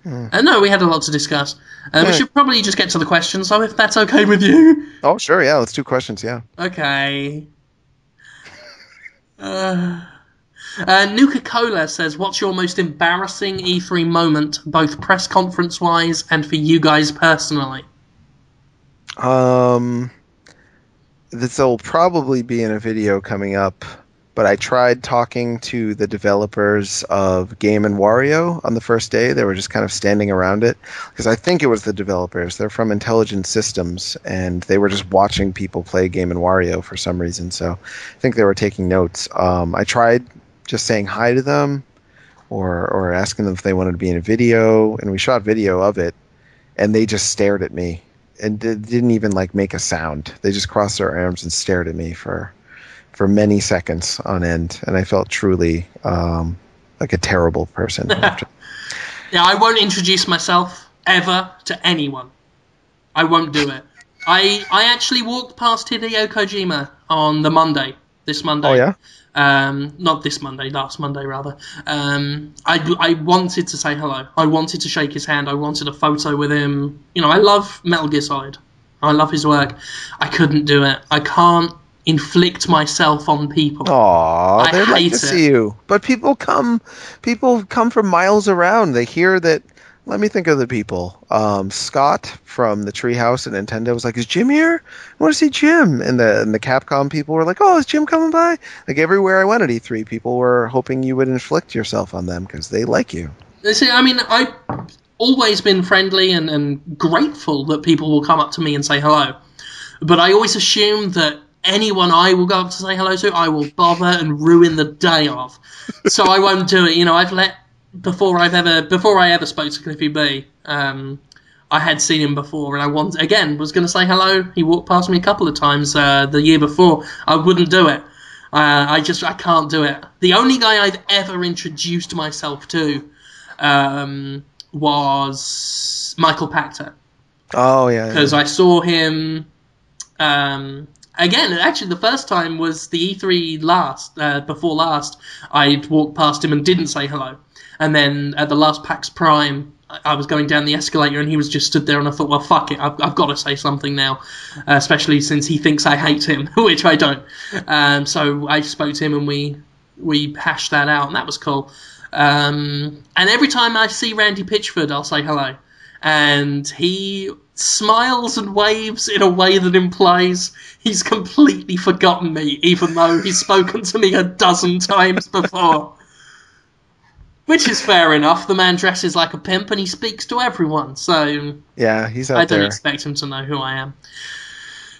No, we had a lot to discuss. We should probably just get to the questions, though, if that's okay with you. Oh, sure. Yeah. Let's do questions. Yeah. Okay. Nuka-Cola says, what's your most embarrassing E3 moment, both press conference-wise and for you guys personally? This will probably be in a video coming up, but I tried talking to the developers of Game and Wario on the first day. They were just kind of standing around it because I think it was the developers. They're from Intelligent Systems, and they were just watching people play Game and Wario for some reason. So I think they were taking notes. I tried just saying hi to them or asking them if they wanted to be in a video, and we shot video of it, and they just stared at me and didn't even like make a sound. They just crossed their arms and stared at me for many seconds on end, and I felt truly like a terrible person. After. Yeah, I won't introduce myself ever to anyone. I won't do it. I actually walked past Hideo Kojima on the Monday, this Monday. Oh yeah? Not this Monday, last Monday rather. I wanted to say hello. I wanted to shake his hand. I wanted a photo with him. You know, I love Metal Gear Solid. I love his work. I couldn't do it. I can't inflict myself on people. Aww, they'd like hate to it. see you. But people come from miles around. They hear that. Let me think of the people. Scott from the Treehouse at Nintendo was like, "Is Jim here? I want to see Jim." And the Capcom people were like, "Oh, is Jim coming by?" Like everywhere I went at E3, people were hoping you would inflict yourself on them because they like you. See, I mean, I've always been friendly and grateful that people will come up to me and say hello. But I always assume that anyone I will go up to say hello to, I will bother and ruin the day of. So I won't do it. You know, before I ever spoke to Cliffy B, I had seen him before, and I was going to say hello. He walked past me a couple of times the year before. I wouldn't do it. I can't do it. The only guy I've ever introduced myself to was Michael Pachter. Oh yeah. Because I saw him. Again, actually, the first time was the E3 before last. I walked past him and didn't say hello. And then at the last PAX Prime, I was going down the escalator and he was just stood there, and I thought, well, fuck it, I've got to say something now, especially since he thinks I hate him, which I don't. So I spoke to him and we hashed that out, and that was cool. And every time I see Randy Pitchford, I'll say hello. And he smiles and waves in a way that implies he's completely forgotten me, even though he's spoken to me a dozen times before. Which is fair enough. The man dresses like a pimp and he speaks to everyone, so Yeah, he's out there. I don't expect him to know who I am.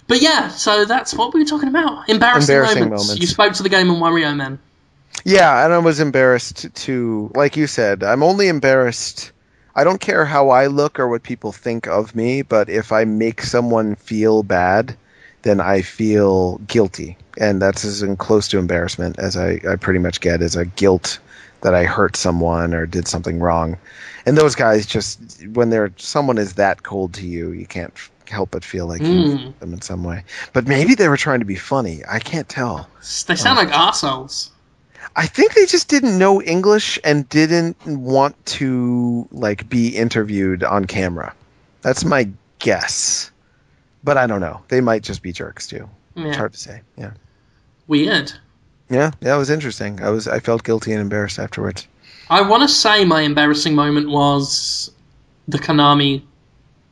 But yeah, so that's what we were talking about. Embarrassing moments. You spoke to the Game and Wario man. Yeah, and I was embarrassed to, like you said, I'm only embarrassed. I don't care how I look or what people think of me, but if I make someone feel bad, then I feel guilty. And that's as close to embarrassment as I pretty much get, is a guilt that I hurt someone or did something wrong. And those guys just, when someone is that cold to you, you can't help but feel like you hurt them in some way. But maybe they were trying to be funny. I can't tell. They sound like arseholes. I think they just didn't know English and didn't want to like be interviewed on camera. That's my guess. But I don't know. They might just be jerks too. Yeah. It's hard to say. Yeah. Weird. Yeah, it was interesting. I felt guilty and embarrassed afterwards. I want to say my embarrassing moment was the Konami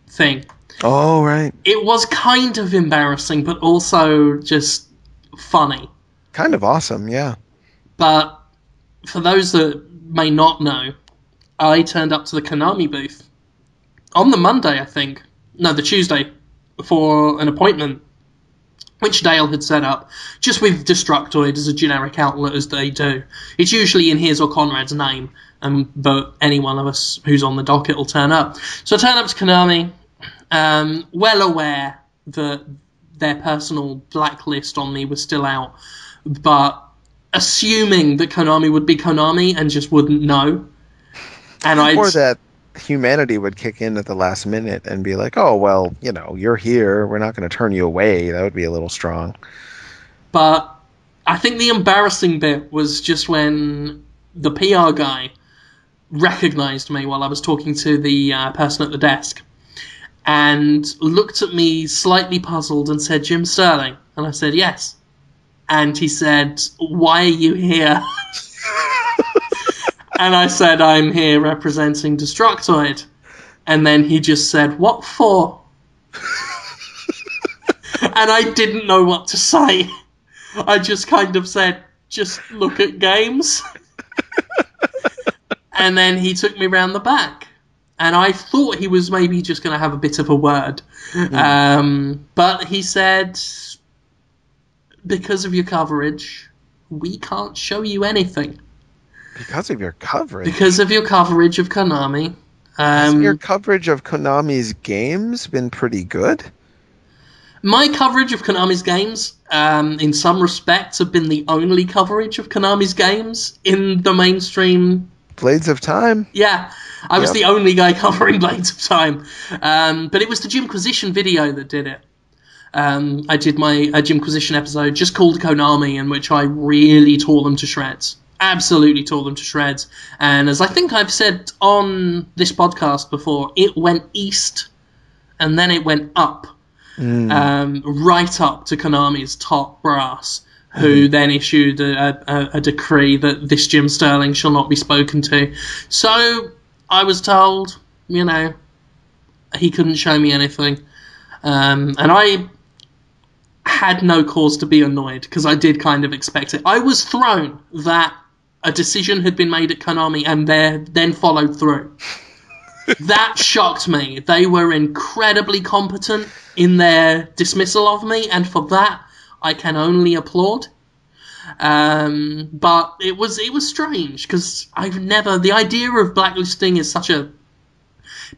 thing. Oh, right. It was kind of embarrassing, but also just funny. Kind of awesome, yeah. But for those that may not know, I turned up to the Konami booth on the Monday, I think. No, the Tuesday, for an appointment, which Dale had set up, just with Destructoid as a generic outlet as they do. It's usually in his or Conrad's name, but any one of us who's on the docket will turn up. So I turned up to Konami, well aware that their personal blacklist on me was still out, but assuming that Konami would be Konami and just wouldn't know. Or that humanity would kick in at the last minute and be like, oh, well, you're here. We're not going to turn you away. That would be a little strong. But I think the embarrassing bit was just when the PR guy recognized me while I was talking to the person at the desk and looked at me slightly puzzled and said, Jim Sterling? And I said, yes. And he said, why are you here? And I said, I'm here representing Destructoid. And then he just said, what for? And I didn't know what to say. I just kind of said, just look at games. And then he took me round the back. And I thought he was maybe just going to have a bit of a word. But he said, because of your coverage, we can't show you anything. Because of your coverage? Because of your coverage of Konami. Has your coverage of Konami's games been pretty good? My coverage of Konami's games, in some respects, have been the only coverage of Konami's games in the mainstream. Blades of Time? Yeah, I was the only guy covering Blades of Time. But it was the Jimquisition video that did it. I did my Jimquisition episode just called Konami, in which I really tore them to shreds. Absolutely tore them to shreds. And as I think I've said on this podcast before, it went east and then it went up. Right up to Konami's top brass, who then issued a decree that this Jim Sterling shall not be spoken to. So I was told, he couldn't show me anything. And I had no cause to be annoyed, because I did kind of expect it. I was thrown that a decision had been made at Konami and then followed through. That shocked me. They were incredibly competent in their dismissal of me, and for that I can only applaud. But it was strange, because the idea of blacklisting is such a...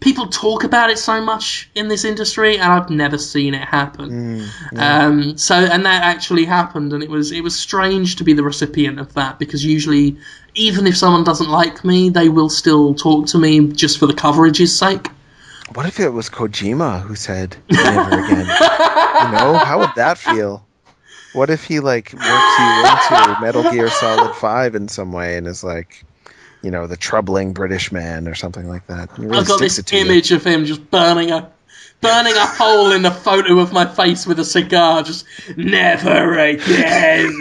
People talk about it so much in this industry, and I've never seen it happen. And that actually happened, and it was strange to be the recipient of that, because usually, even if someone doesn't like me, they will still talk to me just for the coverage's sake. What if it was Kojima who said never again? How would that feel? What if he works you into Metal Gear Solid 5 in some way and is like, the troubling British man or something like that? Really I've got this image of him just burning a hole in the photo of my face with a cigar, just never again.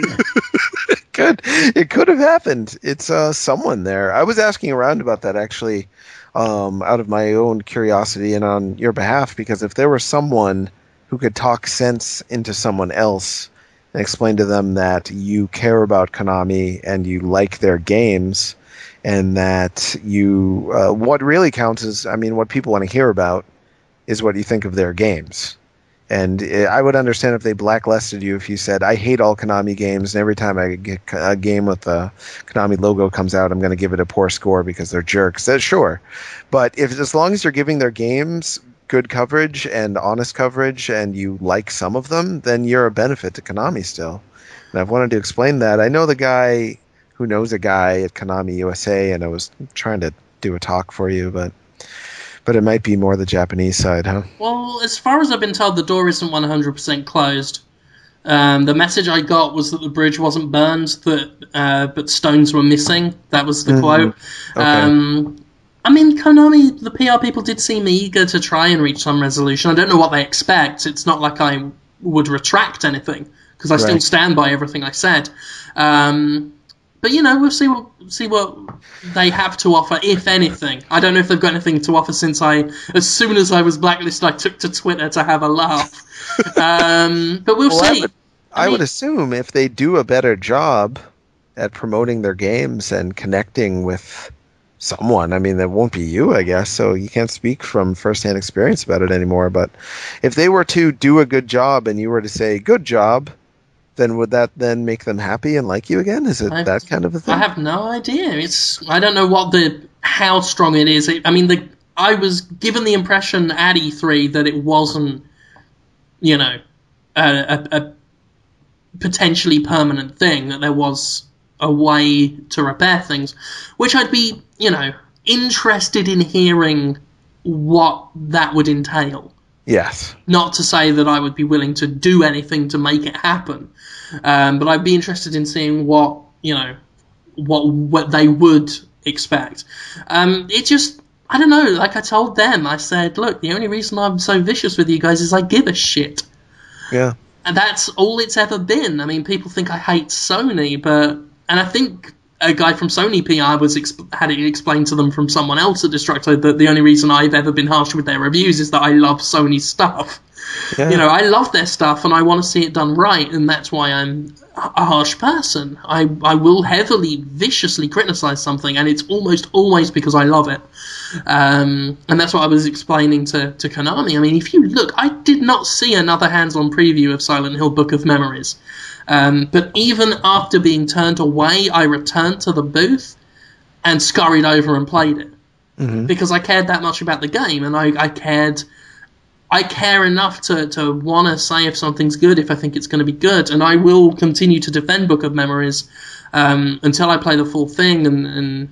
It could have happened. It's someone there. I was asking around about that actually, out of my own curiosity and on your behalf, because if there was someone who could talk sense into someone else and explain to them that you care about Konami and you like their games, and that what really counts is, what people want to hear about is what you think of their games. And I would understand if they blacklisted you if you said, I hate all Konami games, and every time I get a game with the Konami logo comes out, I'm going to give it a poor score because they're jerks. Sure. But as long as you're giving their games good coverage and honest coverage, and you like some of them, then you're a benefit to Konami still. And I've wanted to explain that. I know the guy who knows a guy at Konami USA, and I was trying to do a talk for you, but it might be more the Japanese side, huh? Well, as far as I've been told, the door isn't 100% closed. The message I got was that the bridge wasn't burned, but stones were missing. That was the quote. Okay. I mean, Konami, the PR people did seem eager to try and reach some resolution. I don't know what they expect. It's not like I would retract anything, because I still stand by everything I said. But we'll see what they have to offer, if anything. I don't know if they've got anything to offer since as soon as I was blacklisted, I took to Twitter to have a laugh. But we'll see. I would assume if they do a better job at promoting their games and connecting with someone, I mean, that won't be you, I guess, so you can't speak from firsthand experience about it anymore. But if they were to do a good job and you were to say, good job, then would that then make them happy and like you again? Is it that kind of a thing? I have no idea. I don't know how strong it is. I was given the impression at E3 that it wasn't, a potentially permanent thing, that there was a way to repair things, which I'd be, interested in hearing what that would entail. Yes. Not to say that I would be willing to do anything to make it happen, but I'd be interested in seeing what they would expect. It just, I don't know, like I told them, I said, look, the only reason I'm so vicious with you guys is I give a shit. Yeah. And that's all it's ever been. I mean, people think I hate Sony, and I think a guy from Sony PR had it explained to them from someone else at Destructo that the only reason I've ever been harsh with their reviews is that I love Sony's stuff. Yeah. I love their stuff and I want to see it done right, and that's why I'm a harsh person. I will heavily, viciously criticize something, and it's almost always because I love it. And that's what I was explaining to Konami. I mean, if you look, I did not see another hands-on preview of Silent Hill Book of Memories. But even after being turned away, I returned to the booth and scurried over and played it. Mm-hmm. Because I cared that much about the game, and I care enough to want to say if something's good, if I think it's going to be good, and I will continue to defend Book of Memories until I play the full thing and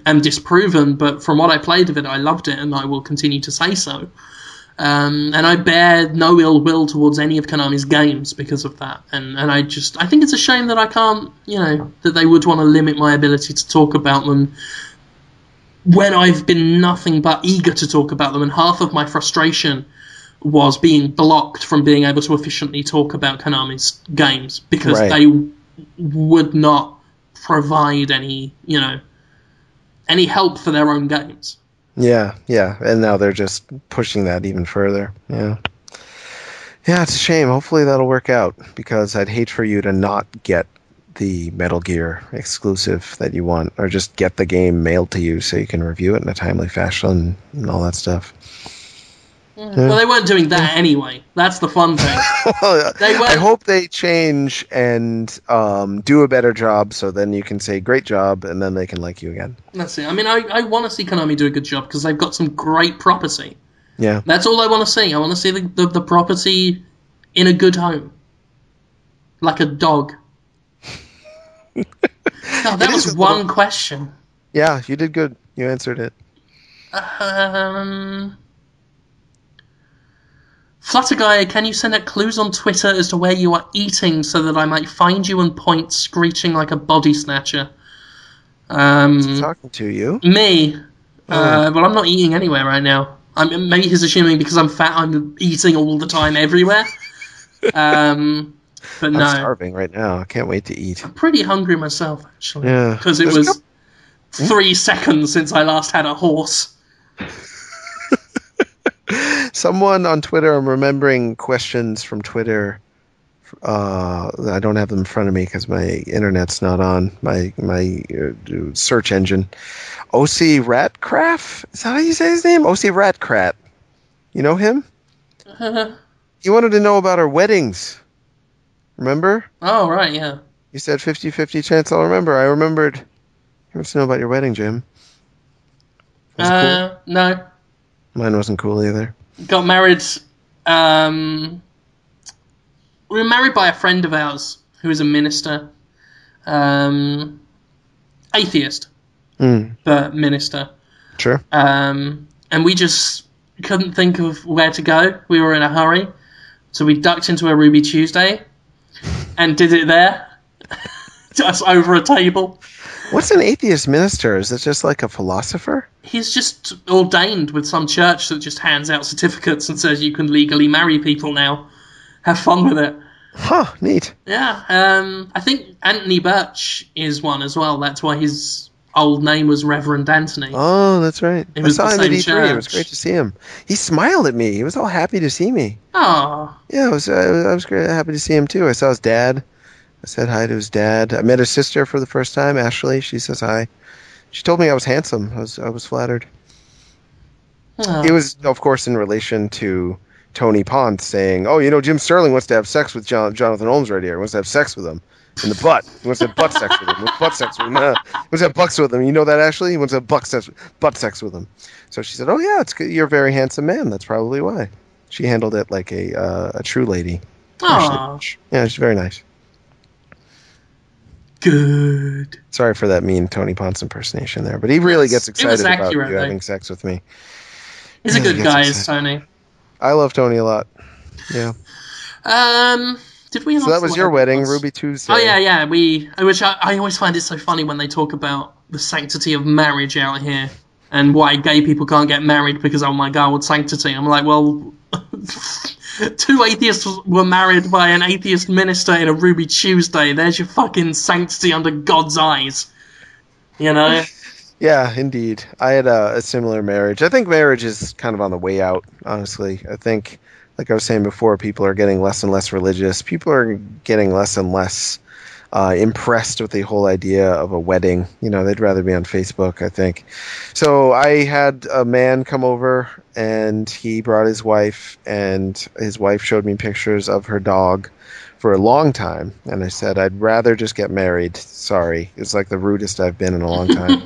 am disproven, but from what I played of it, I loved it, and I will continue to say so. And I bear no ill will towards any of Konami's games because of that. And I think it's a shame that I can't, that they would want to limit my ability to talk about them when I've been nothing but eager to talk about them. And half of my frustration was being blocked from being able to efficiently talk about Konami's games because they would not provide any help for their own games. Yeah, and now they're just pushing that even further. Yeah, it's a shame. Hopefully that'll work out, because I'd hate for you to not get the Metal Gear exclusive that you want, or just get the game mailed to you so you can review it in a timely fashion and all that stuff. Yeah. Well, they weren't doing that anyway. That's the fun thing. I hope they change and do a better job, so then you can say great job, and then they can like you again. That's it. I mean, I want to see Konami do a good job because they've got some great property. Yeah. That's all I want to see. I want to see the property in a good home. Like a dog. God, that was one question. Yeah, you did good. You answered it. Flutterguy, can you send out clues on Twitter as to where you are eating so that I might find you and point screeching like a body snatcher? Who's talking to you? Me. Well, I'm not eating anywhere right now. Maybe he's assuming because I'm fat I'm eating all the time everywhere. But no. I'm starving right now. I can't wait to eat. I'm pretty hungry myself, actually. Yeah. Because it was 3 seconds since I last had a horse. Someone on Twitter, I'm remembering questions from Twitter. I don't have them in front of me because my internet's not on. My search engine. OC Ratcraft? Is that how you say his name? OC Ratcrat. You know him? He wanted to know about our weddings. Remember? Oh, right, yeah. You said 50-50 chance I'll remember. I remembered. He wants to know about your wedding, Jim. Was it cool? No. Mine wasn't cool either. got married. We were married by a friend of ours who is a minister, atheist, but minister. Sure. And we just couldn't think of where to go. We were in a hurry, so we ducked into a Ruby Tuesday and did it there, just over a table. What's an atheist minister? Is it just like a philosopher? He's just ordained with some church that just hands out certificates and says you can legally marry people now. Have fun with it. Huh, neat. Yeah, I think Anthony Birch is one as well. That's why his old name was Reverend Anthony. Oh, that's right. It was I saw the him at same E3. church. It was great to see him. He smiled at me. He was all happy to see me. Oh, Yeah, I was great, happy to see him too. I saw his dad. I said hi to his dad. I met his sister for the first time, Ashley. She says hi. She told me I was handsome. I was flattered. It was, of course, in relation to Tony Ponce saying, "Oh, you know, Jim Sterling wants to have sex with Jonathan Holmes right here. He wants to have sex with him in the butt. He wants to have butt sex with him. Butt sex with him. He wants to have bucks with him. You know that, Ashley? He wants to have butt sex with him." So she said, "Oh yeah, it's good. You're a very handsome man. That's probably why." She handled it like a true lady. oh, Yeah, she's very nice. good. Sorry for that mean Tony Ponce impersonation there, but he really gets excited about accurate, you though. having sex with me. He's a good guy, is Tony. I love Tony a lot. Yeah. Did we? So that was your wedding, Ruby Tuesday. Oh yeah. Which I always find it so funny when they talk about the sanctity of marriage out here and why gay people can't get married because, oh my god, what sanctity? I'm like, well, two atheists were married by an atheist minister in a Ruby Tuesday. There's your fucking sanctity under God's eyes. You know? Yeah, indeed. I had a similar marriage. I think marriage is kind of on the way out, honestly. I think, like I was saying before, people are getting less and less religious. People are getting less and less impressed with the whole idea of a wedding. You know, they'd rather be on Facebook, I think. So I had a man come over, and he brought his wife, and his wife showed me pictures of her dog for a long time. And I said, I'd rather just get married. Sorry. It's like the rudest I've been in a long time.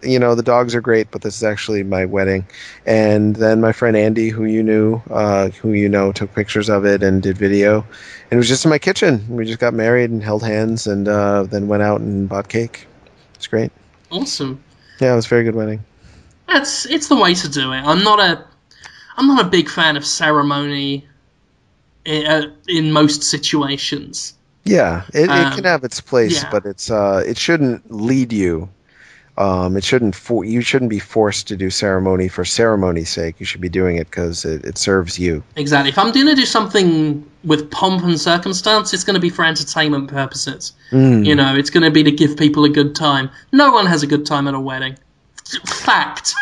You know, the dogs are great, but this is actually my wedding. And then my friend Andy, who you know, took pictures of it and did video. And it was just in my kitchen. We just got married and held hands and then went out and bought cake. It's great. Awesome. Yeah, it was a very good wedding. It's the way to do it. I'm not a big fan of ceremony in most situations. Yeah, it can have its place, yeah. but it shouldn't lead you. You shouldn't be forced to do ceremony for ceremony's sake. You should be doing it because it serves you. Exactly. If I'm going to do something with pomp and circumstance, it's going to be for entertainment purposes. You know, it's going to be to give people a good time. No one has a good time at a wedding. Fact.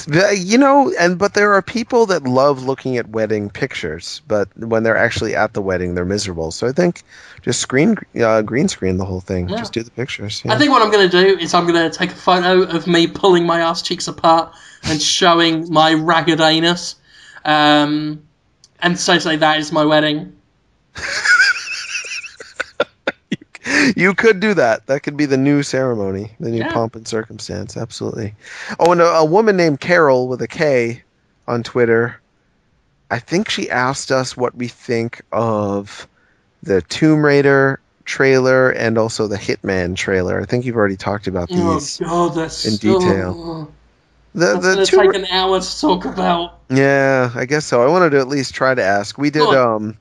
You know, but there are people that love looking at wedding pictures, but when they're actually at the wedding, they're miserable. So I think just green screen the whole thing. Yeah. Just do the pictures. Yeah. I think what I'm going to do is I'm going to take a photo of me pulling my ass cheeks apart and showing my ragged anus, and so say that is my wedding. You could do that. That could be the new ceremony, the new pomp and circumstance. Absolutely. Oh, and a woman named Carol with a K on Twitter, I think she asked us what we think of the Tomb Raider trailer and also the Hitman trailer. I think you've already talked about these in detail. That's going to take an hour to talk about. Yeah, I guess so. I wanted to at least try to ask. We did.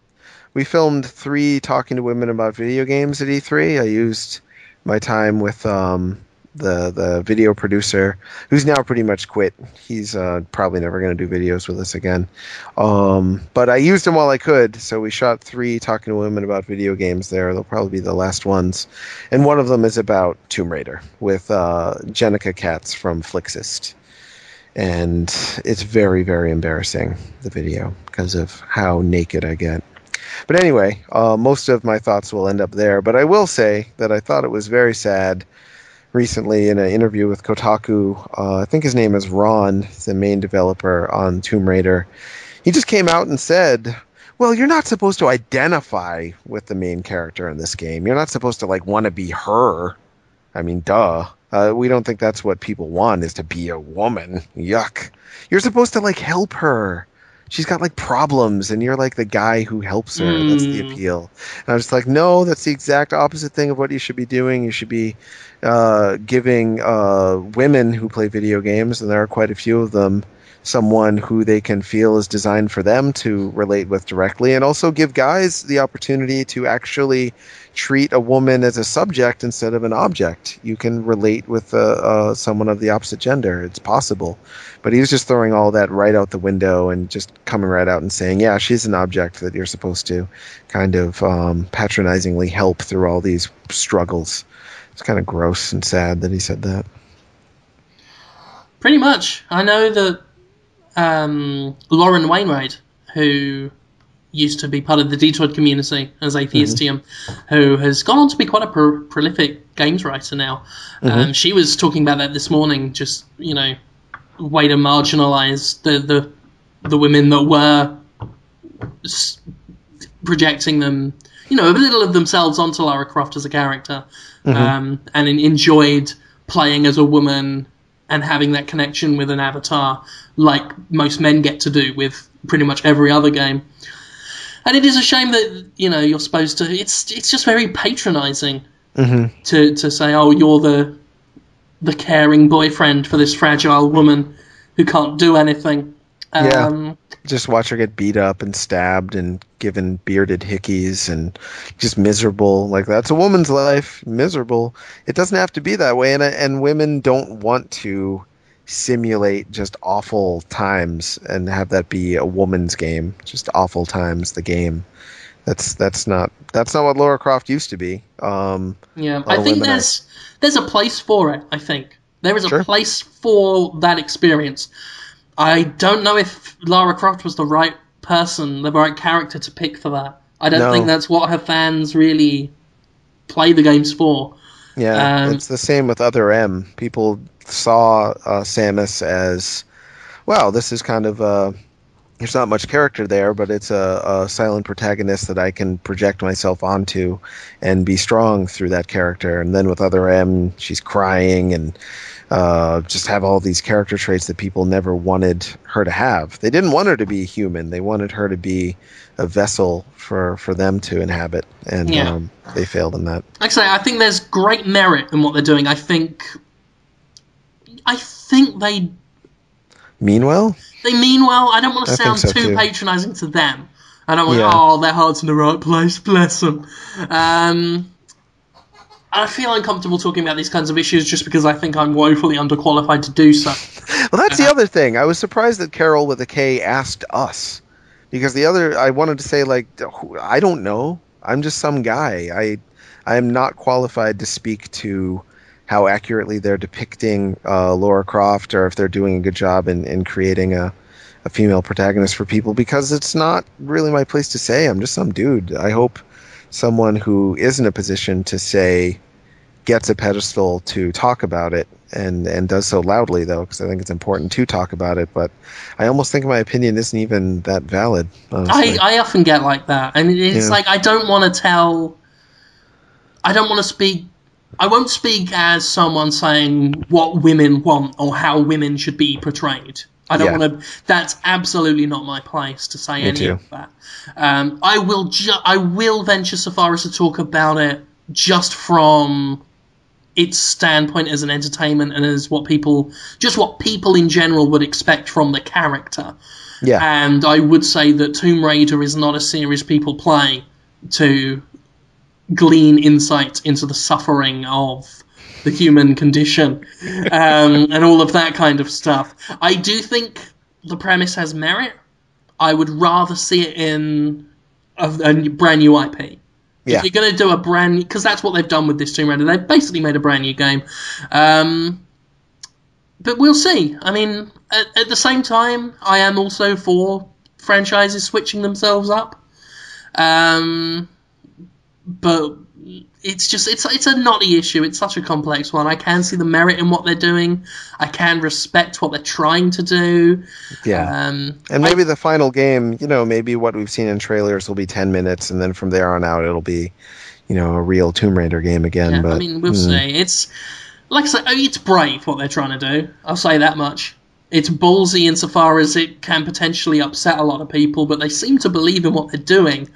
We filmed 3 talking to women about video games at E3. I used my time with the video producer, who's now pretty much quit. He's probably never going to do videos with us again. But I used him while I could, so we shot 3 talking to women about video games there. They'll probably be the last ones. And one of them is about Tomb Raider with Jenica Katz from Flixist. And it's very, very embarrassing, the video, because of how naked I get. But anyway, most of my thoughts will end up there. But I will say that I thought it was very sad recently in an interview with Kotaku. I think his name is Ron, the main developer on Tomb Raider. He just came out and said, well, you're not supposed to identify with the main character in this game. You're not supposed to want to be her. I mean, duh. We don't think that's what people want, is to be a woman. Yuck. You're supposed to help her. she's got like problems, and you're like the guy who helps her. That's the Mm. appeal. And I was like, no, that's the exact opposite thing of what you should be doing. You should be giving women who play video games, and there are quite a few of them, someone who they can feel is designed for them to relate with directly, and also give guys the opportunity to actually treat a woman as a subject instead of an object. You can relate with someone of the opposite gender. It's possible. But he was just throwing all that right out the window and just coming right out and saying, yeah, she's an object that you're supposed to kind of patronizingly help through all these struggles. It's kind of gross and sad that he said that. Pretty much. I know that Lauren Wainwright, who used to be part of the Detroit community as Atheistium, who has gone on to be quite a prolific games writer now. She was talking about that this morning, just, way to marginalise the women that were projecting them, a little of themselves onto Lara Croft as a character, and enjoyed playing as a woman and having that connection with an avatar like most men get to do with pretty much every other game. And it is a shame that, you're supposed to... It's just very patronising to say, oh, you're the caring boyfriend for this fragile woman who can't do anything. Just watch her get beat up and stabbed and given bearded hickeys and just miserable. Like, that's a woman's life. Miserable. It doesn't have to be that way. And women don't want to simulate just awful times and have that be a woman's game. Just awful times, the game. That's not what Lara Croft used to be. I think there's a place for it, I think. There is a place for that experience. I don't know if Lara Croft was the right person, the right character to pick for that. I don't think that's what her fans really play the games for. Yeah, it's the same with Other M. People saw Samus as, well, this is kind of there's not much character there, but it's a silent protagonist that I can project myself onto and be strong through that character. And then with Other M, she's crying and just have all these character traits that people never wanted her to have. They didn't want her to be human. They wanted her to be a vessel for them to inhabit, and they failed in that. Like I say, I think there's great merit in what they're doing. I think they mean well. They mean well. I don't want to sound too patronising to them. I don't want, their heart's in the right place, bless them. I feel uncomfortable talking about these kinds of issues just because I think I'm woefully underqualified to do so. Well, that's the other thing. I was surprised that Carol with a K asked us. Because I wanted to say, like, I don't know. I'm just some guy. I am not qualified to speak to how accurately they're depicting Lara Croft, or if they're doing a good job in creating a female protagonist for people, because it's not really my place to say. I'm just some dude. I hope someone who is in a position to say gets a pedestal to talk about it, and does so loudly, though, because I think it's important to talk about it. But I almost think my opinion isn't even that valid, honestly. I often get like that. I mean, it's like, I don't want to speak... I won't speak as someone saying what women want or how women should be portrayed. I don't want to... That's absolutely not my place to say any of that. I will venture so far as to talk about it just from its standpoint as an entertainment and as what people in general would expect from the character. Yeah. And I would say that Tomb Raider is not a series people play to glean insight into the suffering of the human condition, and all of that kind of stuff. I do think the premise has merit. I would rather see it in a brand new IP. Yeah. If you're going to do a brand new... Because that's what they've done with this Tomb Raider. They've basically made a brand new game. But we'll see. I mean, at the same time, I am also for franchises switching themselves up. But it's a knotty issue. It's such a complex one. I can see the merit in what they're doing. I can respect what they're trying to do. Yeah. And maybe the final game, maybe what we've seen in trailers will be 10 minutes, and then from there on out it'll be, a real Tomb Raider game again. Yeah, but I mean, we'll see. It's, like I say, it's brave what they're trying to do. I'll say that much. It's ballsy insofar as it can potentially upset a lot of people, but they seem to believe in what they're doing.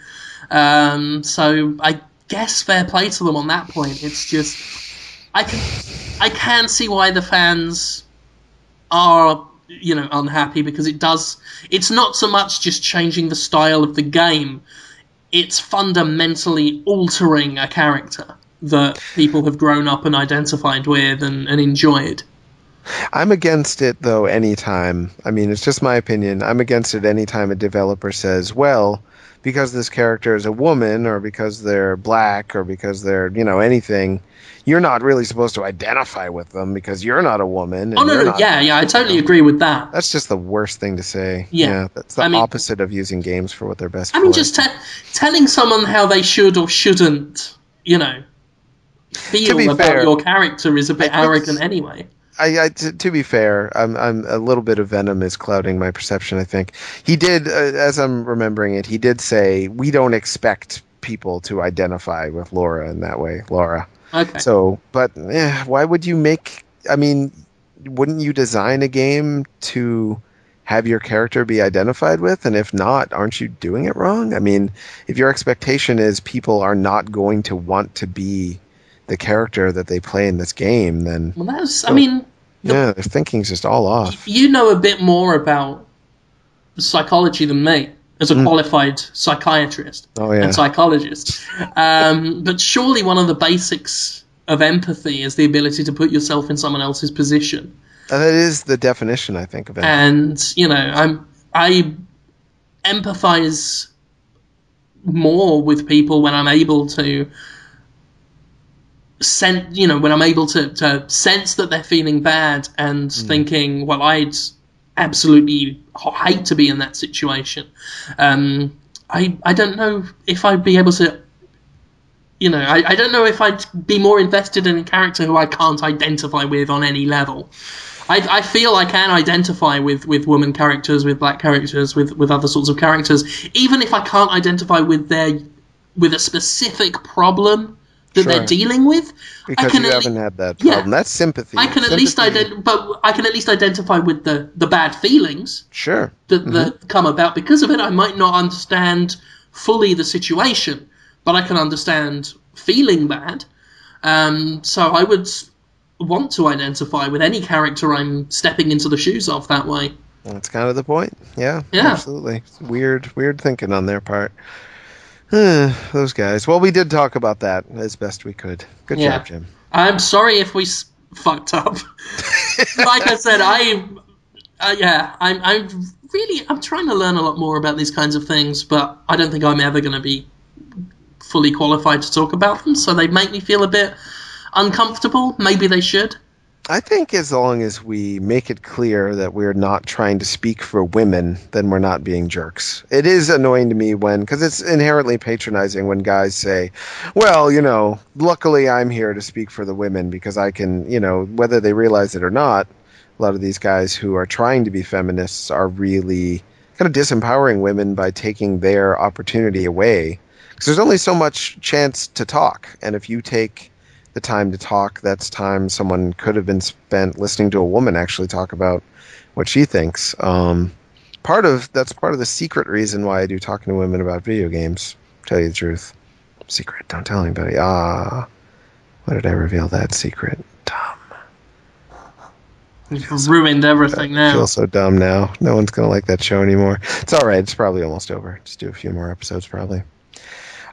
So I guess fair play to them on that point. It's just I can see why the fans are, unhappy, because it's not so much just changing the style of the game, it's fundamentally altering a character that people have grown up and identified with and enjoyed. I'm against it, though, anytime. I mean, it's just my opinion. I'm against it anytime a developer says, well, because this character is a woman, or because they're black, or because they're, anything, you're not really supposed to identify with them because you're not a woman. And No, I totally agree with that. That's just the worst thing to say. Yeah, that's the opposite of using games for what they're best for. I mean, just telling someone how they should or shouldn't, feel about your character is a bit arrogant anyway. To be fair, I'm a little bit of Venom is clouding my perception. I think he did, as I'm remembering it, he did say we don't expect people to identify with Laura in that way, Laura. Okay. So, but why would you make? I mean, wouldn't you design a game to have your character be identified with? And if not, aren't you doing it wrong? I mean, if your expectation is people are not going to want to be the character that they play in this game, then their thinking's just all off. You know a bit more about psychology than me as a qualified psychiatrist and psychologist. But surely one of the basics of empathy is the ability to put yourself in someone else's position. And that is the definition, I think, of empathy. And I empathize more with people when I'm able to when I'm able to sense that they're feeling bad and thinking, well, I'd absolutely hate to be in that situation. I don't know if I'd be able to, I don't know if I'd be more invested in a character who I can't identify with on any level. I feel I can identify with woman characters, with black characters, with other sorts of characters, even if I can't identify with a specific problem that they're dealing with. Because you haven't had that problem. Yeah, that's sympathy. I can at least identify with the bad feelings. Sure. That come about because of it. I might not understand fully the situation, but I can understand feeling bad. So I would want to identify with any character I'm stepping into the shoes of that way. That's kind of the point. Yeah. Absolutely. It's weird thinking on their part. Those guys. Well, we did talk about that as best we could. Good job, Jim. I'm sorry if we fucked up. Like I said, I'm trying to learn a lot more about these kinds of things, but I don't think I'm ever going to be fully qualified to talk about them, so they make me feel a bit uncomfortable. Maybe they should. I think as long as we make it clear that we're not trying to speak for women, then we're not being jerks. It is annoying to me because it's inherently patronizing when guys say, well, luckily I'm here to speak for the women because I can, whether they realize it or not, a lot of these guys who are trying to be feminists are really kind of disempowering women by taking their opportunity away. Because there's only so much chance to talk. And if you take the time to talk, that's time someone could have been spent listening to a woman actually talk about what she thinks. That's part of the secret reason why I do talking to women about video games. Tell you the truth. Secret. Don't tell anybody. Why did I reveal that secret? Dumb. You've ruined everything now. I feel so dumb now. No one's going to like that show anymore. It's all right. It's probably almost over. Just do a few more episodes probably.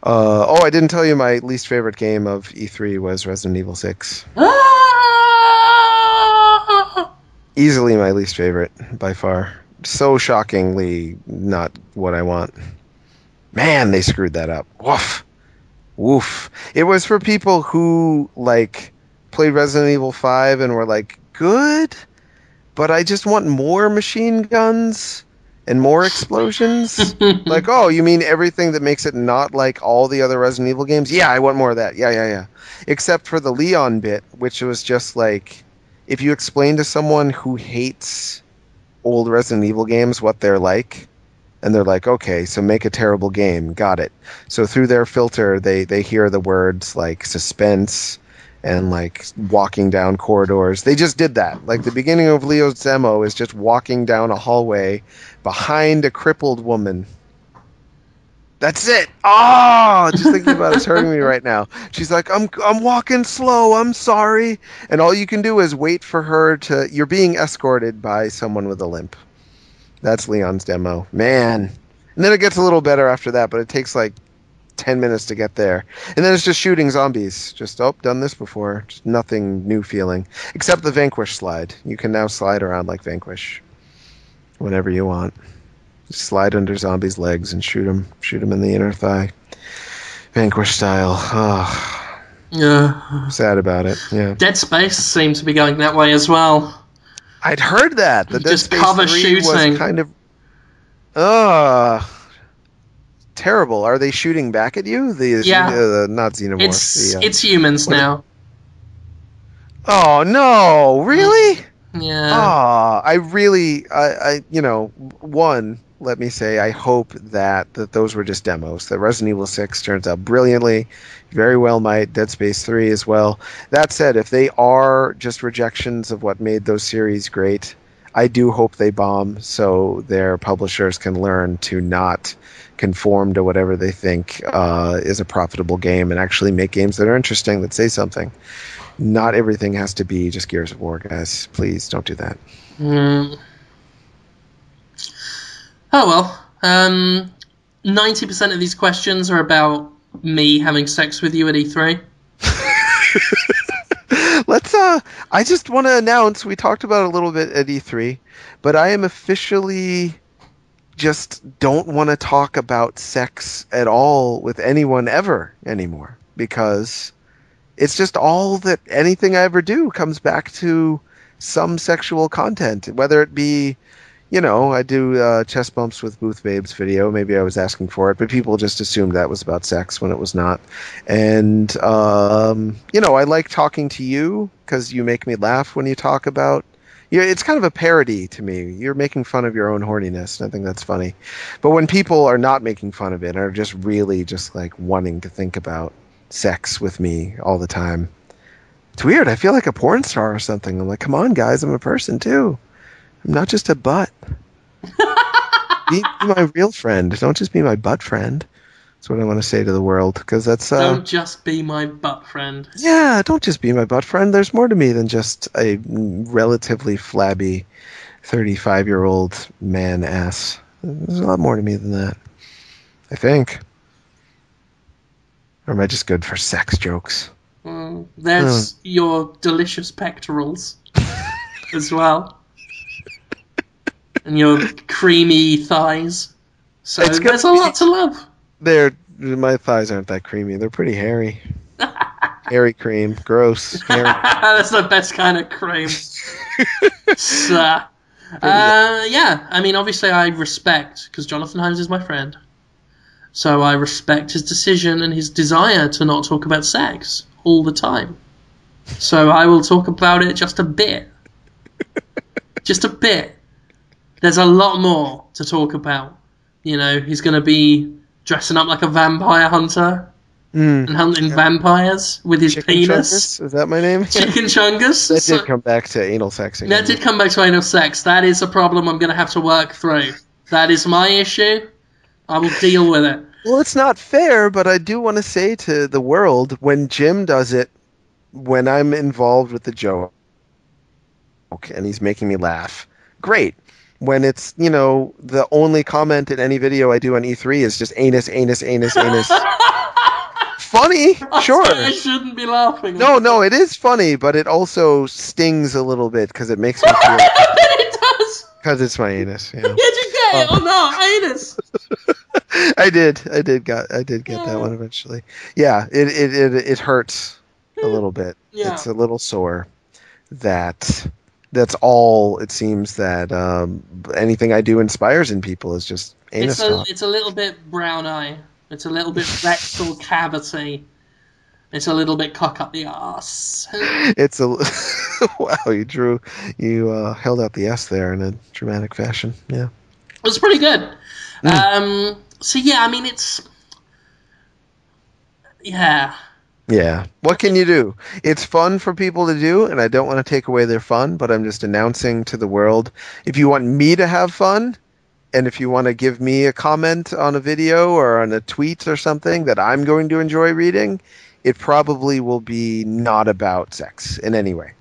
I didn't tell you my least favorite game of E3 was Resident Evil 6. Easily my least favorite, by far. So shockingly not what I want. Man, they screwed that up. Woof. It was for people who, played Resident Evil 5 and were good, but I just want more machine guns and more explosions. You mean everything that makes it not like all the other Resident Evil games? Yeah, I want more of that. Yeah. Except for the Leon bit, which was just if you explain to someone who hates old Resident Evil games what they're like, and they're like, okay, so make a terrible game. Got it. So through their filter, they hear the words like suspense and like walking down corridors. They just did that. Like the beginning of Leo's demo is just walking down a hallway behind a crippled woman. That's it. Oh, just thinking about it's hurting me right now. She's like, I'm walking slow. I'm sorry. And all you can do is wait for her to. You're being escorted by someone with a limp. That's Leon's demo, man. And then it gets a little better after that, but it takes like 10 minutes to get there. And then it's just shooting zombies. Just, oh, done this before. Just nothing new feeling. Except the Vanquish slide. You can now slide around like Vanquish. Whenever you want. Just slide under zombies' legs and shoot them. Shoot them in the inner thigh. Vanquish style. Oh, Yeah. sad about it. Yeah. Dead Space seems to be going that way as well. I'd heard that. The Dead Just Space cover 3 shooting. was kind of... terrible. Are they shooting back at you? Not xenomorphs. It's humans now. Oh no! Really? Yeah. Oh, one. Let me say, I hope that those were just demos. That Resident Evil 6 turns out brilliantly, very well might. Dead Space 3 as well. That said, if they are just rejections of what made those series great, I do hope they bomb so their publishers can learn to not conform to whatever they think is a profitable game and actually make games that are interesting, that say something. Not everything has to be just Gears of War, guys. Please don't do that. Oh well. 90% of these questions are about me having sex with you at E3. I just want to announce, we talked about it a little bit at E3, but I am officially just don't want to talk about sex at all with anyone ever anymore, because it's just all that anything I ever do comes back to some sexual content, whether it be, I do chest bumps with Booth Babes video. Maybe I was asking for it, but people just assumed that was about sex when it was not. And, I like talking to you because you make me laugh when you talk about... it's kind of a parody to me. You're making fun of your own horniness, and I think that's funny. But when people are not making fun of it and are just really just like wanting to think about sex with me all the time, it's weird. I feel like a porn star or something. I'm like, come on, guys, I'm a person too. I'm not just a butt. Be my real friend. Don't just be my butt friend. That's what I want to say to the world, because that's... Don't just be my butt friend. Yeah, don't just be my butt friend. There's more to me than just a relatively flabby 35-year-old man ass. There's a lot more to me than that, I think. Or am I just good for sex jokes? There's your delicious pectorals as well. And your creamy thighs. So there's a lot to love. My thighs aren't that creamy. They're pretty hairy. Hairy cream. Gross. Hairy. That's the best kind of cream. Yeah. I mean, obviously I respect, because Jonathan Holmes is my friend. So I respect his decision and his desire to not talk about sex all the time. So I will talk about it just a bit. Just a bit. There's a lot more to talk about. He's going to be dressing up like a vampire hunter and hunting vampires with his Chicken penis. Chungus? Is that my name? Chicken Chungus. That did come back to anal sex again. That did come back to anal sex. That is a problem I'm going to have to work through. That is my issue. I will deal with it. Well, it's not fair, but I do want to say to the world, when Jim does it, when I'm involved with the joke, and he's making me laugh, great. When it's, the only comment in any video I do on E3 is just anus, anus, anus, anus. Funny, sure. I shouldn't be laughing. No, it is funny, but it also stings a little bit because it makes me feel... It does. Because it's my anus. Yeah. Did you get it? Oh no, anus. I did get that one eventually. Yeah, it hurts a little bit. Yeah. It's a little sore. That's all it seems that anything I do inspires in people is just anus talk. It's a little bit brown eye. It's a little bit rectal cavity. It's a little bit cock up the arse. It's a wow. You held out the S there in a dramatic fashion. Yeah, it was pretty good. So yeah, I mean Yeah. What can you do? It's fun for people to do, and I don't want to take away their fun, but I'm just announcing to the world, if you want me to have fun, and if you want to give me a comment on a video or on a tweet or something that I'm going to enjoy reading, it probably will be not about sex in any way.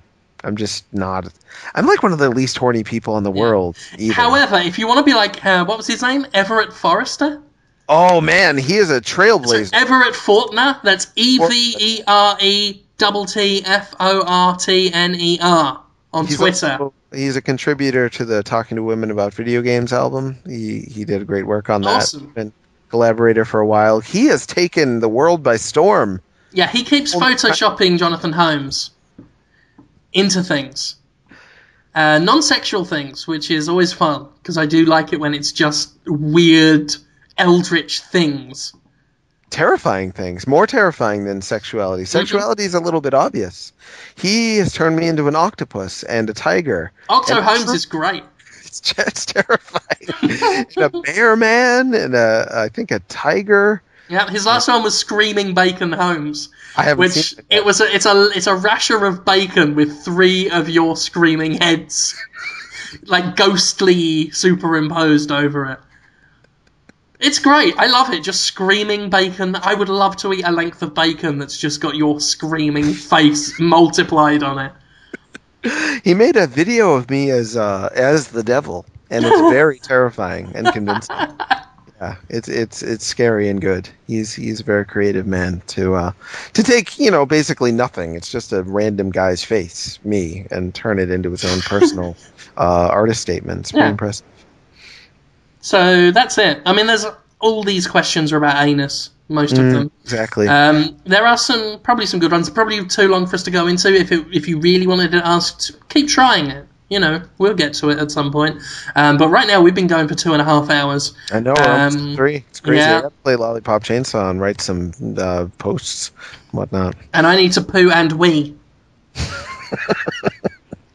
I'm just not. I'm like one of the least horny people in the Yeah. world, either. However, if you want to be like, what was his name? Everett Forrester? Oh man, he is a So trailblazer. Everett Fortner, that's Or EVERETTNER on Twitter. he's a contributor to the Talking to Women About Video Games album. He did great work on that. Awesome. Been collaborator for a while. He has taken the world by storm. Yeah, he keeps photoshopping Jonathan Holmes into things. Non-sexual things, which is always fun, because I do like it when it's just weird, eldritch things. Terrifying things, more terrifying than sexuality. Sexuality is a little bit obvious. He has turned me into an octopus and a tiger. Octo And Holmes is great. it's just terrifying. And a bear man and I think a tiger. Yeah, his last one was Screaming Bacon Holmes. I haven't Which seen it. it's a rasher of bacon with 3 of your screaming heads, like ghostly superimposed over it. It's great. I love it. Just screaming bacon. I would love to eat a length of bacon that's just got your screaming face multiplied on it. He made a video of me as the devil, and it's very terrifying and convincing. Yeah, it's scary and good. He's a very creative man to take basically nothing. It's just a random guy's face, me, and turn it into his own personal artist statement. It's pretty impressive. So that's it. I mean, there's all these questions are about anus. Most of them. Exactly. There are probably some good ones. Probably too long for us to go into. If you really wanted to ask, keep trying it. We'll get to it at some point. But right now, we've been going for 2.5 hours. I know, we're almost 3. It's crazy. Yeah. I gotta play Lollipop Chainsaw and write some posts and whatnot. And I need to poo and wee.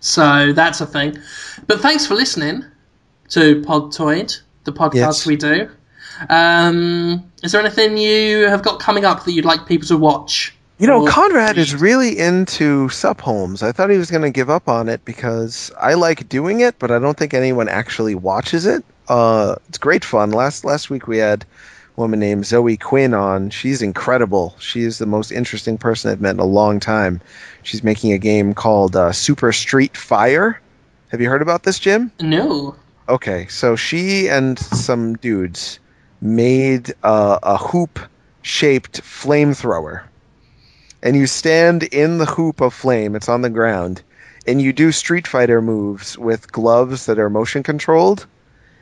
So that's a thing. But thanks for listening to Podtoid, the podcast we do. Is there anything you have got coming up that you'd like people to watch? Conrad is really into Supholmes. I thought he was going to give up on it because I like doing it, but I don't think anyone actually watches it. It's great fun. Last week we had a woman named Zoe Quinn on. She's incredible. She is the most interesting person I've met in a long time. She's making a game called Super Street Fire. Have you heard about this, Jim? No. Okay, so she and some dudes made a hoop-shaped flamethrower. And you stand in the hoop of flame, it's on the ground, and you do Street Fighter moves with gloves that are motion controlled,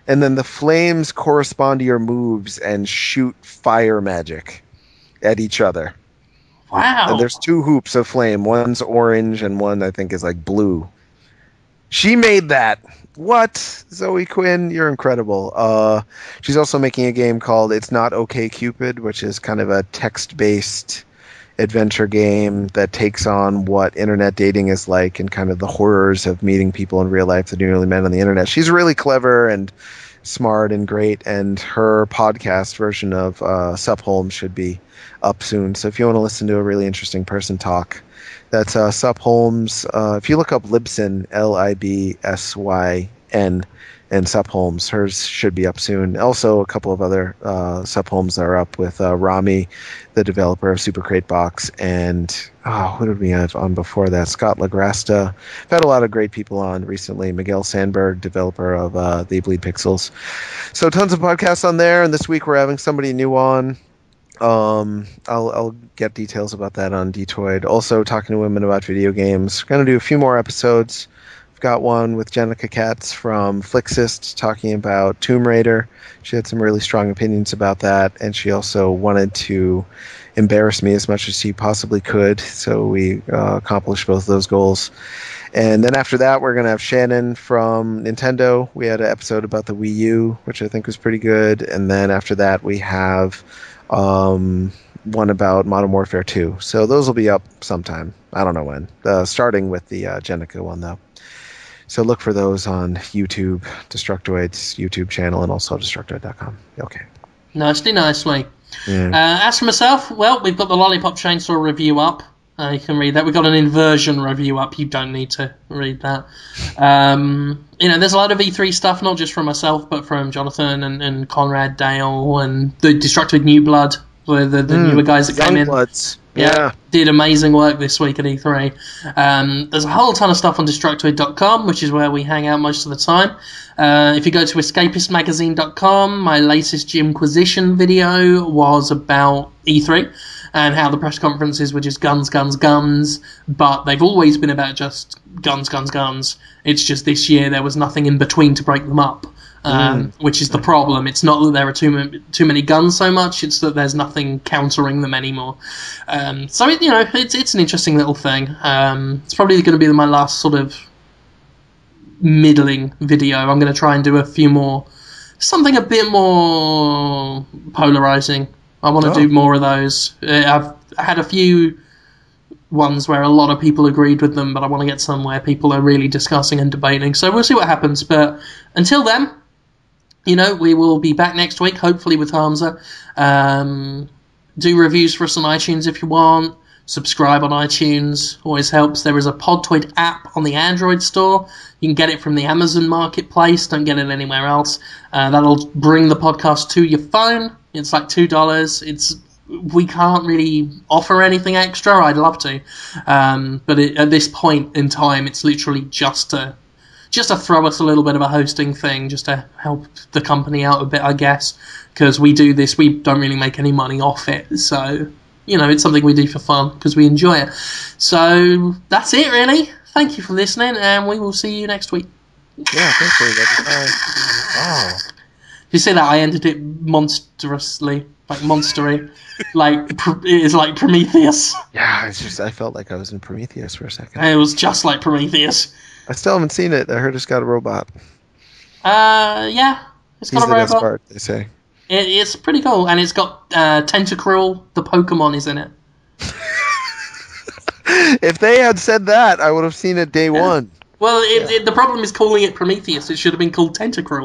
and then the flames correspond to your moves and shoot fire magic at each other. Wow. And there's 2 hoops of flame, one's orange and one I think is like blue. She made that. What? Zoe Quinn, you're incredible. She's also making a game called It's Not Okay Cupid, which is kind of a text-based adventure game that takes on what internet dating is like and kind of the horrors of meeting people in real life that you only met on the internet. She's really clever and smart and great, and her podcast version of Supholmes should be up soon. So if you want to listen to a really interesting person talk, that's Supholmes. If you look up Libsyn, Libsyn, and Supholmes, hers should be up soon. Also, a couple of other Supholmes are up with Rami, the developer of Super Crate Box, and who did we have on before that? Scott Lagrasta. I've had a lot of great people on recently. Miguel Sandberg, developer of They Bleed Pixels. So tons of podcasts on there, and this week we're having somebody new on. I'll get details about that on Dtoid. Also, talking to women about video games. We're going to do a few more episodes. I've got one with Jenica Katz from Flixist talking about Tomb Raider. She had some really strong opinions about that, and she also wanted to embarrass me as much as she possibly could, so we accomplished both of those goals. And then after that, we're going to have Shannon from Nintendo. We had an episode about the Wii U, which I think was pretty good. And then after that, we have one about Modern Warfare 2. So those will be up sometime. I don't know when. Starting with the Jenica one, though. So look for those on YouTube, Destructoid's YouTube channel, and also Destructoid.com. Okay. Nicely. As for myself, well, we've got the Lollipop Chainsaw review up. You can read that. We've got an Inversion review up. You don't need to read that. There's a lot of E3 stuff, not just from myself, but from Jonathan and Conrad, Dale, and the Destructoid New Blood, the newer guys that came in. Youngbloods. Yeah, did amazing work this week at E3. There's a whole ton of stuff on Destructoid.com, which is where we hang out most of the time. If you go to escapistmagazine.com, my latest Jimquisition video was about E3 and how the press conferences were just guns, guns, guns, but they've always been about just guns, guns, guns. It's just this year there was nothing in between to break them up. Which is the problem. It's not that there are too many guns so much, it's that there's nothing countering them anymore. It's an interesting little thing. It's probably going to be my last sort of middling video. I'm going to try and do a few more, something a bit more polarizing. I want to do more of those. I've had a few ones where a lot of people agreed with them, but I want to get some where people are really discussing and debating. So we'll see what happens. But until then, we will be back next week, hopefully with Hamza. Do reviews for us on iTunes if you want. Subscribe on iTunes, always helps. There is a Podtoid app on the Android store. You can get it from the Amazon Marketplace. Don't get it anywhere else. That'll bring the podcast to your phone. It's like $2. We can't really offer anything extra. I'd love to. But at this point in time, it's literally just to throw us a little bit of a hosting thing, just to help the company out a bit, I guess, because we do this, we don't really make any money off it, so, it's something we do for fun, because we enjoy it. So, that's it, really. Thank you for listening, and we will see you next week. Yeah, thanks, everybody. Wow. You see that? I ended it monstrously, like monstery, it's like Prometheus. Yeah, I felt like I was in Prometheus for a second. And it was just like Prometheus. I still haven't seen it. I heard it's got a robot. Yeah. It's got a robot. He's the best part, they say. It's pretty cool, and it's got Tentacruel, the Pokemon, is in it. If they had said that, I would have seen it day one. Well, the problem is calling it Prometheus. It should have been called Tentacruel.